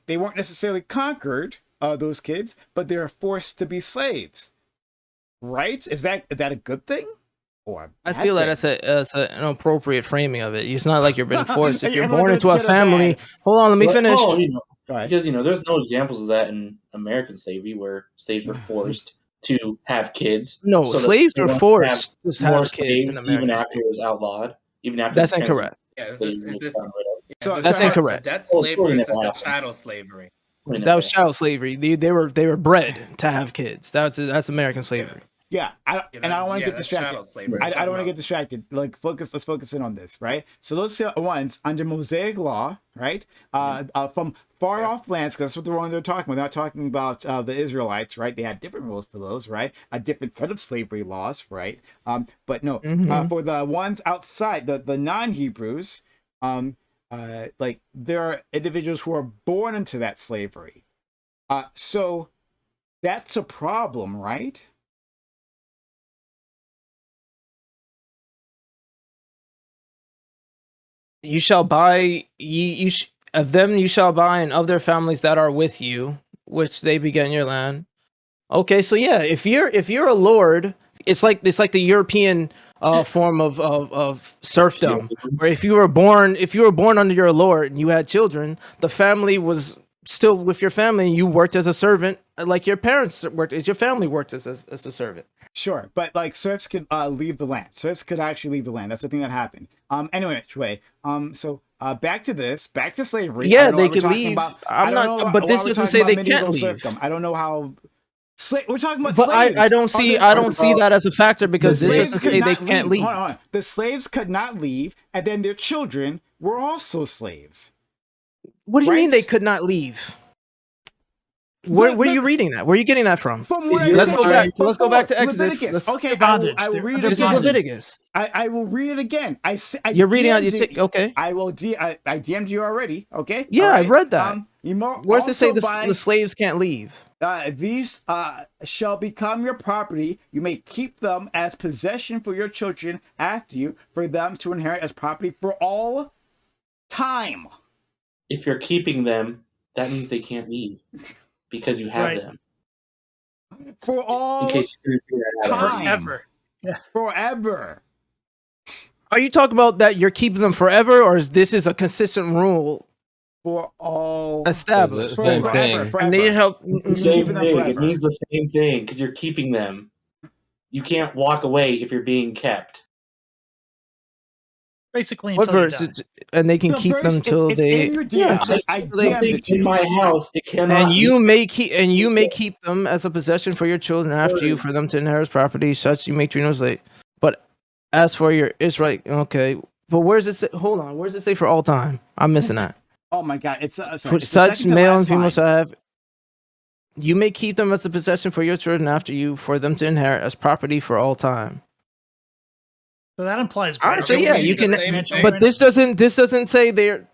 They weren't necessarily conquered, those kids, but they're forced to be slaves. Right? Is that a good thing? Or I feel that thing? that's an appropriate framing of it. It's not like you're being forced. If you're Everyone born gets into a good or family, bad. hold on, let me finish. Oh, because there's no examples of that in American slavery where slaves were forced to have kids. No, so that slaves they were don't forced have to have more kids in slaves American even after it was outlawed. Even after That's the incorrect. Yeah, is slavery this was gotten rid of. That's incorrect. Debt Oh, slavery totally is just never the happened. chattel slavery. That was child slavery. They were bred to have kids. That's American slavery. Yeah, I don't want to get that's distracted. chattel slavery. I don't want to get distracted. Let's focus in on this, right? So those ones under Mosaic law, right? From far off lands, because that's what the one they're talking about. They're not talking about the Israelites, right? They had different rules for those, right? A different set of slavery laws, right? But no, for the ones outside, the non-Hebrews, like there are individuals who are born into that slavery. So that's a problem, right? You shall buy of them you shall buy, and of their families that are with you, which they beget in your land. Okay, so yeah, if you're a lord, it's like the European form of serfdom, where if you were born under your lord and you had children, the family was still with your family, and you worked as a servant, like your parents worked, as your family worked as a servant. Sure, but like serfs could leave the land. Serfs could actually leave the land. That's the thing that happened. Anyway, so back to slavery. Yeah, they could leave. But this doesn't say they can't leave. Serfdom. I don't know how. We're talking about but slaves. I don't see that as a factor, because this doesn't say they can't leave. Hold on. The slaves could not leave, and then their children were also slaves. What do you mean they could not leave? Where are you reading that? Where are you getting that from? Let's go back to Exodus. Leviticus. Okay, bondage. I will read it This again. is Leviticus. I will read it again. You're reading out. Okay. I will. I DM'd you already. Okay. Yeah, right. I read that. Where does it say by, the slaves can't leave? These shall become your property. You may keep them as possession for your children after you, for them to inherit as property for all time. If you're keeping them, that means they can't leave because you have them. For all in case you time. Forever. Yeah. Forever. Are you talking about that you're keeping them forever, or is this a consistent rule? For all established. Same thing. And they help. It's the same thing. It means the same thing because you're keeping them. You can't walk away if you're being kept. Basically, what verse? And they can the keep verse, them till they. In my house, it cannot. And you may keep them as a possession for your children after you, for them to inherit property. Such you may treat them as late. But as for your Israelite, okay. But where does it say? Hold on. Where does it say for all time? I'm missing that. Oh my God! It's sorry, it's such male and female shall have. You may keep them as a possession for your children after you, for them to inherit as property for all time. So that implies. So yeah, you can. But this doesn't say they're.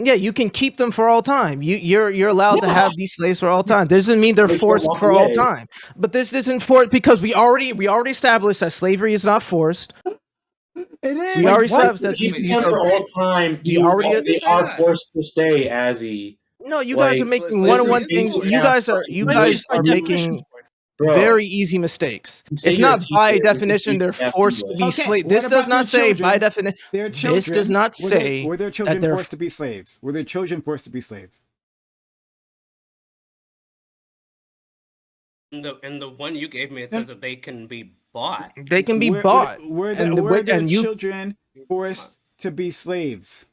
Yeah, you can keep them for all time. You're allowed to have these slaves for all time. Doesn't mean they're forced for all time. But this isn't forced because we already established that slavery is not forced. It is. We already established that Keep them for all time. They are forced to stay as he. No, you guys are making one thing. You guys are making very easy mistakes. It's not by definition they're forced to be slaves. This does not say by definition. This does not say were their children forced to be slaves. Were their children forced to be slaves? And the one you gave me, it says that they can be bought. They can be bought. Were their children forced to be slaves?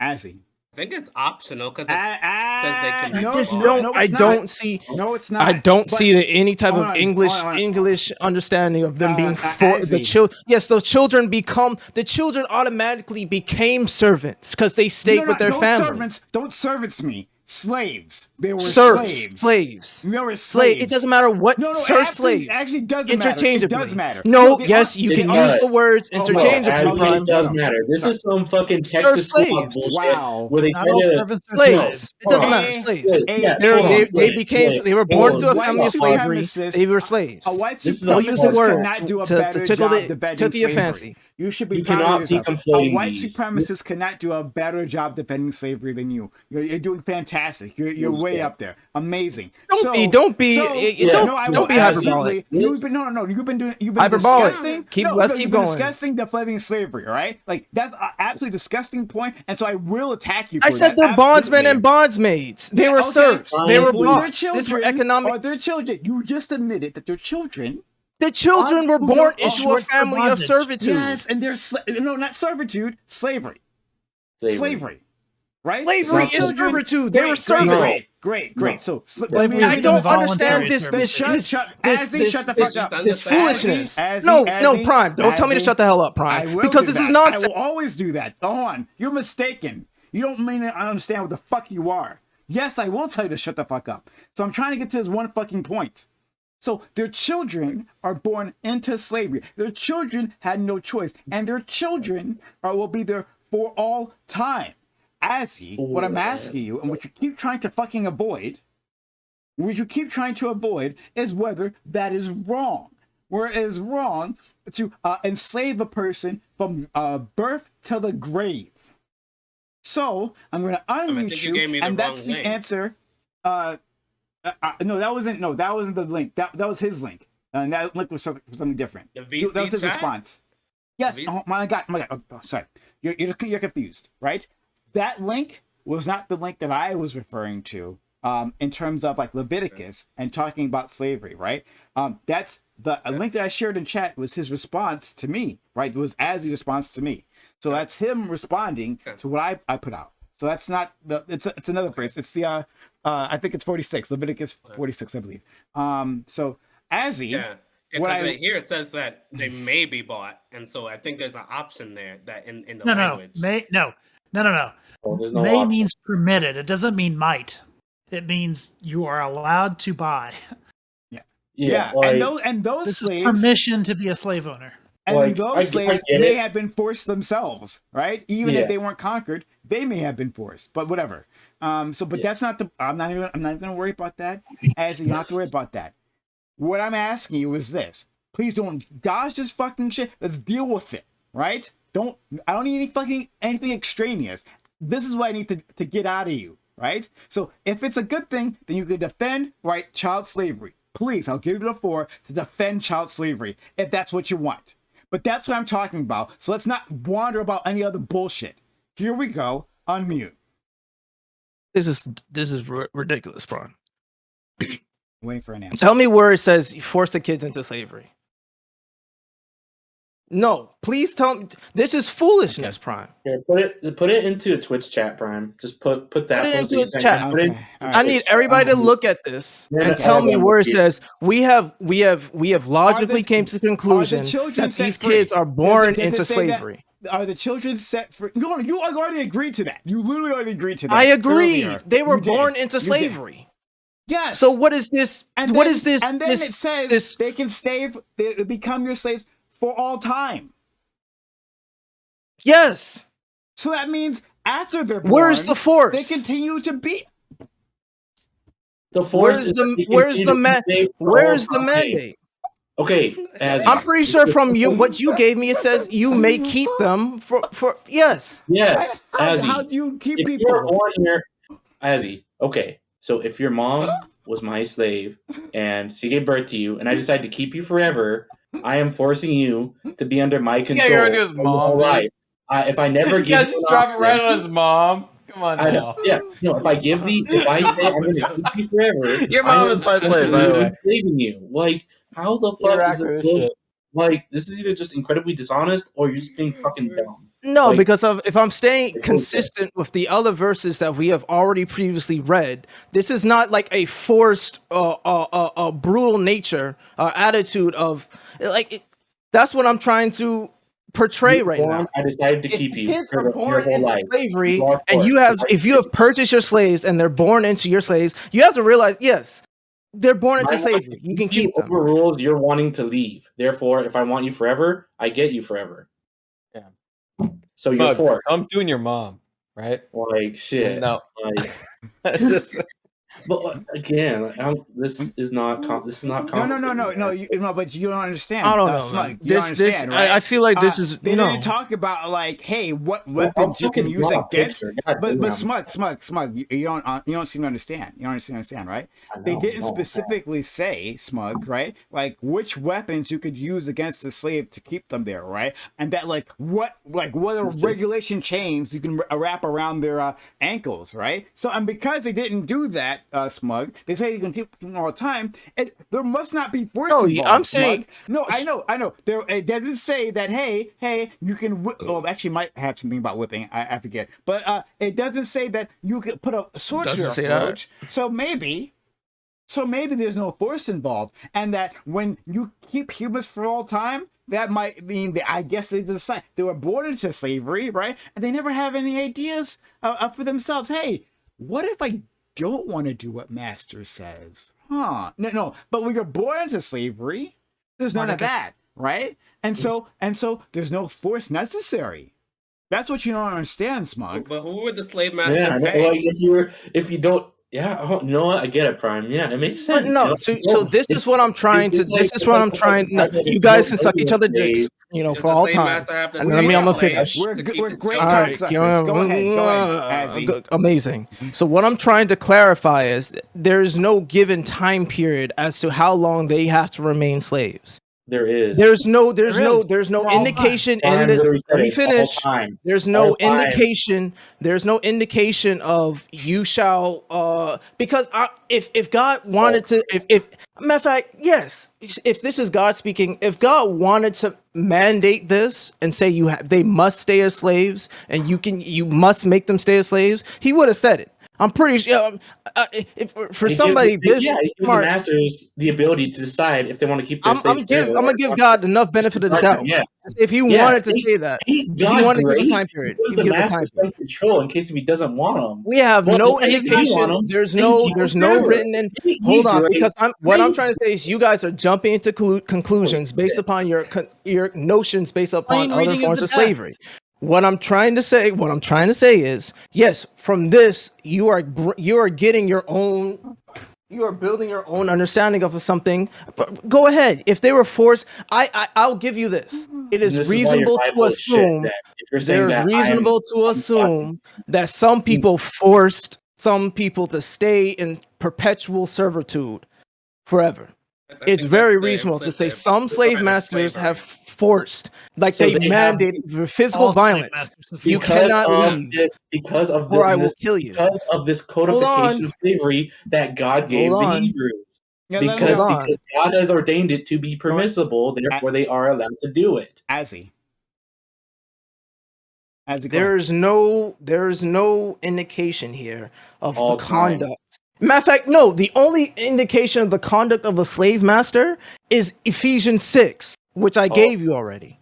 Azzy. I think it's optional because it says they can. I don't see. No, it's not. I don't see any type of English understanding of them being for the children. Yes, the children automatically became servants because they stayed with their family. Don't servants me. Slaves. They were slaves. They were slaves. It doesn't matter what. Slaves. Actually, doesn't matter. It does matter. No, yes, you can use the words interchangeably. It does matter. This is some fucking Texas slaves. Wow. Where they slaves. It doesn't matter. Slaves. They were born into a family of slavery. They were slaves. A white supremacist cannot do a better job defending slavery. You should be proud of yourself. A white supremacist cannot do a better job defending slavery than you. You're doing fantastic. You're way up there. Amazing. Don't be hyperbolic. You've been hyperbolic. Discussing. Let's keep going. Discussing defending slavery. All right, like that's an absolutely disgusting point, and so I will attack you. I said they're bondsmen and bondsmaids. They were serfs. They were bought. These were economic. Are their children? You just admitted that their children. The children were born into a family of servitude. Yes, and they're not servitude, slavery. Slavery. Right? Slavery is servitude. They were servants. Great. So I don't understand this foolishness. No, Prime. Don't tell me to shut the hell up, Prime. Because this is nonsense. I will always do that. Go on. You're mistaken. You don't mean to understand what the fuck you are. Yes, I will tell you to shut the fuck up. So I'm trying to get to this one fucking point. So their children are born into slavery. Their children had no choice, and their children will be there for all time. What I'm asking you, and what you keep trying to fucking avoid, is whether that is wrong. Where it is wrong to enslave a person from birth to the grave. So I'm going to unmute you, and that's the answer. No, that wasn't the link. That was his link, and that link was something different. That was his response. Yes. Oh my god. Oh, sorry. You're confused, right? That link was not the link that I was referring to. In terms of like Leviticus and talking about slavery, right? That's the link that I shared in chat was his response to me, right? It was Azzy's response to me. So that's him responding to what I put out. So that's not it's another phrase. It's the I think it's 46, Leviticus 46, I believe. So Azzy, because here it says that they may be bought, and so I think there's an option there that in the language. No. Well, no may option. Means permitted. It doesn't mean might. It means you are allowed to buy. Yeah. Like, and those this slaves, is permission to be a slave owner. And those slaves may have been forced themselves, right? Even if they weren't conquered, they may have been forced. But whatever. But that's not the. I'm not even going to worry about that. As you don't have to worry about that. What I'm asking you is this: please don't dodge this fucking shit. Let's deal with it, right? I don't need anything extraneous. This is what I need to get out of you, right? So if it's a good thing, then you can defend, right, child slavery. Please, I'll give you the floor to defend child slavery if that's what you want. But that's what I'm talking about. So let's not wander about any other bullshit. Here we go. Unmute. This is ridiculous, Braun. Waiting for an answer. Tell me where it says you force the kids into slavery. No, please tell me. This is foolishness, Prime. Here, put it into a Twitch chat, Prime. Just put that. Put it into a chat. I need everybody to look at this and tell me where it says we have logically came to the conclusion that these kids are born into slavery. Are the children set for? No, you already agreed to that. You literally already agreed to that. I agree. They were born into slavery. Yes. So what is this? And what is this? And then it says they can they become your slaves for all time. Yes. So that means after they're born, Where's the force? they continue to be. The force Where's the mandate? Okay, I'm pretty sure from what you gave me, it says you may keep them for yes. Yes, How do you keep if people? you're born here, Azzy, okay. So if your mom was my slave and she gave birth to you, and I decide to keep you forever, I am forcing you to be under my control. Yeah, you're gonna do his mom. Right. If I never give, just drop it right on his mom. Come on I now. know. Yeah. No. If I say I'm going to keep you forever, Your mom is my slave, by the way. Saving you. Like, how the fuck is this? shit. Like, this is either just incredibly dishonest or you're just being fucking dumb. No, Like, because if I'm staying It goes consistent with the other verses that we have already previously read, this is not like a forced, brutal nature or attitude of like. That's what I'm trying to portray right now. I decided to keep you Kids for are your born whole into life. slavery, You are and forced. if you have purchased your slaves and they're born into your slaves, you have to realize, yes, they're born into My slavery. wife, You can keep them. overrules you're wanting to leave. Therefore, if I want you forever, I get you forever. Yeah. So you're Bug, forced. I'm doing your mom, right? Like shit. No. Like, but again, this is not. This is not. No. But you don't understand. I don't know. Smug, Man. you don't understand, right? I feel like this is They didn't talk about like, hey, what weapons you can use against. But Smug, you don't seem to understand. You don't understand, right? They didn't specifically say, Smug, right? Like which weapons you could use against the slave to keep them there, right? And that what regulation chains you can wrap around their ankles, right? So and because they didn't do that, Smug, they say you can keep them all the time. There must not be force involved. I'm saying no. I know. It doesn't say that. Hey, you can. Well, actually, might have something about whipping. I forget. But it doesn't say that you could put a sword to your throat. So maybe there's no force involved, and that when you keep humans for all time, that might mean that I guess they decide they were born into slavery, right? And they never have any ideas for themselves. Hey, what if I don't want to do what master says? No. But when you're born into slavery, there's none of that, right? And so there's no force necessary. That's what you don't understand, Smug. But who would the slave master pay? Like if you don't. Yeah, you know what? I get it, Prime. Yeah, it makes sense. No, so this is what I'm trying to. This is what I'm trying. You guys can suck each other dicks, for all time. And then I'm gonna finish. We're great all right, cocksuckers. Go ahead, Azzy. Amazing. So what I'm trying to clarify is there's no given time period as to how long they have to remain slaves. There is. There's no indication in this. Let me finish. There's no indication. There's no indication of you shall. Because if God wanted to, if matter of fact, yes, if this is God speaking, if God wanted to mandate this and say they must stay as slaves and you must make them stay as slaves, He would have said it. I'm pretty sure. For somebody this he gives the masters the ability to decide if they want to keep their slaves. I'm gonna give God enough benefit of the doubt. Yeah. If He wanted to say that, if He wanted to give a time period, He gives the master some control in case if He doesn't want them. We have no indication. There's no written in. Hold on, because what I'm trying to say is you guys are jumping into conclusions based upon your notions based upon other forms of slavery. What I'm trying to say is, yes, from this you are getting your own, you are building your own understanding of something. But go ahead. If they were forced, I'll give you this. It is reasonable to assume that some people forced some people to stay in perpetual servitude forever. It's very reasonable to say some slave masters have forced, like they mandated physical violence. You cannot leave because of or I will kill you. Because of this codification of slavery that God gave the Hebrews. Because God has ordained it to be permissible, therefore they are allowed to do it. Azzy. There's no indication here of the conduct. Matter of fact, no, the only indication of the conduct of a slave master is Ephesians 6, which I gave you already.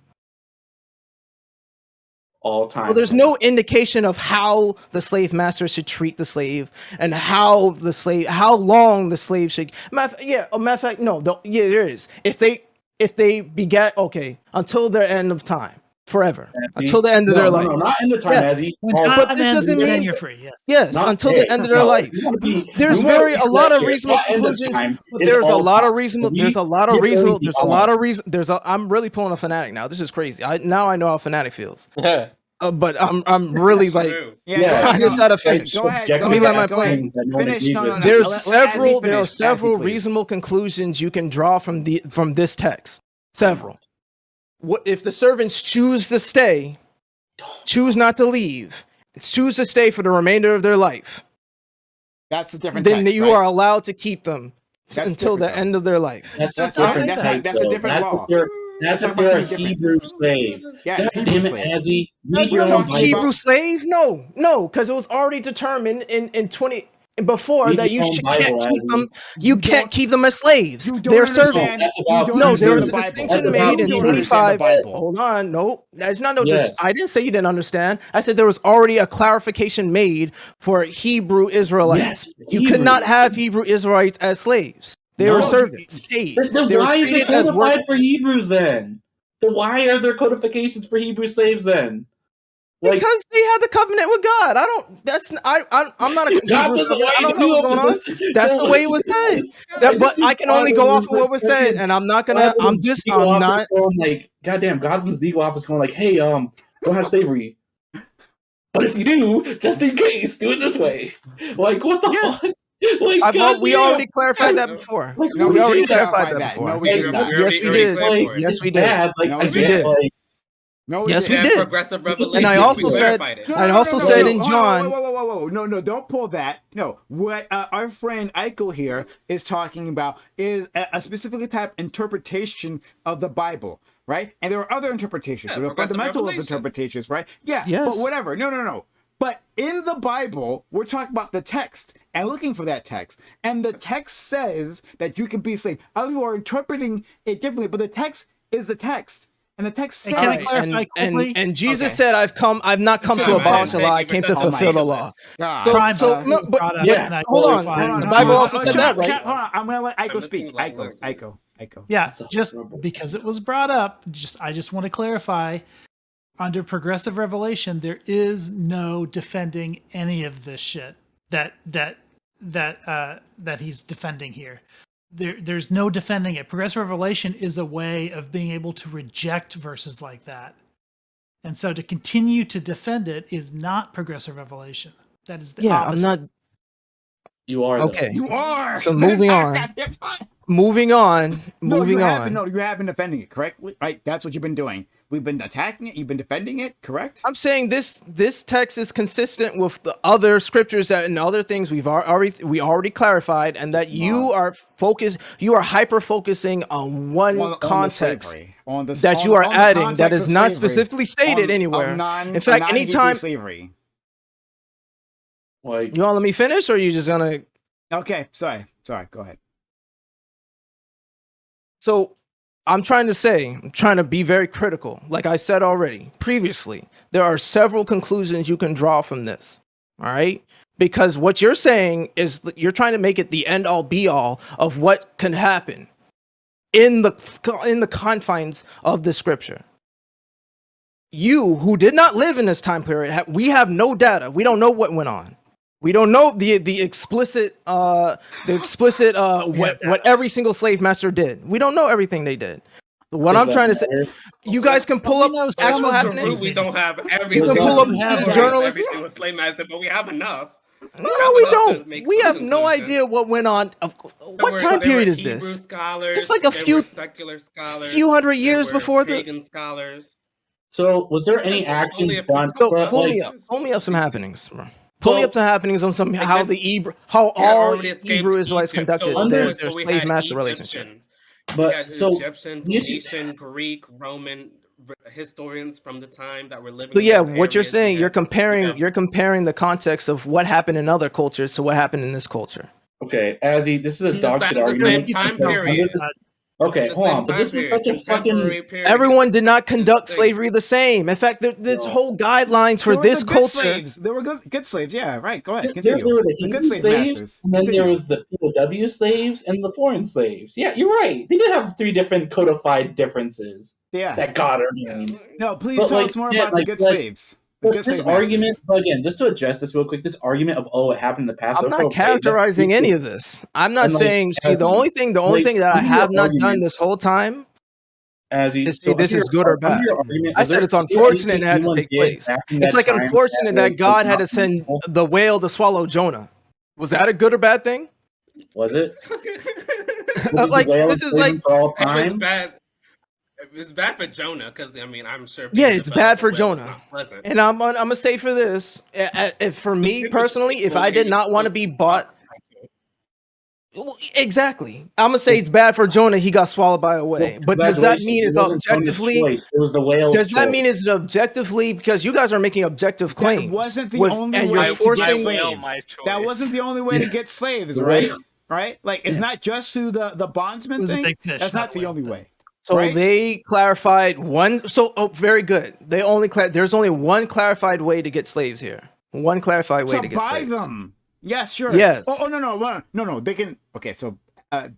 All time. Well, there's no indication of how the slave master should treat the slave and how long the slave should. Matter of fact, no, there is. If they begat, until the end of time. forever until the end of their life. No, not in the time, Yes. Ezzy. When Oh, time But this ends, doesn't then mean you're free. Yes. yes Not- until hey, the end of their no, life. if you wanna be- There's you wanna very be a lot of that reasonable shit, not end of conclusions. time, But it's there's a all lot time. of reasonable. We There's a lot of give reasonable. everything There's a all lot out. of reason. I'm really pulling a fanatic now. This is crazy. Now I know how fanatic feels. But I'm really It's like. true. Yeah, I just gotta finish. Go ahead. Let me let my go plan. ahead. Finish. No. There's Let several. Azzy There are finish. several Azzy, please. reasonable conclusions you can draw from this text. Several. What if the servants choose to stay, choose not to leave, choose to stay for the remainder of their life? That's a different Then text, you right? are allowed to keep them That's until the different, though. end of their life. That's That's a different different. type, That's a though. different That's law. if they're That's if supposed they're to a be different. Hebrew slave. Yes, God Hebrew damn it, slaves. Azzy. We're Read your own talking Bible. Hebrew slave? No, because it was already determined in 20 before Read that your you own can't Bible, keep Azzy. them. You can't keep them as slaves. You don't They're understand. servants. That's about You don't No, understand there was the a Bible. distinction That's made about in You don't understand 25. the Bible. Hold on, no, that's not no. Yes. I didn't say you didn't understand. I said there was already a clarification made for Hebrew Israelites. Yes, You Hebrew. could not have Hebrew Israelites as slaves. They were No. servants. Paid. Then They were why is it treated as codified work- for Hebrews then? Then why are there codifications for Hebrew slaves then? Like, Because they had the covenant with God. I don't. That's I'm not a God Hebrew doesn't servant. want I you don't to know do what's going on. opposition. That's So, the way it was said. But I can only go off of what was said, and I'm not gonna. I'm just. I'm not. going like, goddamn, God's in his legal office going like, hey, don't have slavery. But if you do, just in case, do it this way. Like, what the fuck? Like, We already clarified that before. Like, No, we we already didn't clarified clarify that that. before. No, we did not. Yes, we did. Yes, we did. Bad. Like, No, I we get, did. like, No, Yes, we Yeah, did. progressive It's just revelation. And I we also said. clarified it. I also said in Hold on, John. Whoa. No, don't pull that. No, what our friend Eiko here is talking about is a specific type of interpretation of the Bible, right? And there are other interpretations. Yeah, there are progressive fundamentalist revelation. interpretations, right? Yeah, Yes. but whatever. No. But in the Bible, we're talking about the text and looking for that text. And the text says that you can be saved. Other people are interpreting it differently, but the text is the text. And the text says... Hey, can I clarify quickly? And Jesus Okay. said, I've not come to Sorry, abolish the man. law. I Thank you came for to touching fulfill the the law. God. Prime So, said no, was but- brought up, yeah. and I Hold on. clarified. The Bible also said that, right? Hold on. I'm going to let Eiko I'm speak. listening to that Eiko. Yeah, That's a just trouble. because it was brought up, I just want to clarify. Under progressive revelation, there is no defending any of this shit that he's defending here. There's no defending it. Progressive revelation is a way of being able to reject verses like that, and so to continue to defend it is not progressive revelation. That is the opposite. I'm not. You are, though. Okay. You are. So moving on. Moving on. You have been defending it, correctly? Right? That's what you've been doing. We've been attacking it. You've been defending it, correct? I'm saying this text is consistent with the other scriptures and other things we already clarified, and that you are hyper focusing on one context that you are adding that is not specifically stated anywhere. In fact, anytime slavery. Like, you want to let me finish, or are you just gonna? Okay, sorry. Go ahead. So I'm trying to be very critical. Like I said already previously, there are several conclusions you can draw from this. All right. Because what you're saying is that you're trying to make it the end all be all of what can happen in the confines of the scripture. You who did not live in this time period, we have no data. We don't know what went on. We don't know the explicit what every single slave master did. We don't know everything they did. So what I'm trying to say, you guys can pull up actual happenings. We don't have every You can single pull up every journalists. single slave master, but we have enough. No, we don't. We have no idea what went on. What time period is this? It's like a few secular scholars, few hundred years before the pagan scholars. So, was there any actions done? So pull me up some happenings, bro. Pull me up some happenings on how all Hebrew Israelites conducted their slave master relationship. But so Egyptian, Phoenician, Greek, Roman historians from the time that were living. So yeah, what you're saying, you're comparing the context of what happened in other cultures to what happened in this culture. Okay, Azzy, this is a dog shit argument. Okay, The hold same on, but time this is period, such a fucking. contemporary period. Everyone did not conduct Thing. slavery the same. In fact, there's No. whole guidelines for There were this the good culture. slaves. There were good slaves. Yeah, right. Go ahead. There Continue. were the The Hebrew good slave slaves, masters. and then Continue. there was the POW slaves and the foreign slaves. Yeah, you're right. They did have 3 different codified differences Yeah. that God ordained. No, please But, tell like, us more yeah, about the like- good like- slaves. The But good this slave argument, masters. but again, just to address this real quick, this argument of it happened in the past. I'm okay, not that's characterizing stupid. any of this. I'm not And, like, saying. See, as the you- only thing that I under your have not done argument- this whole time As you is say this under is good or under bad. your argument, I is said there- it's is there unfortunate anything it had to anyone take did place. back in It's that like time unfortunate that was, God like, had to not send useful? the whale to swallow Jonah. Was that a good or bad thing? Was it? Like, the whale this is enslaved like- him for all It was time. bad. It's bad for Jonah because I mean I'm sure. Yeah, being it's the belly bad of the for whale is Jonah. not pleasant. And I'm gonna say for this, if for me personally, if I did not want to be bought, well, exactly, I'm gonna say it's bad for Jonah. He got swallowed by a whale. But does that Congratulations, mean it's it wasn't Jonah's objectively? choice, it was the whale's Does that choice. mean it's objectively? Because you guys are making objective claims. That wasn't the with- only and way you're to forcing. get slaves. That wasn't the only way to get slaves, right? Right? Like, it's not just through the bondsman It was a thing. big fish, That's not not a the whale. only way. So right? they clarified one. So very good. They only there's only one clarified way to get slaves here. One clarified way to get buy slaves. them. Yes, sure. Yes. Oh, no. They can. Okay, so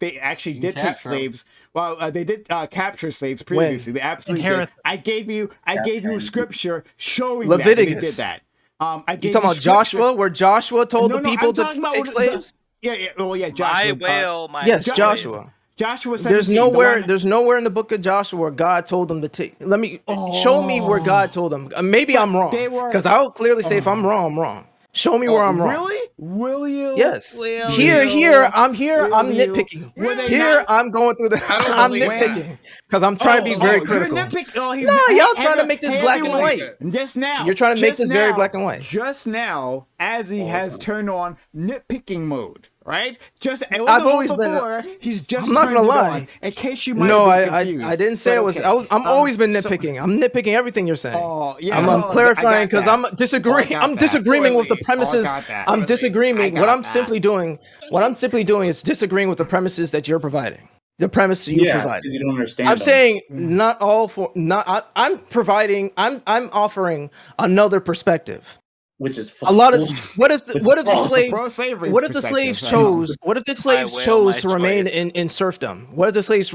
they actually did take capture 'em. slaves. Well, they did capture slaves previously. They absolutely Inherit did. I gave you scripture showing Leviticus. that they did that. I You gave talking about scripture- Joshua, where Joshua told No, the no, people I'm to talking about take the- slaves? Yeah. Well, yeah, My Joshua. whale, my Yes, whale. Joshua. Joshua 17. There's the nowhere. one- There's nowhere in the book of Joshua where God told them to take. Let me show me where God told them. Maybe But I'm wrong. they were- Because I'll clearly say if I'm wrong, I'm wrong. Show me where I'm wrong. Really? Will you? Yes. Will Here, you? I'm here. I'm Will you? nitpicking. Were they Here, not- I'm going through the. I don't I'm believe nitpicking because I'm trying to be very critical. You're nitpicking. Oh, he's No, y'all hey, trying to make this hey, black and everyone, white. Just now. You're trying to make just this very now- black and white. Just now, Azzy has turned on nitpicking mode, right? Just it I've wasn't always on been- before. He's just I'm not turned gonna it lie. on, in case you might No, have been I confused. didn't say But it was. okay. I'm always been so- nitpicking. I'm nitpicking everything you're saying. Oh, yeah. I'm well, I clarifying got because that. I'm disagreeing. got I'm that. disagreeing with the Poorly. premises. I got that. I'm Poorly. disagreeing. I What got I'm that. simply doing. What I'm simply doing is disagreeing with the premises that you're providing. The premise you Yeah, provide. because you don't understand. I'm them. saying not all for not. I'm providing. I'm offering another perspective. which is A lot of bullshit. what if the, Which what is if the false. slaves Pro-slavery what if the perspective, slaves right? chose what if the slaves whale, chose my to remain choice. in serfdom? What if the slaves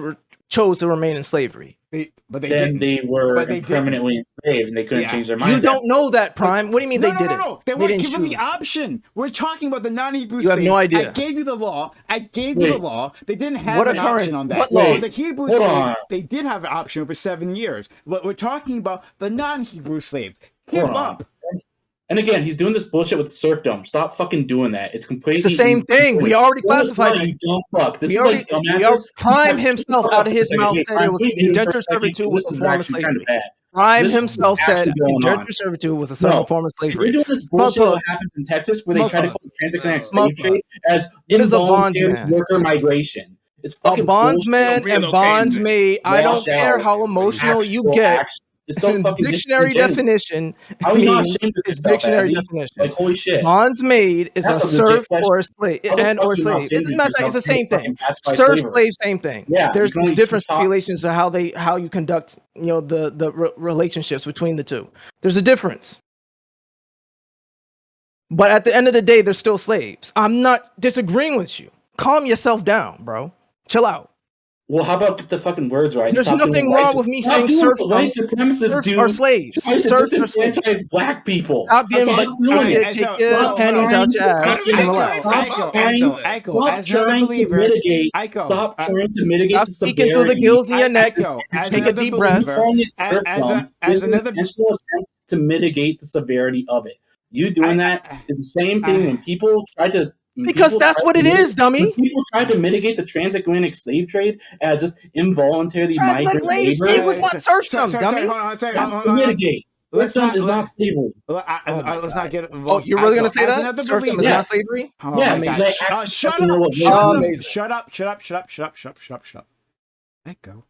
chose to remain in slavery? But they Then didn't. they were But they didn't. permanently enslaved and they couldn't Yeah. change their minds. You don't know that, Prime. What do you mean No, they no, didn't? no. They weren't didn't given the choose. option. We're talking about the non-Hebrew You have slaves. no idea. I gave you the law. I gave you Wait. the law. They didn't have What an a current- option on that. what law? For the Hebrew Hold slaves, on. they did have an option over 7 years. But we're talking about the non-Hebrew slaves. Give Hold on. up. And again, he's doing this bullshit with serfdom. Stop fucking doing that. It's completely. It's the same thing. We already No, it's classified not, it. You dumb fuck. This We is already, like dumbasses. we already Prime Shut himself up out of for a his second. mouth Hey, said Prime, it was please mute for a indentured second, servitude 'cause was this a is form of actually slavery. kinda bad. Prime This is himself said actually going on. indentured servitude was a certain No. form of We're slavery. doing this bullshit Motherfucker. what happens in Texas where they try to Motherfucker. call transatlantic Motherfucker. slave trade as What is a involuntary bondsman? worker migration. It's A fucking bondsman bullshit. and bondsmaid. I don't Washed care out. how emotional you Actual get. action. It's so fucking Dictionary disingenuous. definition How are you not means ashamed of it's yourself, dictionary Azzy? definition. Like, holy shit. Bondsmaid is That's a a legit serf question. or a slave How the and fuck or are you not slave. ashamed It's of a matter of fact, it's the yourself same for thing. pacify Serf, slavery? slave, same thing. Yeah, There's you can only different talk- stipulations to how you conduct the relationships between the two. There's a difference. But at the end of the day, they're still slaves. I'm not disagreeing with you. Calm yourself down, bro. Chill out. Well, how about get the fucking words right? There's Stop doing nothing white wrong su- with me stop saying doing serfs what white supremacists serfs do. are slaves. Trying to Serfs are slaves. disenfranchise black people. Stop being Stop like, doing it. take your panties out your ass and relax. Stop as another trying to believer, mitigate. Aiko, Stop trying to mitigate Stop the speaking severity. through the gills in your neck. as Take a another deep breath. believer, Calling it as serfdom as is an another intentional attempt to mitigate the severity of it. You doing that is the same thing when people try to. Because that's what it is, dummy. When people tried to mitigate the transatlantic slave trade as just involuntarily migrant Transatlantic labor. slave was not serfdom, dummy. That's to mitigate. Serfdom is not slavery. Let's not get Oh, involved. you're really gonna Aiko, say as that? another Serfdom is believer- not slavery? Oh, Yeah, my because God. they actually Shut fucking know up! what Shut labor up! is. Shut up! Shut up! Shut up! Shut up! Shut up! Shut up! Shut up! Echo.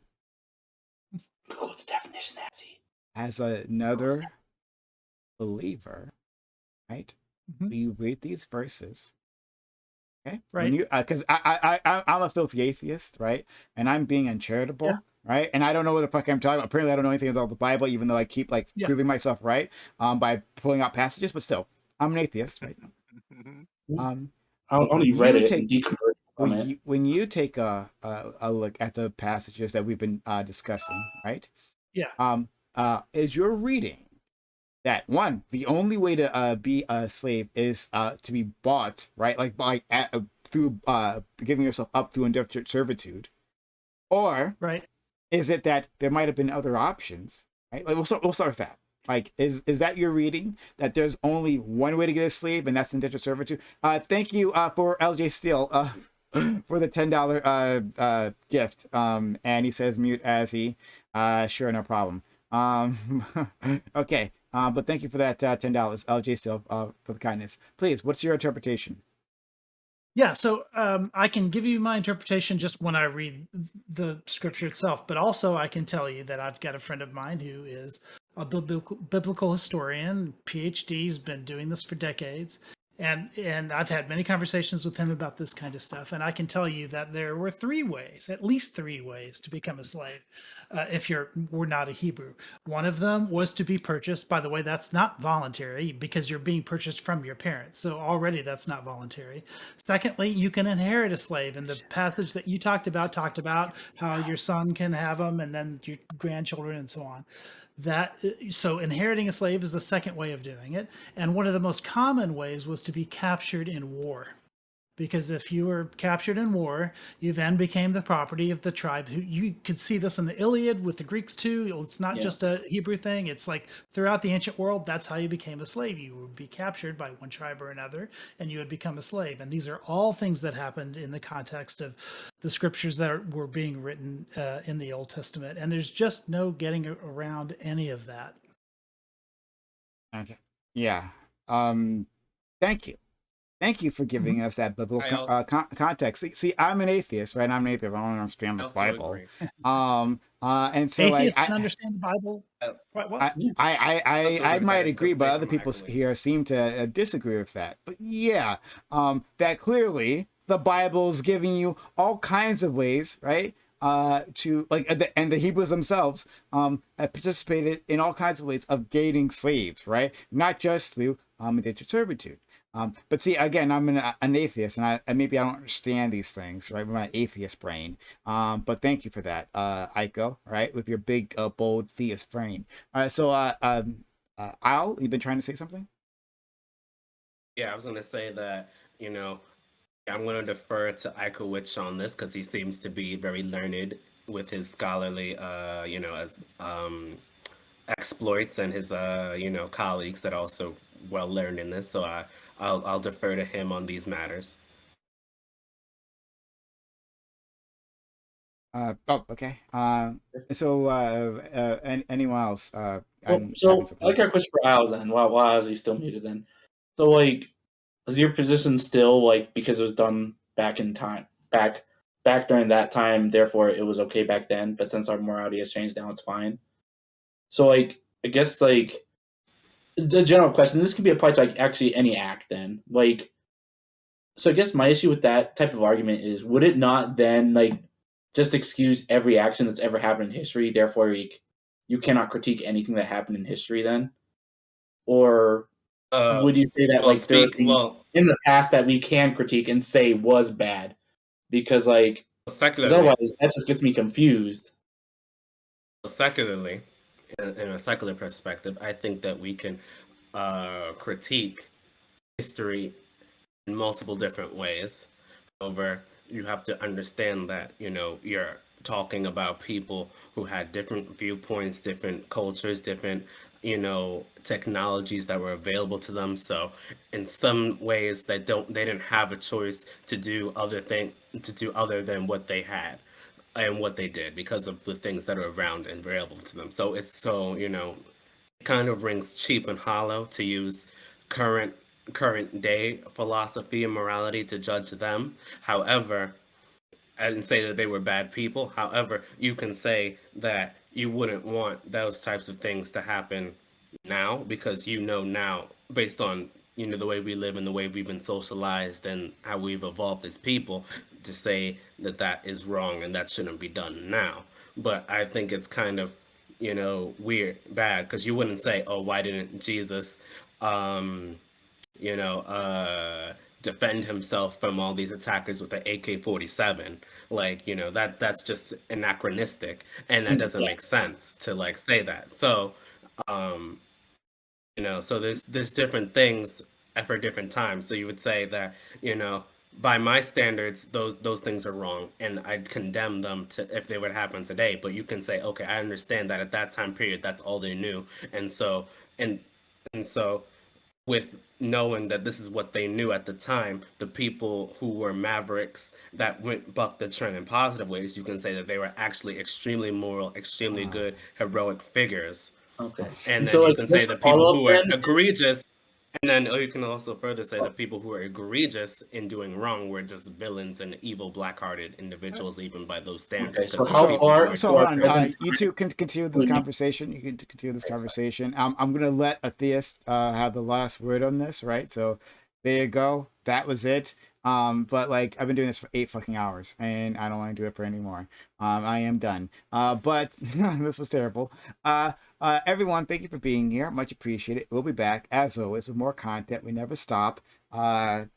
Google the definition, Azzy. As another believer, right? Mhm. You read these verses, Okay, Right. Because I'm a filthy atheist, right? And I'm being uncharitable, Yeah. right? And I don't know what the fuck I'm talking about. Apparently, I don't know anything about the Bible, even though I keep like Yeah. proving myself right by pulling out passages. But still, I'm an atheist, right? I only read it and deconverted from it. When you take a look at the passages that we've been discussing, right? Yeah. Is your reading that one, the only way to be a slave is to be bought, right? Like through giving yourself up through indentured servitude, or right? Is it that there might have been other options, right? Like we'll start with that. Like, is that your reading, that there's only one way to get a slave, and that's indentured servitude? Thank you for LJ Steele for the $10 gift. And he says mute as he. Sure, no problem. Okay. But thank you for that $10, LJ Steele, for the kindness. Please, what's your interpretation? Yeah, so I can give you my interpretation just when I read the scripture itself, but also I can tell you that I've got a friend of mine who is a biblical historian, PhD. He's been doing this for decades, and I've had many conversations with him about this kind of stuff, and I can tell you that there were at least three ways to become a slave if we're not a Hebrew. One of them was to be purchased. By the way, that's not voluntary because you're being purchased from your parents. So already that's not voluntary. Secondly, you can inherit a slave. And the passage that you talked about how your son can have them and then your grandchildren and so on. So inheriting a slave is the second way of doing it. And one of the most common ways was to be captured in war. Because if you were captured in war, you then became the property of the tribe. You could see this in the Iliad with the Greeks too. It's not just a Hebrew thing. It's like throughout the ancient world, that's how you became a slave. You would be captured by one tribe or another, and you would become a slave. And these are all things that happened in the context of the scriptures that were being written in the Old Testament. And there's just no getting around any of that. Okay. Yeah. Thank you. Thank you for giving us that biblical context. See, I'm an atheist, right? I'm an atheist. I don't understand the Bible. And so atheists can understand the Bible. I might agree, but other people here seem to disagree with that. But yeah, that clearly the Bible is giving you all kinds of ways, right? To like, and the Hebrews themselves participated in all kinds of ways of gaining slaves, right? Not just through indentured servitude. But see, again, I'm an atheist, and maybe I don't understand these things, right, with my atheist brain. But thank you for that, Aiko, right, with your big, bold theist brain. All right, so, Al, you've been trying to say something? Yeah, I was going to say that, I'm going to defer to Aikowich on this because he seems to be very learned with his scholarly, exploits, and his, colleagues that are also well learned in this. So I'll defer to him on these matters. Okay. So, anyone else? So I got a question for Al then. Why is he still muted then? So, like, is your position still like because it was done back in time, back during that time, therefore it was okay back then, but since our morality has changed now, it's fine? So, like, I guess like the general question, this could be applied to like actually any act then. Like, so I guess my issue with that type of argument is, would it not then like just excuse every action that's ever happened in history, therefore like, you cannot critique anything that happened in history then? Or would you say that there are things in the past that we can critique and say was bad? Because like, otherwise that just gets me confused. Secularly, in a secular perspective, I think that we can critique history in multiple different ways. However, you have to understand that, you're talking about people who had different viewpoints, different cultures, different, technologies that were available to them. So in some ways they didn't have a choice to do other than what they had and what they did because of the things that are around and available to them. So it kind of rings cheap and hollow to use current day philosophy and morality to judge them. However, and say that they were bad people. However, you can say that you wouldn't want those types of things to happen now because now, based on you know, the way we live and the way we've been socialized and how we've evolved as people, to say that that is wrong and that shouldn't be done now. But I think it's kind of, you know, weird, bad, because you wouldn't say, oh, why didn't Jesus, you know, defend himself from all these attackers with an AK-47? Like, you know, that's just anachronistic, and that doesn't make sense to like say that. So, you know, so there's different things for different times. So you would say that, you know, by my standards, those things are wrong, and I'd condemn them to if they would happen today. But you can say, okay, I understand that at that time period, that's all they knew, and so and so with knowing that this is what they knew at the time, the people who were mavericks that went buck the trend in positive ways, you can say that they were actually extremely moral, extremely good, heroic figures. Okay. And then So, you like, can just say to the people follow who up are then- egregious, and then you can also further say the people who are egregious in doing wrong were just villains and evil, black-hearted individuals, even by those standards. so 'cause how those people far- were So just- hold on, present you two can continue this conversation. You can continue this conversation. I'm gonna let a theist have the last word on this, right? So there you go. That was it. But like I've been doing this for 8 fucking hours, and I don't want to do it for any more. I am done. But this was terrible. Everyone, thank you for being here. Much appreciated. We'll be back as always with more content. We never stop. For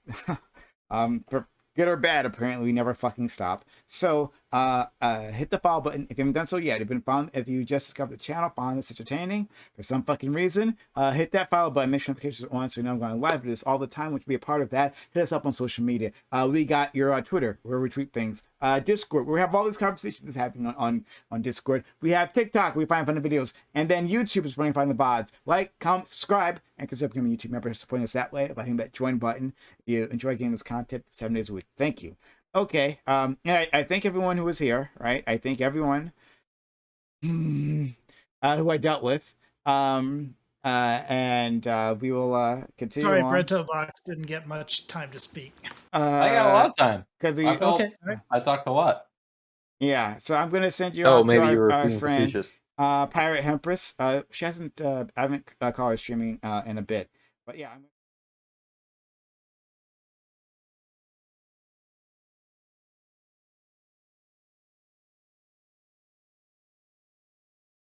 good or bad, apparently we never fucking stop. So hit the follow button if you haven't done so yet. If you just discovered the channel, found this entertaining for some fucking reason, hit that follow button, make sure notifications are on so you know I'm going live. We do this all the time, which will be a part of that. Hit us up on social media. We got your Twitter where we tweet things. Discord, where we have all these conversations that's happening on Discord. We have TikTok, we find funny videos, and then YouTube is where you find the VODs. Like, comment, subscribe, and consider becoming a YouTube member, supporting us that way by hitting that join button. If you enjoy getting this content 7 days a week. Thank you. Okay, and I thank everyone who was here, right? I thank everyone who I dealt with. And we will continue Sorry, on. Brento Box didn't get much time to speak. I got a lot of time. Because I talked a lot. Yeah, so I'm gonna send you Oh, off maybe to you were our being friend, facetious. Pirate Hempress. She hasn't, I haven't called her streaming in a bit, but yeah.